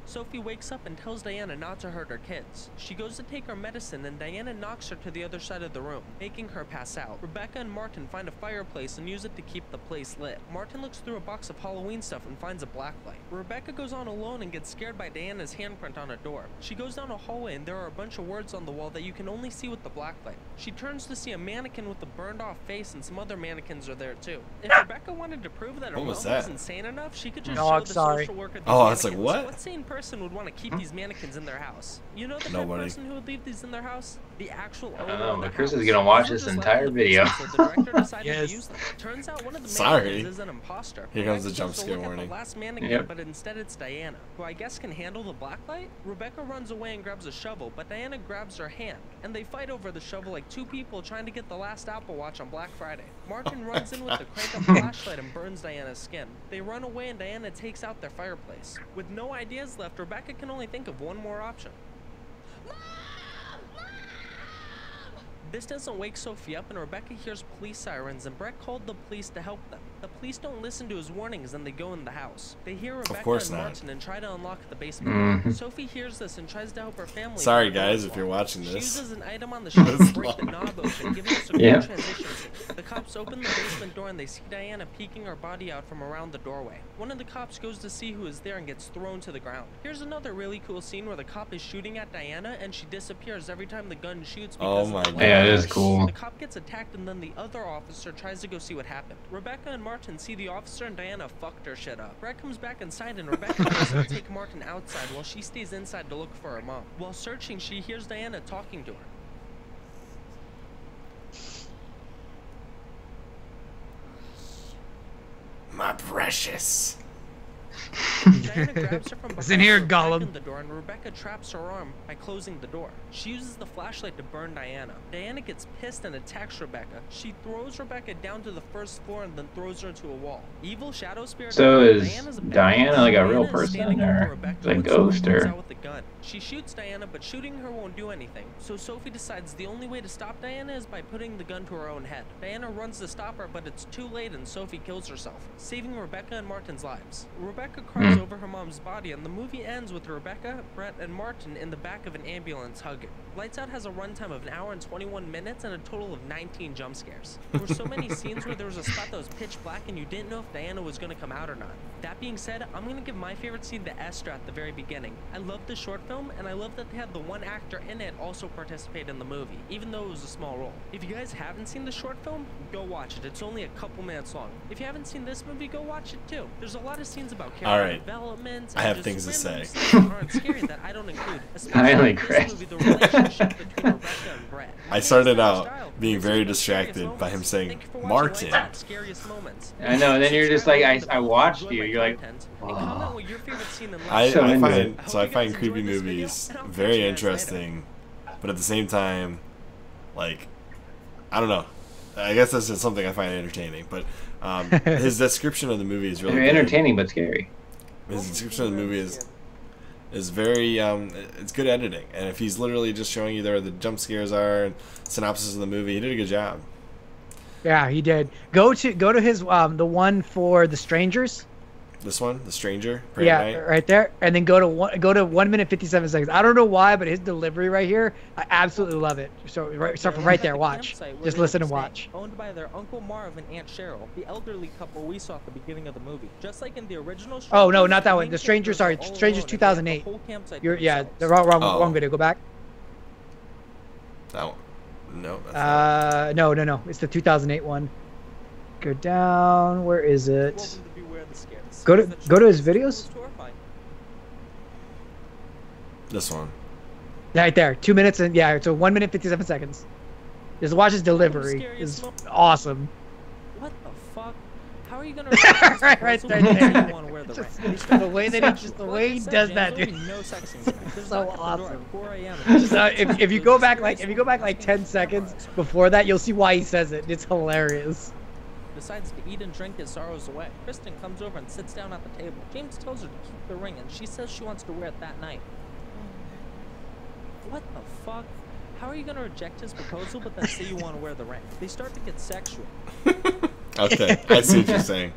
Sophie wakes up and tells Diana not to hurt her kids. She goes to take her medicine and Diana knocks her to the other side of the room, making her pass out. Rebecca and Martin find a fireplace and use it to keep the place lit. Martin looks through a box of Halloween stuff and finds a blacklight. Rebecca goes on alone and gets scared by Diana's handprint on a door. She goes down a hallway and there are a bunch of words on the wall that you can only see with the blacklight. She turns to see a mannequin with a burned off face and some other mannequins are there too. If Rebecca wanted to prove that her mom was insane enough, she could just show the social worker these it's like, mannequins. what? What sane person would want to keep these mannequins in their house? You know the type of person who would leave these in their house? The actual owner I don't know, of the but Chris house. is gonna watch She this just entire left video. them, so the director decided to use them. Turns out one of the Sorry. mannequins is an imposter. Here comes the Rebecca jump goes to scare look at warning. the last mannequin, Yep. but instead it's Diana, who I guess can handle the blacklight. Rebecca runs away and grabs a shovel, but Diana grabs her hand, and they fight over the shovel like two people trying to get the last Apple Watch on Black Friday. Martin runs in with the crank up flashlight and burns Diana's skin. They run away and Diana takes out their fireplace. With no ideas left, Rebecca can only think of one more option. This doesn't wake Sophie up and Rebecca hears police sirens and Brett called the police to help them. The police don't listen to his warnings and they go in the house. They hear Rebecca course and not. Martin and try to unlock the basement. Mhm. Sophie hears this and tries to help her family. Sorry guys if you're watching She this. uses an item on the shelf to break the knob open, giving us a cool Yeah. transition scene. The cops open the basement door and they see Diana peeking her body out from around the doorway. One of the cops goes to see who is there and gets thrown to the ground. Here's another really cool scene where the cop is shooting at Diana and she disappears every time the gun shoots. Oh Because my of the god. Yeah, it is cool. The cop gets attacked and then the other officer tries to go see what happened. Rebecca and Martin see the officer and Diana fucked her shit up. Brett comes back inside and Rebecca tries to take Martin outside while she stays inside to look for her mom. While searching, she hears Diana talking to her. My precious. Diana grabs her from behind Listen here, to attack Gollum. in the door, and Rebecca traps her arm by closing the door. She uses the flashlight to burn Diana. Diana gets pissed and attacks Rebecca. She throws Rebecca down to the first floor and then throws her into a wall. Evil shadow spirit. So is Diana's a badass. Diana like a real Diana is standing person up to or Rebecca is it a when ghost Sophie comes or? out with the gun. She shoots Diana, but shooting her won't do anything. So Sophie decides the only way to stop Diana is by putting the gun to her own head. Diana runs to stop her, but it's too late and Sophie kills herself, saving Rebecca and Martin's lives. Rebecca cries over her mom's body, and the movie ends with Rebecca, Brett, and Martin in the back of an ambulance hugging. Lights Out has a runtime of 1 hour and 21 minutes and a total of 19 jump scares. There were so many scenes where there was a spot that was pitch black and you didn't know if Diana was going to come out or not. That being said, I'm going to give my favorite scene to Esther at the very beginning. I love the short film, and I love that they had the one actor in it also participate in the movie, even though it was a small role. If you guys haven't seen the short film, go watch it. It's only a couple minutes long. If you haven't seen this movie, go watch it too. There's a lot of scenes about character development. I have and things to just say. random scenes that aren't scary that I don't include. Especially Finally, in this Chris. movie, the relationship between Rebecca and Brett. I started out being very distracted by him saying Martin. Scariest moments. I know, and then you're just like, I watched you. You're like, Comment what your favorite scene in I life is. find creepy movies very interesting, but at the same time, like, I don't know. I guess that's just something I find entertaining. But his description of the movie is really you're good. entertaining but scary. His description of the movie is very it's good editing, and if he's literally just showing you where the jump scares are and synopsis of the movie, he did a good job. Yeah, he did. Go to his the one for the strangers. This one, The Stranger. Pray Yeah, at Night. right there, and then go to 1 minute 57 seconds. I don't know why, but his delivery right here, I absolutely love it. So start from right there. Watch. Just listen and watch. Owned by their Uncle Marv and Aunt Cheryl, the elderly couple we saw at the beginning of the movie. Just like in the original. Oh no, not that one. The Stranger. Sorry, Strangers 2008. You're the wrong video. Go back. That one. No. That's No. It's the 2008 one. Go down. Where is it? Go to his videos. This one. Right there. 2 minutes and yeah, so 1 minute 57 seconds. Just watch his delivery. It's awesome. What the fuck? How are you gonna? right there. The way that he does that, dude. It's so awesome. Just, if you go back like 10 seconds before that, you'll see why he says it. It's hilarious. Decides to eat and drink his sorrows away. Kristen comes over and sits down at the table. James tells her to keep the ring, and she says she wants to wear it that night. What the fuck? How are you gonna reject his proposal but then say you want to wear the ring? They start to get sexual. Okay, I see what you're saying.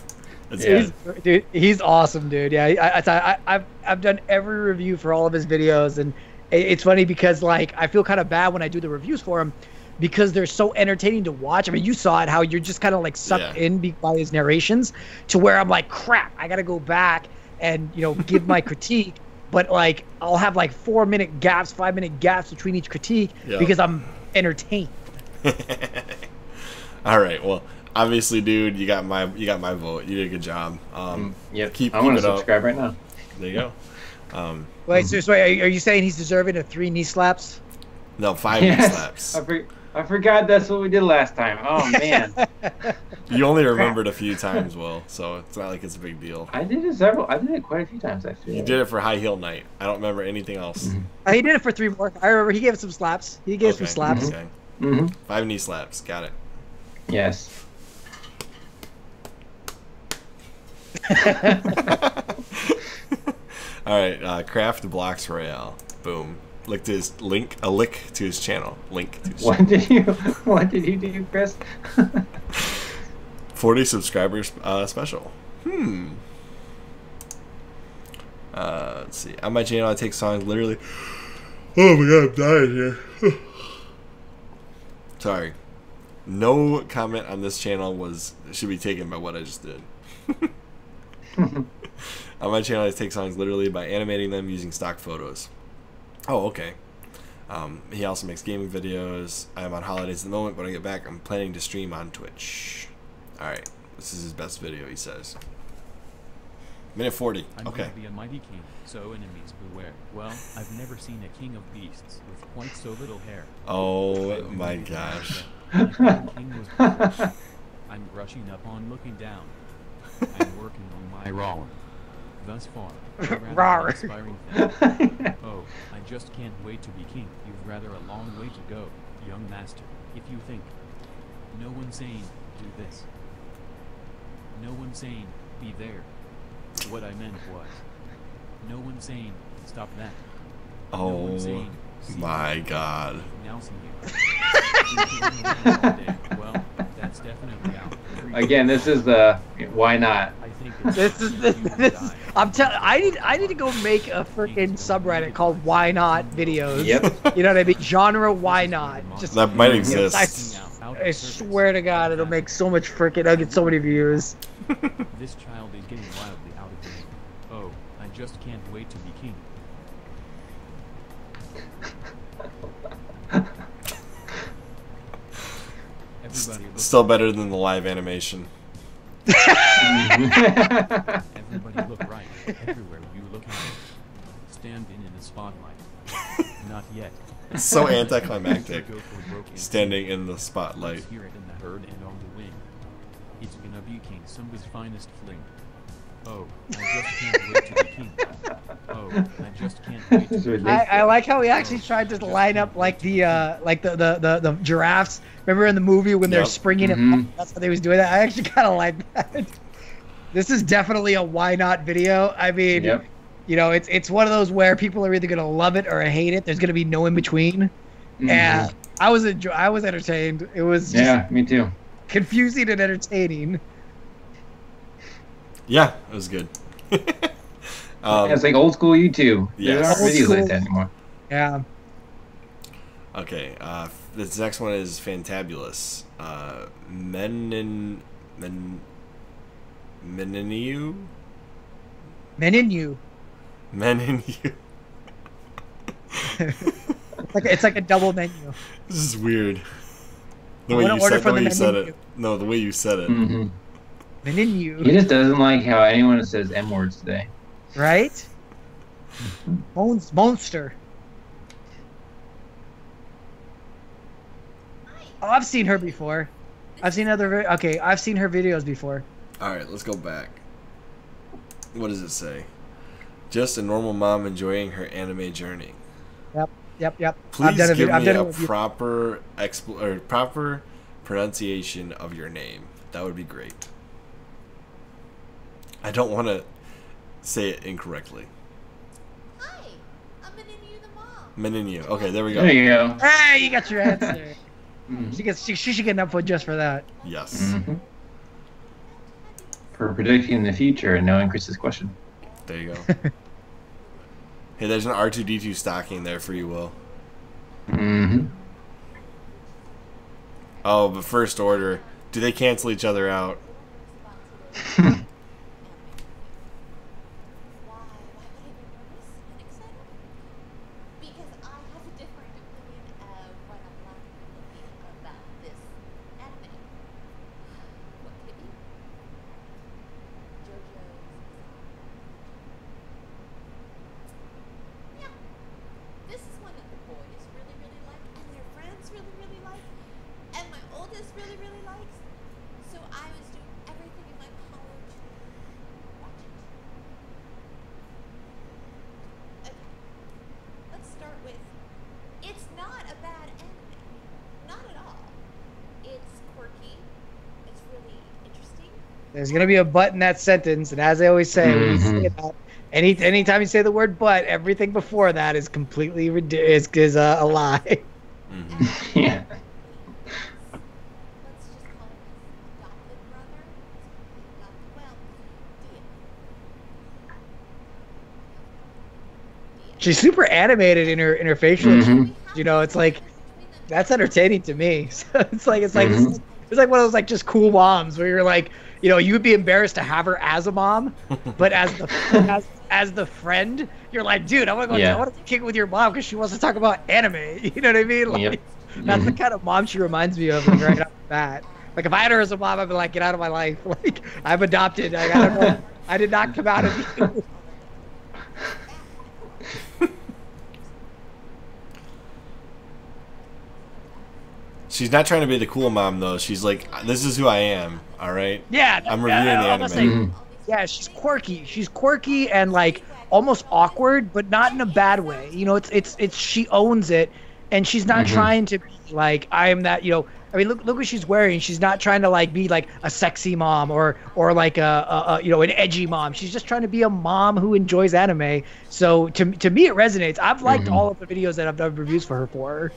That's good. Dude, he's awesome, dude. Yeah, I've done every review for all of his videos, and it's funny because like I feel kind of bad when I do the reviews for him, because they're so entertaining to watch. I mean, you saw it, how you're just kind of like sucked in by his narrations, to where I'm like, crap, I gotta go back and give my critique. But like, I'll have like 4 minute gaps, 5 minute gaps between each critique because I'm entertained. All right, well, obviously, dude, you got my vote. You did a good job. Yep. Keep I'm gonna it up. subscribe right now. There you go. Wait, so are you saying he's deserving of 3 knee slaps? No, 5 knee slaps. I forgot that's what we did last time. Oh man. You only remembered a few times, Will, so it's not like it's a big deal. I did it several. I did it quite a few times actually. You did it for High Heel Night. I don't remember anything else. He did it for 3 more. I remember he gave some slaps. He gave some slaps. Okay. 5 knee slaps. Got it. Yes. All right. Craft Blocks Royale. Boom. A lick to his channel. Link to his channel. What did you do, Chris? 40 subscribers special. Let's see. On my channel, I take songs literally. Oh my god, I'm dying here. Sorry. No comment on this channel should be taken by what I just did. On my channel, I take songs literally by animating them using stock photos. Oh, okay. He also makes gaming videos. I am on holidays at the moment, but when I get back, I'm planning to stream on Twitch. Alright, this is his best video, he says. Minute 40. I'm Okay. going to be a mighty king, so enemies beware. Well, I've never seen a king of beasts with quite so little hair. Oh my gosh. I'm rushing up on looking down. I'm working on my roar. Thus far, rather inspiring thing. Oh, I just can't wait to be king. You've rather a long way to go, young master. If you think no one saying do this, no one saying be there. What I meant was no one saying stop that. No one Oh saying, my god. now see you. Well, that's definitely out. Again, this is the why not. I think This is I'm telling. I need to go make a freaking subreddit called "Why Not" videos. Yep. You know what I mean? Genre "Why Not." Just That might exist. I swear to God, it'll make so much freaking. I'll get so many views. This child is getting wildly out of hand. Oh, I just can't wait to be king. Everybody look Still better than the live animation. Everybody look right. Everywhere you look at it. Stand in the spotlight. Not yet. It's so anticlimactic. Go for broken. Standing in the spotlight. Let's hear it in the herd and on the wing. It's gonna be King Simba's finest fling. Oh, I just can't wait to be king. Oh, I just can't wait to be king. I like how he actually tried to line up like the giraffes. Remember in the movie when they're springing and that's how they was doing that. I actually kind of like that. This is definitely a why not video. I mean, you know, it's one of those where people are either gonna love it or hate it. There's gonna be no in between. And I was entertained. It was just me too. confusing and entertaining. Yeah, it was good. It's like old school YouTube. There aren't videos like that anymore. Yeah. Okay, this next one is fantabulous. Meniniu? Meniniu. Meniniu. It's like a double menu. This is weird. The way you said it. No, the way you said it. Meniniu. He just doesn't like how anyone says M words today. Right? Monster. Oh, I've seen her before. I've seen I've seen her videos before. Alright, let's go back. What does it say? Just a normal mom enjoying her anime journey. Yep. Please give me a proper proper pronunciation of your name. That would be great. I don't want to say it incorrectly. Hi, I'm Meniniu the Mom. Meniniu. Okay, there we go. There you go. Hey, you got your answer. She should get an upvote just for that. Yes. For predicting the future and knowing Chris's question. There you go. Hey, there's an R2-D2 stocking there for you, Will. Oh, but first order. Do they cancel each other out? There's gonna be a but in that sentence, and as I always say, when you say that, anytime you say the word but, everything before that is completely is a lie. Yeah. she's super animated in her facial expressions. You know, it's like that's entertaining to me. So it's like it's like one of those like just cool moms where you're like, you know, you would be embarrassed to have her as a mom, but as the friend, you're like, dude, I want to kick it with your mom because she wants to talk about anime. You know what I mean? Like, that's the kind of mom she reminds me of, like, right off the bat. Like if I had her as a mom, I'd be like, get out of my life. Like I'm adopted. I don't know. I did not come out of you. She's not trying to be the cool mom though. She's like, this is who I am. All right. Yeah. I'm reviewing the anime. Yeah, she's quirky. She's quirky and like almost awkward, but not in a bad way. You know, it's she owns it, and she's not trying to be like I am that. You know, I mean, look what she's wearing. She's not trying to like be like a sexy mom or like a you know, an edgy mom. She's just trying to be a mom who enjoys anime. So to me, it resonates. I've liked all of the videos that I've done reviews for her.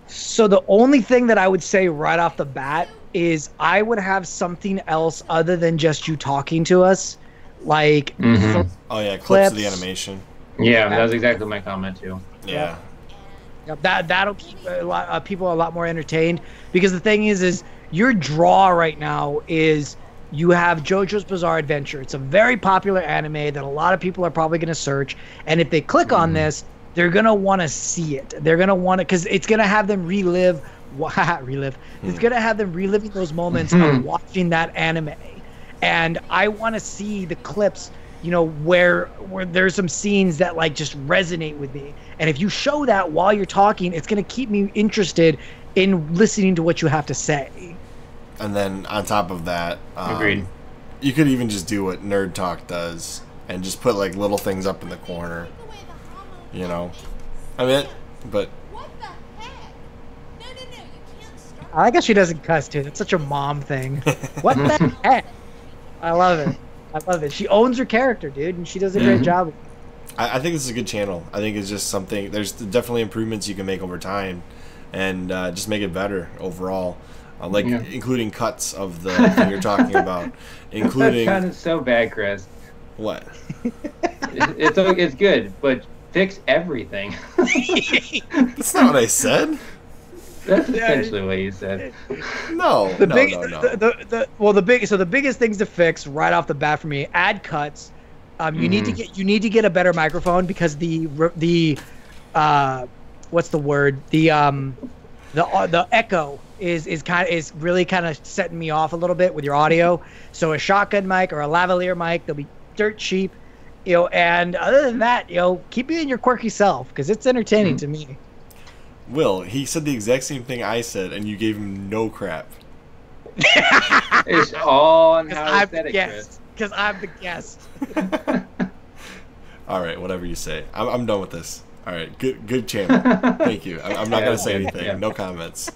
So the only thing that I would say right off the bat is I would have something else other than just you talking to us, like oh yeah, clips of the animation. Yeah, that was exactly my comment too. Yeah. That'll keep a lot, people a lot more entertained, because the thing is your draw right now is you have JoJo's Bizarre Adventure. It's a very popular anime that a lot of people are probably going to search, and if they click on this, they're going to want to see it. They're going to want to, because it's going to have them relive. It's going to have them reliving those moments of watching that anime. And I want to see the clips, you know, where there's some scenes that like just resonate with me. And if you show that while you're talking, it's going to keep me interested in listening to what you have to say. And then on top of that, agreed. You could even just do what Nerdtalk does and just put like little things up in the corner. You know, I mean, but I like how she doesn't cuss too. It's such a mom thing. What the heck? I love it. I love it. She owns her character, dude, and she does a great job. I think this is a good channel. I think it's just something. There's definitely improvements you can make over time, and just make it better overall. Like including cuts of the thing you're talking about, including. That sounded so bad, Chris. What? It's good, but fix everything. That's not what I said. That's essentially what you said. No, the biggest things to fix right off the bat for me: add cuts. You need to get a better microphone, because the what's the word? The echo is really kind of setting me off a little bit with your audio. So a shotgun mic or a lavalier mic, they'll be dirt cheap. You know, and other than that, you know, keep being your quirky self, because it's entertaining to me. Will, he said the exact same thing I said, and you gave him no crap. It's all on how I said it, Chris. Because I'm the guest. All right, whatever you say. I'm done with this. All right, good channel. Thank you. I'm not gonna say anything. Yeah. No comments.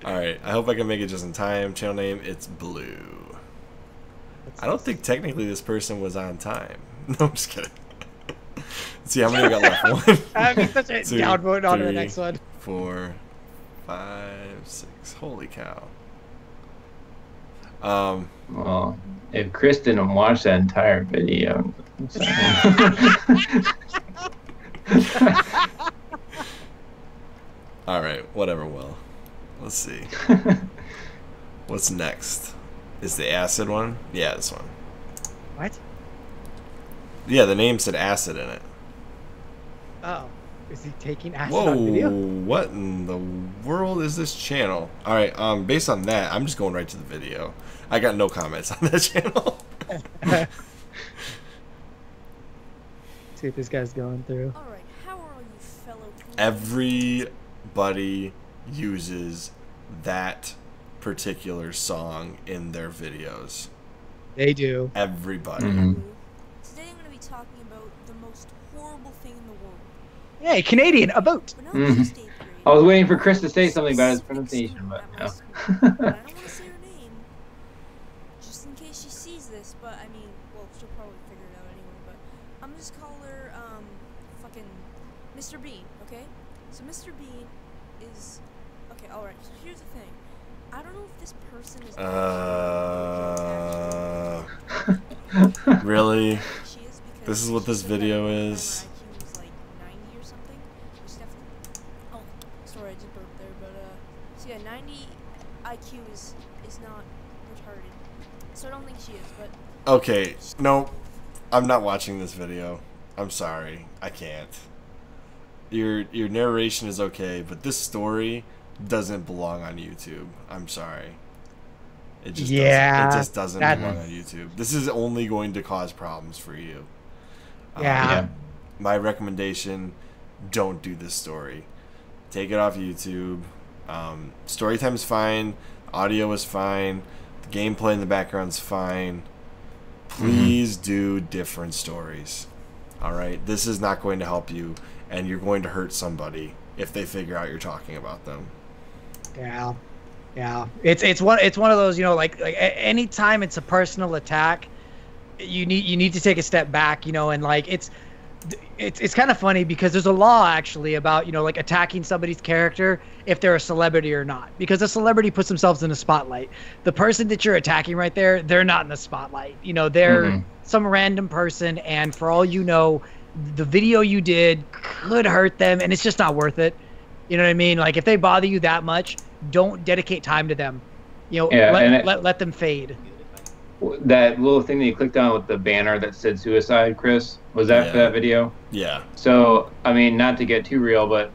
All right, I hope I can make it just in time. Channel name, ItzBlue. I don't think technically this person was on time. No, I'm just kidding. Let's see how many we got left. 1, That'd be such a downvote on to the next one. 4, 5, 6. Holy cow. Well, if Chris didn't watch that entire video. All right, whatever. Will. Let's see. What's next? Is the acid one? Yeah, this one. What? Yeah, the name said acid in it. Oh, is he taking acid Whoa, on video? What in the world is this channel? All right, based on that, I'm just going right to the video. I got no comments on that channel. See what this guy's going through. All right, how are all you fellow? Everybody uses that particular song in their videos. They do. Everybody. Today I'm going to be talking about the most horrible thing in the world. Hey, Canadian, a boat. I was waiting for Chris to say something about his pronunciation, but no. I don't want to say her name, just in case she sees this. But I mean, well, she'll probably figure it out anyway. But I'm gonna just call her fucking Mr. Bean. Okay? So Mr. Bean is okay. All right. So here's the thing. I don't know if this person is. Really? This is what this video is. Oh, sorry, I just burped there. But so yeah, 90 IQ is not retarded. So I don't think she is. But Okay, no, I'm not watching this video. I'm sorry, I can't. Your narration is okay, but this story doesn't belong on YouTube. I'm sorry. It just doesn't. It just doesn't belong on YouTube. This is only going to cause problems for you. Yeah. My recommendation: don't do this story. Take it off YouTube. Story time is fine. Audio is fine. The gameplay in the background's fine. Please do different stories. All right, this is not going to help you, and you're going to hurt somebody if they figure out you're talking about them. Yeah, yeah. It's one of those, you know, like anytime it's a personal attack, you need to take a step back, you know, and like it's kind of funny because there's a law actually about, you know, like attacking somebody's character if they're a celebrity or not, because a celebrity puts themselves in the spotlight. The person that you're attacking right there, they're not in the spotlight. You know, they're some random person, and for all you know, the video you did could hurt them, and it's just not worth it. You know what I mean? Like, if they bother you that much, don't dedicate time to them. You know, let them fade. That little thing that you clicked on with the banner that said suicide, Chris, was that for that video? Yeah. So, I mean, not to get too real, but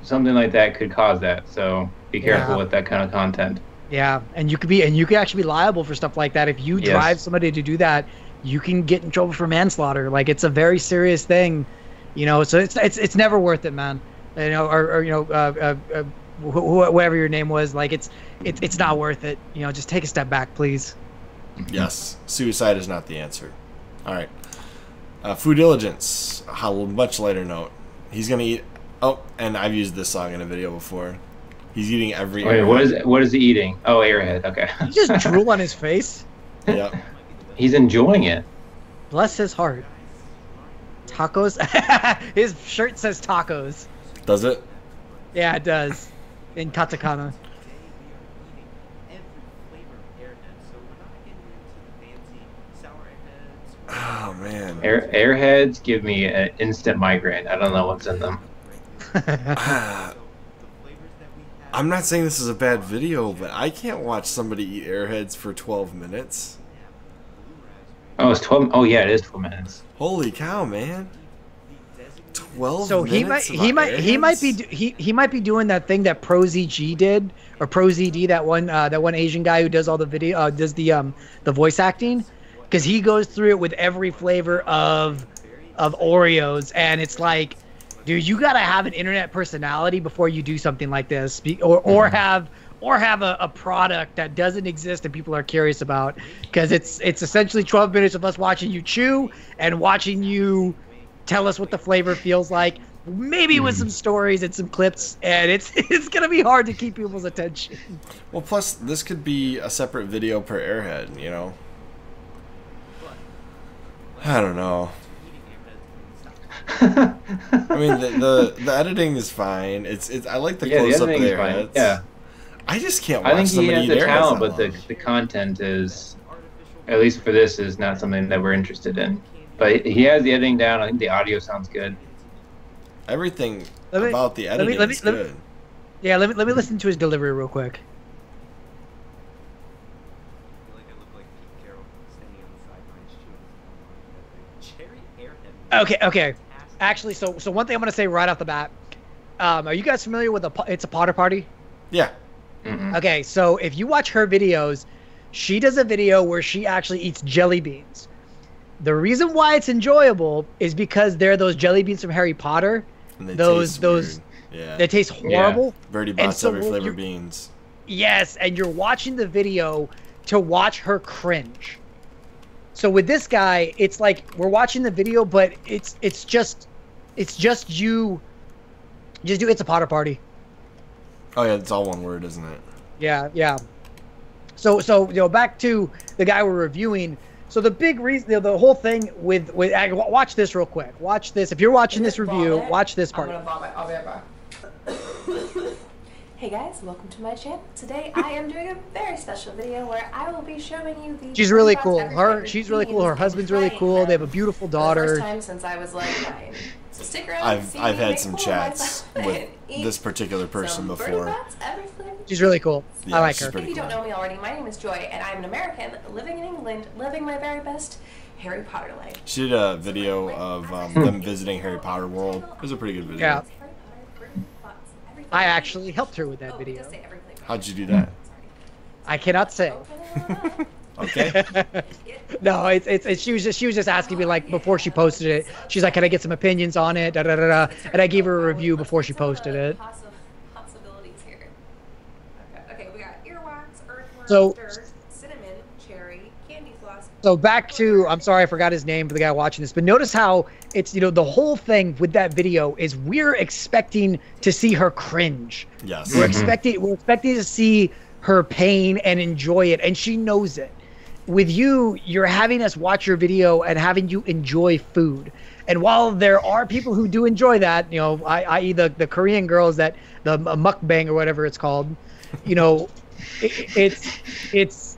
something like that could cause that. So be careful with that kind of content. Yeah, and you could actually be liable for stuff like that. If you drive somebody to do that, you can get in trouble for manslaughter. Like, it's a very serious thing, you know. So it's never worth it, man. You know, or you know, whoever your name was, like it's not worth it. You know, just take a step back, please. Yes, suicide is not the answer. All right. Foodiligence, a much lighter note. He's gonna eat. Oh, and I've used this song in a video before. He's eating every. Wait, what is he eating? Oh, Airhead. Okay. He just drool on his face. Yep. He's enjoying it. Bless his heart. Tacos. His shirt says tacos. Does it? Yeah, it does. In katakana. Oh man. Airheads give me an instant migraine. I don't know what's in them. I'm not saying this is a bad video, but I can't watch somebody eat Airheads for 12 minutes. Oh, it's 12. Oh yeah, it is 12 minutes. Holy cow, man. 12 so minutes. he might be doing that thing that ProZG did, or ProZD, that one Asian guy who does all the video, does the voice acting, because he goes through it with every flavor of Oreos, and it's like, dude, you gotta have an internet personality before you do something like this, or have a product that doesn't exist and people are curious about, because it's essentially 12 minutes of us watching you chew and watching you tell us what the flavor feels like, maybe with some stories and some clips, and it's gonna be hard to keep people's attention. Well, plus this could be a separate video per Airhead, you know. I don't know. I mean, the editing is fine. It's I like the close up of the Airheads. Yeah. I just can't watch I think he has the talent, but Airheads the content is, at least for this, is not something that we're interested in. But he has the editing down. I think the audio sounds good. Everything about the editing is good. Yeah, let me listen to his delivery real quick. Okay. Actually, so one thing I'm gonna say right off the bat. Are you guys familiar with It's a Potter Party? Yeah. Okay, so if you watch her videos, she does a video where she actually eats jelly beans. The reason why it's enjoyable is because they're those jelly beans from Harry Potter. And they those yeah. They taste horrible. Yeah. Birdie bots every flavor beans. Yes, and you're watching the video to watch her cringe. So with this guy, it's like we're watching the video, but it's just you. Just do It's a Potter Party. Oh yeah, it's all one word, isn't it? Yeah, yeah. So you know, back to the guy we're reviewing. So the big reason, the whole thing with watch this real quick. Watch this. If you're watching this review, watch this part. I'll be right back. Hey guys, welcome to my channel. Today I am doing a very special video where I will be showing you the. She's really cool. She's really cool. Her husband's really cool. They have a beautiful daughter. First time since I was like 9. So stick around. I've had some chats with this particular person before. She's really cool. Yeah, I like her. If you don't know me already, my name is Joy, and I'm an American living in England, living my very best Harry Potter life. She did a video of them visiting Harry Potter World. It was a pretty good video. Yeah. I actually helped her with that video. How'd you do that? I cannot say. Okay. No, it's she was just asking me like before she posted it. She's like, "Can I get some opinions on it?" Da, da, da, da. And I gave her a review before she posted it. Possibilities here. Okay, we got earwax, earthworm, So- dirt, cinnamon, cherry, candy floss. So back to, I'm sorry I forgot his name for the guy watching this, but notice how it's, you know, the whole thing with that video is we're expecting to see her cringe. Yes. We're expecting to see her pain and enjoy it, and she knows it. With you, you're having us watch your video and having you enjoy food. And while there are people who do enjoy that, you know, i.e. the Korean girls that the mukbang or whatever it's called, you know, it's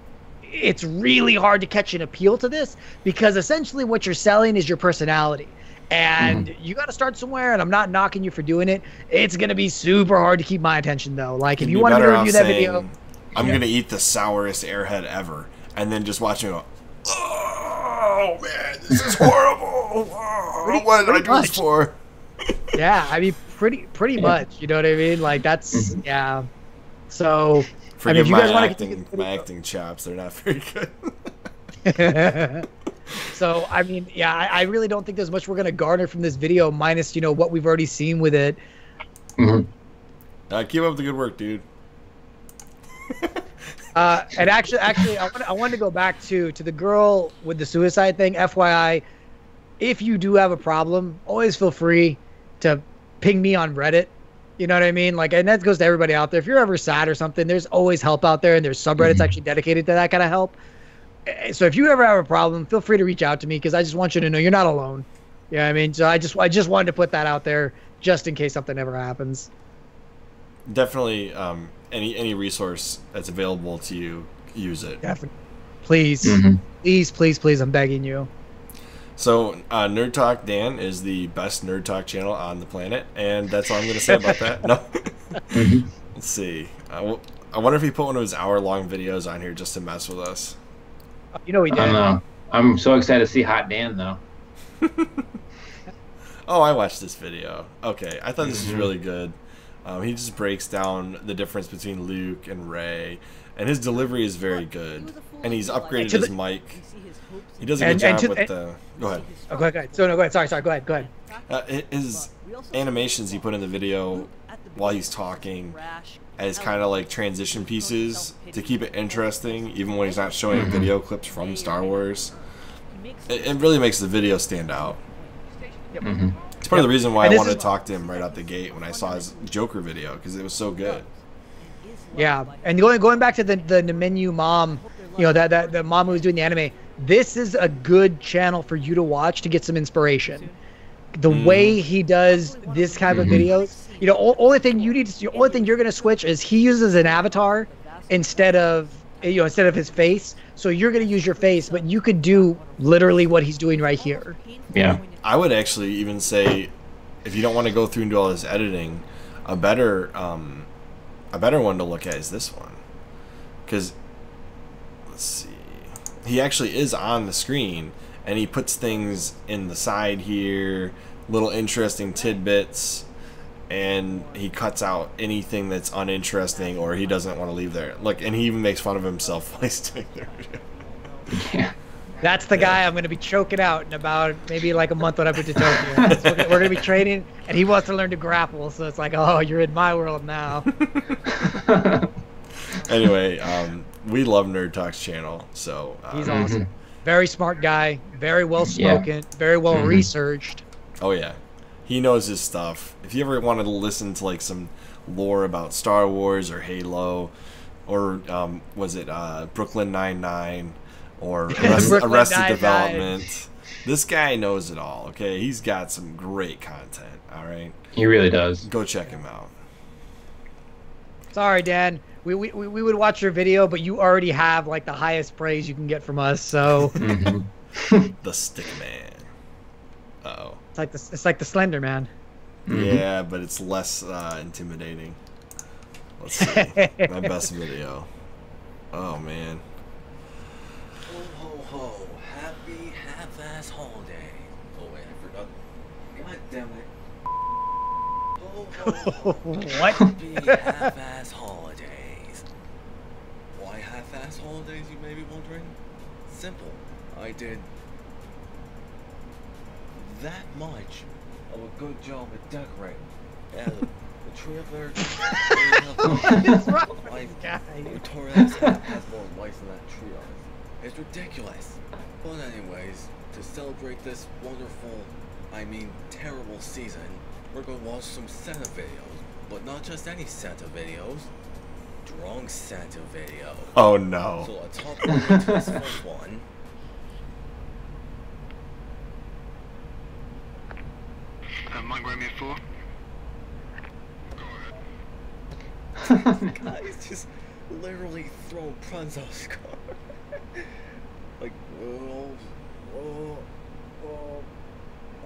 really hard to catch an appeal to this because essentially what you're selling is your personality. And you got to start somewhere, and I'm not knocking you for doing it. It's going to be super hard to keep my attention, though. Like, if you want me to review that video... I'm going to eat the sourest airhead ever, and then just watch it go, oh, man, this is horrible. Oh, what did I do this for? Yeah, I mean, pretty much. You know what I mean? Like, that's... Yeah. So... Forgive I mean, if you my, guys want acting, my acting chops. They're not very good. So, I mean, yeah, I really don't think there's much we're going to garner from this video minus, you know, what we've already seen with it. Keep up the good work, dude. And actually, I wanted to go back to the girl with the suicide thing. FYI, if you do have a problem, always feel free to ping me on Reddit. You know what I mean? Like, and that goes to everybody out there. If you're ever sad or something, there's always help out there, and there's subreddits actually dedicated to that kind of help. So if you ever have a problem, feel free to reach out to me because I just want you to know you're not alone. You know what I mean? So I just wanted to put that out there just in case something ever happens. Definitely, any resource that's available to you, use it. Definitely. Please, please, I'm begging you. So, Nerdtalk Dan is the best Nerdtalk channel on the planet, and that's all I'm going to say about that. No. Let's see. I wonder if he put one of his hour-long videos on here just to mess with us. You know he did. I don't know. I'm so excited to see Hot Dan, though. Oh, I watched this video. Okay, I thought this was really good. He just breaks down the difference between Luke and Rey, and his delivery is very good. And he's upgraded his mic. He does a good job with the... Go ahead. Oh, go ahead. So, no, go ahead. Sorry, go ahead. His animations he put in the video while he's talking as kind of like transition pieces to keep it interesting, even when he's not showing video clips from Star Wars. It really makes the video stand out. It's part of the reason why I wanted to talk to him right out the gate when I saw his Joker video, because it was so good. Yeah, and going back to the Meniniu Mom, you know, that the mom who was doing the anime, this is a good channel for you to watch to get some inspiration. The way he does this kind of videos, you know, only thing you're gonna switch is he uses an avatar instead of his face. So you're gonna use your face, but you could do literally what he's doing right here. Yeah. I would actually even say, if you don't want to go through and do all this editing, a better one to look at is this one, because let's see, he actually is on the screen and he puts things in the side here, little interesting tidbits, and he cuts out anything that's uninteresting or he doesn't want to leave there. Like, and he even makes fun of himself while he's doing the video. Yeah. That's the guy I'm going to be choking out in about maybe like a month when I move to Tokyo. So we're going to be training, and he wants to learn to grapple. So it's like, oh, you're in my world now. Anyway, we love Nerdtalk's channel. So he's awesome. Very smart guy. Very well spoken. Very well researched. Oh yeah, he knows his stuff. If you ever wanted to listen to like some lore about Star Wars or Halo, or was it Brooklyn Nine-Nine, or Brooklyn Arrested Nine-Nine. Development. This guy knows it all. Okay, he's got some great content. All right, He really does. go check him out. Sorry, Dan. We would watch your video, but you already have like the highest praise you can get from us. So Mhm. The Stickman. Uh-oh. it's like the Slender Man. Yeah, but it's less intimidating. Let's see. My best video. Oh, man. Ho ho ho! Happy half-ass holiday. Oh wait, I forgot. God damn it. Ho ho ho! What? Happy half-ass holidays. Why half-ass holidays, you may be wondering? Simple. I did that much of a good job at decorating. Yeah, the tree up there. I tore that has more lights than that tree on it. It's ridiculous. But anyways, to celebrate this wonderful, I mean terrible season, we're gonna watch some Santa videos. But not just any Santa videos. Drunk Santa videos. Oh, no. So let's hop right into this first one. Mike Romeo 4. Guys just literally throwing puns out his car. Like, I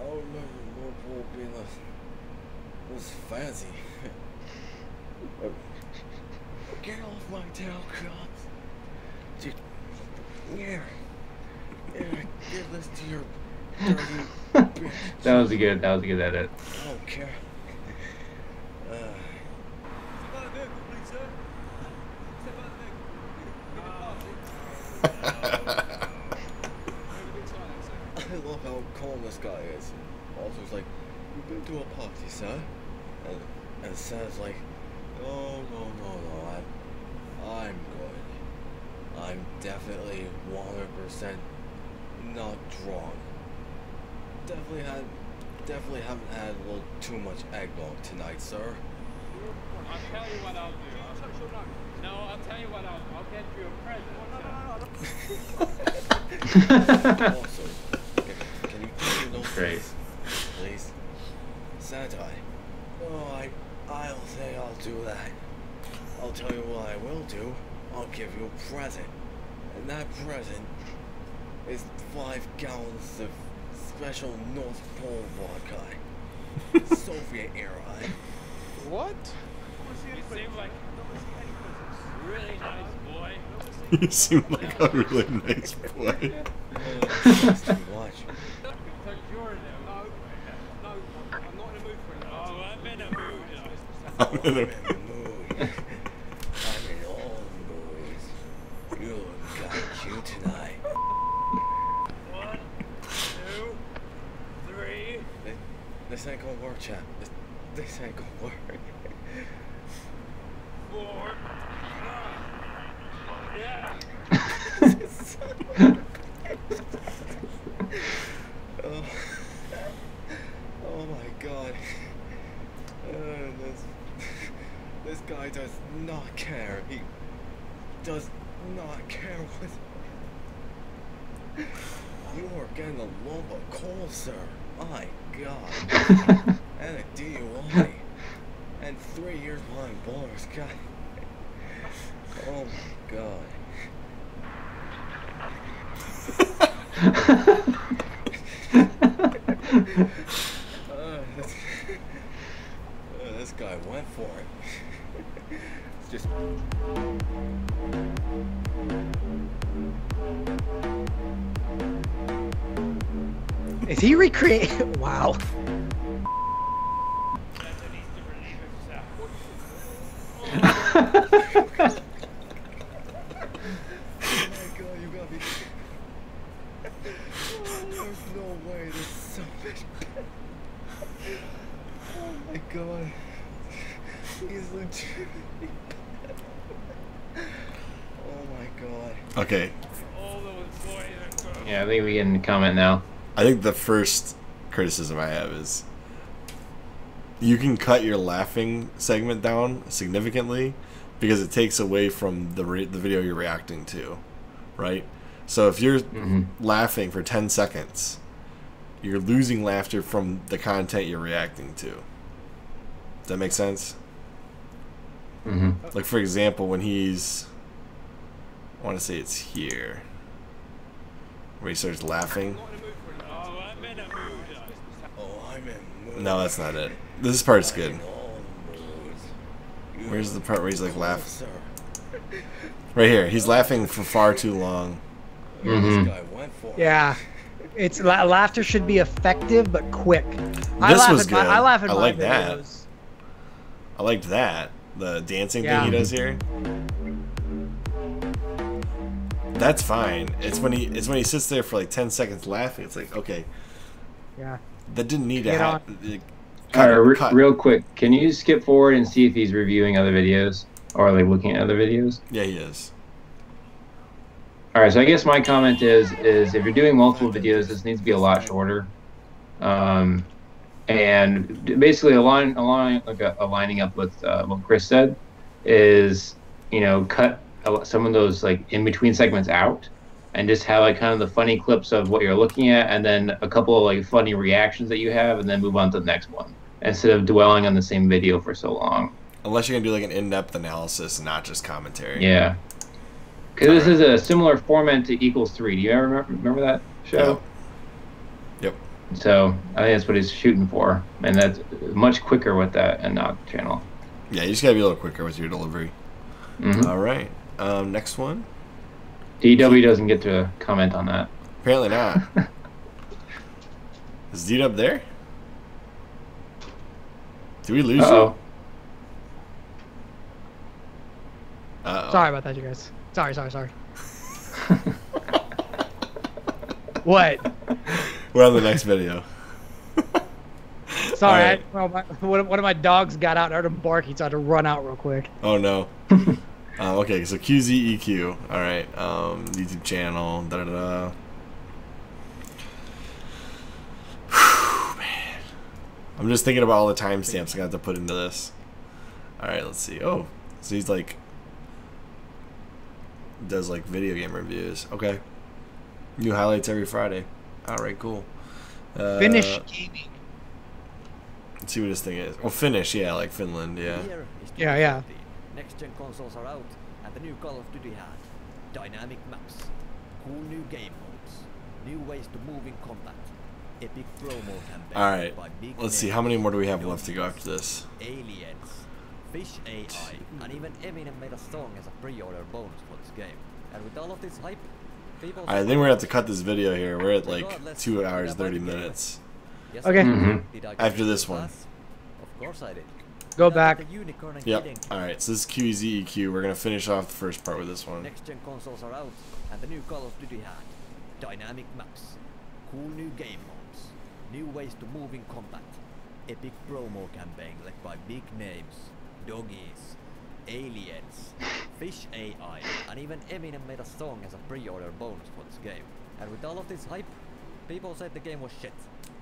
remember Liverpool being was fancy. Get off my tail, cops. Dude, here. Give this to your dirty bitch. That was a good edit. I don't care. I love how calm this guy is. Also, he's like, "You've been to a party, sir?" And Sam's like, "Oh, no, I'm good. I'm definitely 100% not drunk. Definitely haven't had a little too much eggnog tonight, sir." I'll tell you what I'll do. I'll tell you what I'll get you a present. Also, can you do your notes, Great. please? Santa, oh, I'll say I'll do that. I'll tell you what I will do. I'll give you a present. And that present is 5 gallons of special North Pole vodka. Soviet era. What? You seem like a really nice boy. You seem like a really nice boy. Watch. I'm not in a mood for it. Oh, I'm in a mood. I'm in a I'm in all moods. You look kind of cute tonight. 1, 2, 3. This ain't gonna work, chap. This ain't gonna work. 4. Yeah. Oh my god. This guy does not care. He does not care what. You are getting a lump of coal, sir. My god. And a DUI. And 3 years behind bars. God. Oh my god. This guy went for it. It's just. Is he recreating? Wow. There's no way this is so much better. Oh my god. He's legitimately bad. Oh my god. Okay. Yeah, I think we can comment now. I think the first criticism I have is you can cut your laughing segment down significantly, because it takes away from the video you're reacting to, right? So if you're laughing for 10 seconds, you're losing laughter from the content you're reacting to. Does that make sense? Like, for example, when he's, I want to say it's here, where he starts laughing. No, that's not it. This part's good. Where's the part where he's like laughing? Right here. He's laughing for far too long. Yeah. It's laughter should be effective but quick. This was good. I laugh at my like videos. that. I liked that. The dancing thing he does here. That's fine. It's when he sits there for like 10 seconds laughing. It's like, okay. Yeah. That didn't need to happen. Alright, real quick, can you skip forward and see if he's reviewing other videos or like looking at other videos? Yeah, he is. All right, so I guess my comment is if you're doing multiple videos, this needs to be a lot shorter, and basically aligning up with what Chris said is, you know, cut some of those like in between segments out, and just have like kind of the funny clips of what you're looking at, and then a couple of like funny reactions that you have, and then move on to the next one instead of dwelling on the same video for so long. Unless you're gonna do like an in-depth analysis, not just commentary. Yeah. Because this is a similar format to Equals 3. Do you ever remember that show? Yep. So I think that's what he's shooting for, and that's much quicker with that and not channel. Yeah, you just gotta be a little quicker with your delivery. All right. Next one. DW doesn't get to comment on that. Apparently not. Is Dee Dub there? Did we lose you? Sorry about that, you guys. Sorry. What? We're on the next video. Sorry, one of my dogs got out and heard him barking, so I had to run out real quick. Oh no. Okay, so Qzeq. All right. YouTube channel. Man, I'm just thinking about all the timestamps I got to put into this. All right, let's see. Oh, so he's like does like video game reviews. Okay. New highlights every Friday. All right, cool. Finnish gaming. Let's see what this thing is. Well, Finnish, yeah, like Finland, yeah. Yeah. Next-gen consoles are out, and the new Call of Duty had dynamic maps, cool new game modes, new ways to move in combat, epic promo campaigns. All right, let's see. How many more do we have left to go after this? Aliens, fish AI, and even Eminem made a song as a pre-order bonus for this game. And with all of this hype, people... I think we're going to have to cut this video here. We're at like 2 hours, 30 minutes. Okay. After this one. Of course I did. Go back. Yep. Alright, so this is Qzeq. We're going to finish off the first part with this one. Next-gen consoles are out, and the new Call of Duty had dynamic maps, cool new game modes, new ways to move in combat, epic promo campaign led by big names, doggies, aliens, fish AI, and even Eminem made a song as a pre-order bonus for this game. And with all of this hype, people said the game was shit.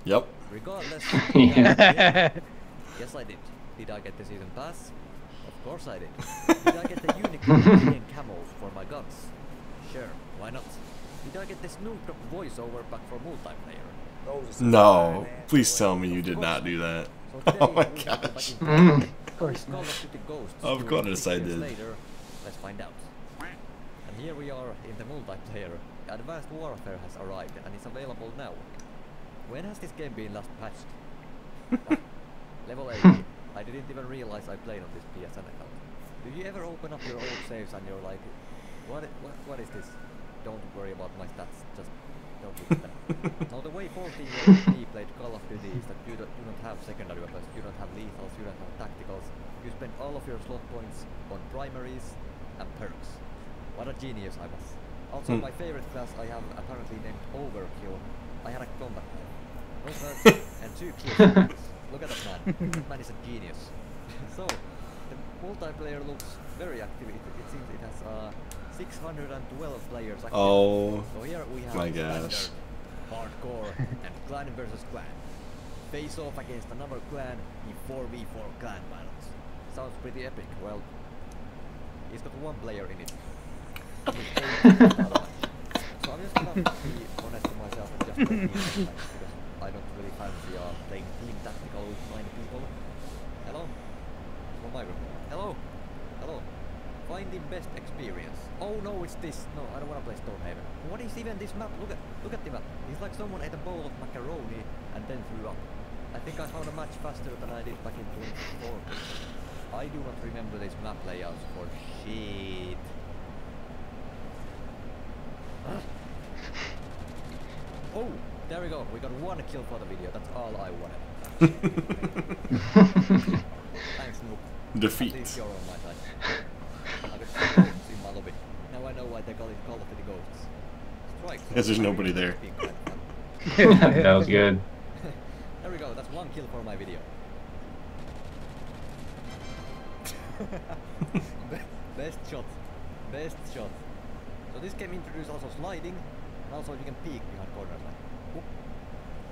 Yep. Regardless, yes I did. Did I get the season pass? Of course I did. Did I get the unicorn and camels for my guns? Sure, why not? Did I get the Snoop Dogg voiceover pack for multiplayer? No, please tell me you did not do that. Oh my gosh. Of course. Of course I did. Later, let's find out. And here we are in the multiplayer. Advanced Warfare has arrived and is available now. When has this game been last patched? Level 80. I didn't even realize I played on this PSN account. Do you ever open up your old saves and you're like, what is this? Don't worry about my stats, just don't look at them. Now the way 14-year-old me played Call of Duty is that you don't have secondary weapons, you don't have lethals, you don't have tacticals. You spend all of your slot points on primaries and perks. What a genius I was. Also my favorite class I have apparently named Overkill. I had a combat knife. No perks and 2 kills. Look at that man. That man is a genius. So, the multiplayer looks very active. It seems it has 612 players active. Oh, so here we have my gosh. Hardcore and clan versus clan. Face off against another clan in 4v4 clan battles. Sounds pretty epic. Well, It's got one player in it. So I'm just gonna be honest with myself and just play team because I don't really fancy playing team tactical with 9 people. Hello? Oh my god. Hello? Hello? Finding best experience. Oh no, it's this. No, I don't wanna play Stonehaven. What is even this map? Look at the map. It's like someone ate a bowl of macaroni and then threw up. I think I found a match faster than I did back in 2014. I do not remember this map layouts for shit. Huh? Oh, there we go. We got 1 kill for the video. That's all I wanted. Thanks, noob. Defeat. At least you're on my side. I got 2 ghosts in my lobby. Now I know why they call it Call of Duty Ghosts. Strike. Because there's nobody there. That was good. There we go. That's 1 kill for my video. Best shot. Best shot. So this game introduced also sliding, and also you can peek behind corners like. Whoop.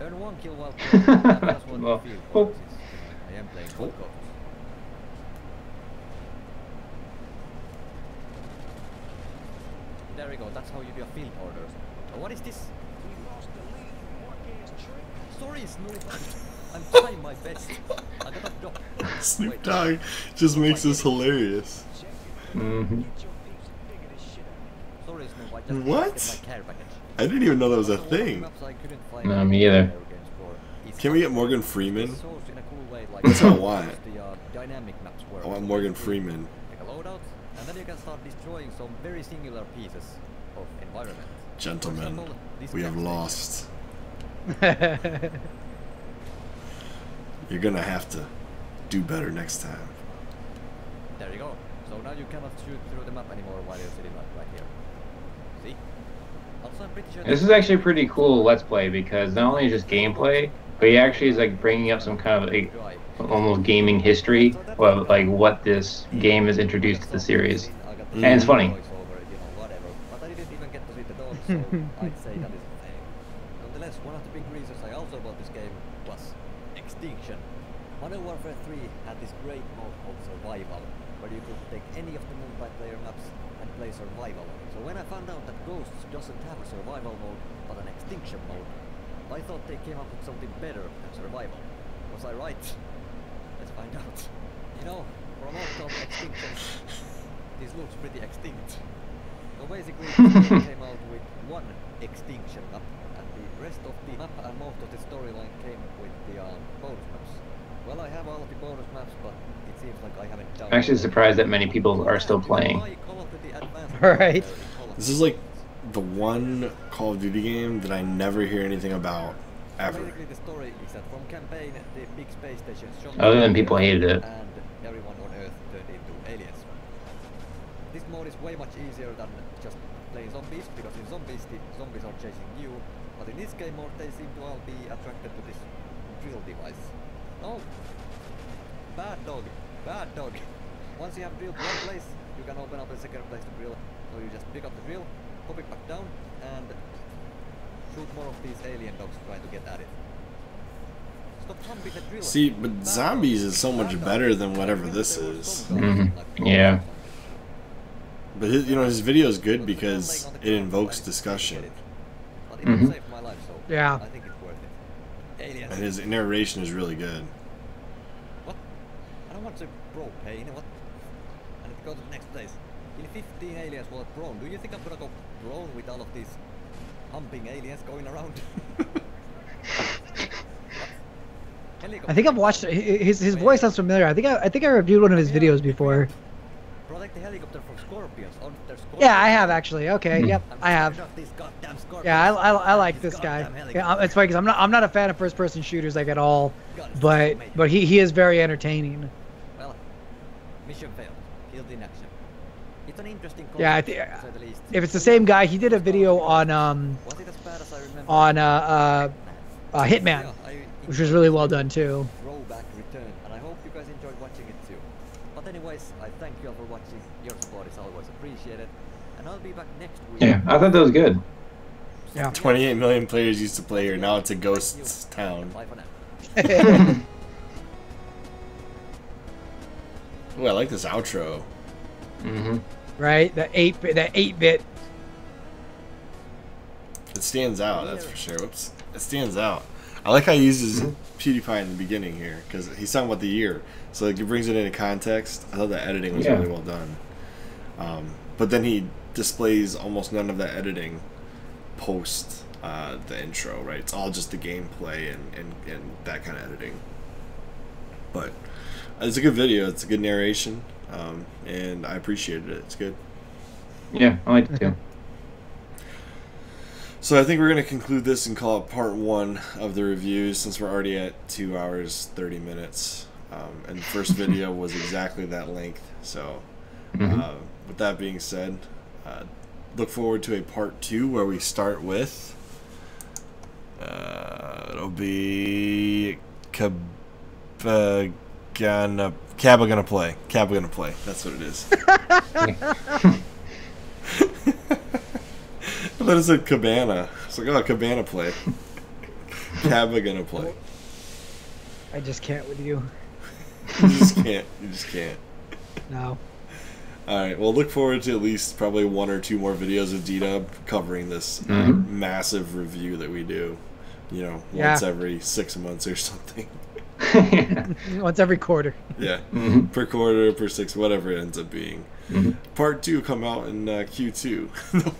Earn 1 kill while playing. That's what Well, I feel. whoop. I am playing Cold Ghosts. There we go. That's how you do your field orders. What is this? We lost the lead from Marquez Trick. Sorry, Snoop. I'm trying my best. I got a dog. Snoop Dogg just makes this hilarious. Mm-hmm. Sorry, Snoop. I just What? get my care package. I didn't even know that was a thing. No, me either. Can we get Morgan Freeman? That's what I want. I want Morgan Freeman. Take a loadout, and then you can start destroying some very singular pieces of environment. Gentlemen, we have lost. You're gonna have to do better next time. There you go. So now you cannot shoot through the map anymore while you're sitting right here. See? Also, I'm pretty sure This is actually a pretty cool Let's Play because not only is just gameplay, but he actually is like bringing up some kind of like almost gaming history of like what this game has introduced to the series, and it's funny. But I didn't even get to see the dog, so I'd say that is a thing. Nonetheless, one of the big reasons I also bought this game was Extinction. Modern Warfare 3 had this great mode called Survival, where you could take any of the multiplayer maps and play Survival. So when I found out that Ghosts doesn't have a Survival mode, but an Extinction mode, I thought they came up with something better than Survival. Was I right? Let's find out. You know, for a lot of Extinction, this looks pretty extinct. So basically, this game came out with 1 Extinction map, and the rest of the map and most of the storyline came with the bonus maps. Well, I have all of the bonus maps, but it seems like I haven't done. I'm actually surprised that many people are still playing. Right. This is like the one Call of Duty game that I never hear anything about, ever. Basically, the story is that from campaign, the big space station shot Other than people hated it. and everyone on Earth turned into aliens. This mode is way much easier than just playing zombies, because in zombies, the zombies are chasing you, but in this game mode, they seem to all be attracted to this drill device. Oh! Bad dog! Bad dog! Once you have drilled 1 place, you can open up a 2nd place to drill. So you just pick up the drill, pop it back down, and shoot more of these alien dogs trying to get at it. Stop humping the drill! See, but Zombies is so much better than whatever this is. Yeah. But his, you know, his video is good because it invokes discussion. Mhm. Yeah. I think it's worth it. Aliens. And his narration is really good. What? I don't want to bro pain. What? I need to go to the next place. In 15 aliens were prone. Do you think I'm gonna go prone with all of these humping aliens going around? I think I've watched his voice sounds familiar. I think I reviewed one of his videos before. Protect the helicopter from scorpions. Oh, there's scorpions. Yeah, I have actually. Okay, yep, I have. Yeah, I like this guy. Yeah, it's funny because I'm not a fan of first-person shooters like at all, but he is very entertaining. Well, mission failed. Killed in action. It's an interesting concept, Yeah, to say the least. if it's the same guy, he did a video on Was it as bad as I remember? Hitman, which was really well done too. Throwback return, and I hope you guys enjoyed watching it too. But anyways, I thank you all for watching. Your support is always appreciated, and I'll be back next week. Yeah, I thought that was good. Yeah. 28 million players used to play here. Now it's a ghost town. Bye for now. Ooh, I like this outro. Right? The 8-bit. It stands out, that's for sure. Whoops. It stands out. I like how he uses PewDiePie in the beginning here, because he's talking about the year. So like, he brings it into context. I thought the editing was really well done. But then he displays almost none of that editing post the intro, right? It's all just the gameplay and that kind of editing. But it's a good video. It's a good narration. And I appreciated it. It's good. Yeah, I liked it too. So I think we're going to conclude this and call it part 1 of the reviews, since we're already at 2 hours 30 minutes. And the first video was exactly that length. So with that being said, look forward to a part 2 where we start with it'll be Cabba Gonna Play. That's what it is. I thought it said Cabana. It's like, oh, Cabana Play. Cabba Gonna Play. I just can't with you. You just can't. You just can't. No. Alright, well, look forward to at least probably 1 or 2 more videos of Dee Dub covering this massive review that we do. You know, once every 6 months or something. Once every quarter. Yeah, per quarter, per 6, whatever it ends up being. Part 2 come out in Q2.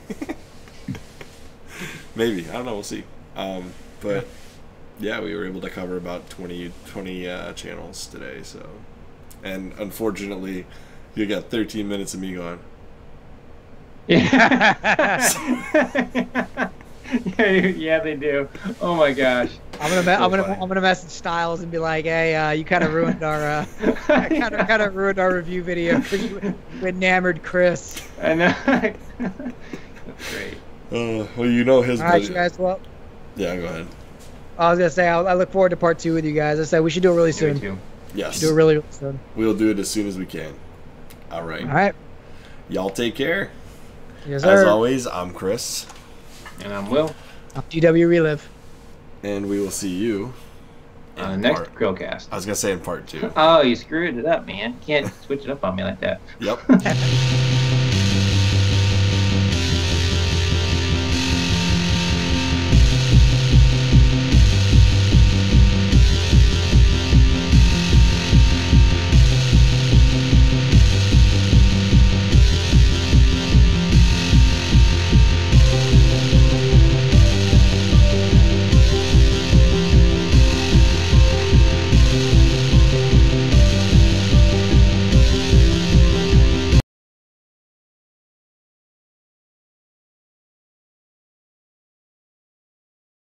Maybe, I don't know, we'll see. But yeah, we were able to cover about 20 channels today. So, and unfortunately, you got 13 minutes of me going. Yeah, they do. Oh my gosh. I'm gonna message Styles and be like, hey, you kind of ruined our kind of ruined our review video because you enamored Chris. I know. That's great. Well, you know his. All right, you guys. Well. Yeah, go ahead. I was gonna say I look forward to part 2 with you guys. I said we should do it really soon. Too. Yes. We should do it really soon. We'll do it as soon as we can. All right. All right. Y'all take care. Yes, sir. As always, I'm Chris. And I'm Will. I'm DWRelive. And we will see you on the next CHRILLCAST. I was gonna say in part 2. Oh, you screwed it up, man. You can't switch it up on me like that. Yep.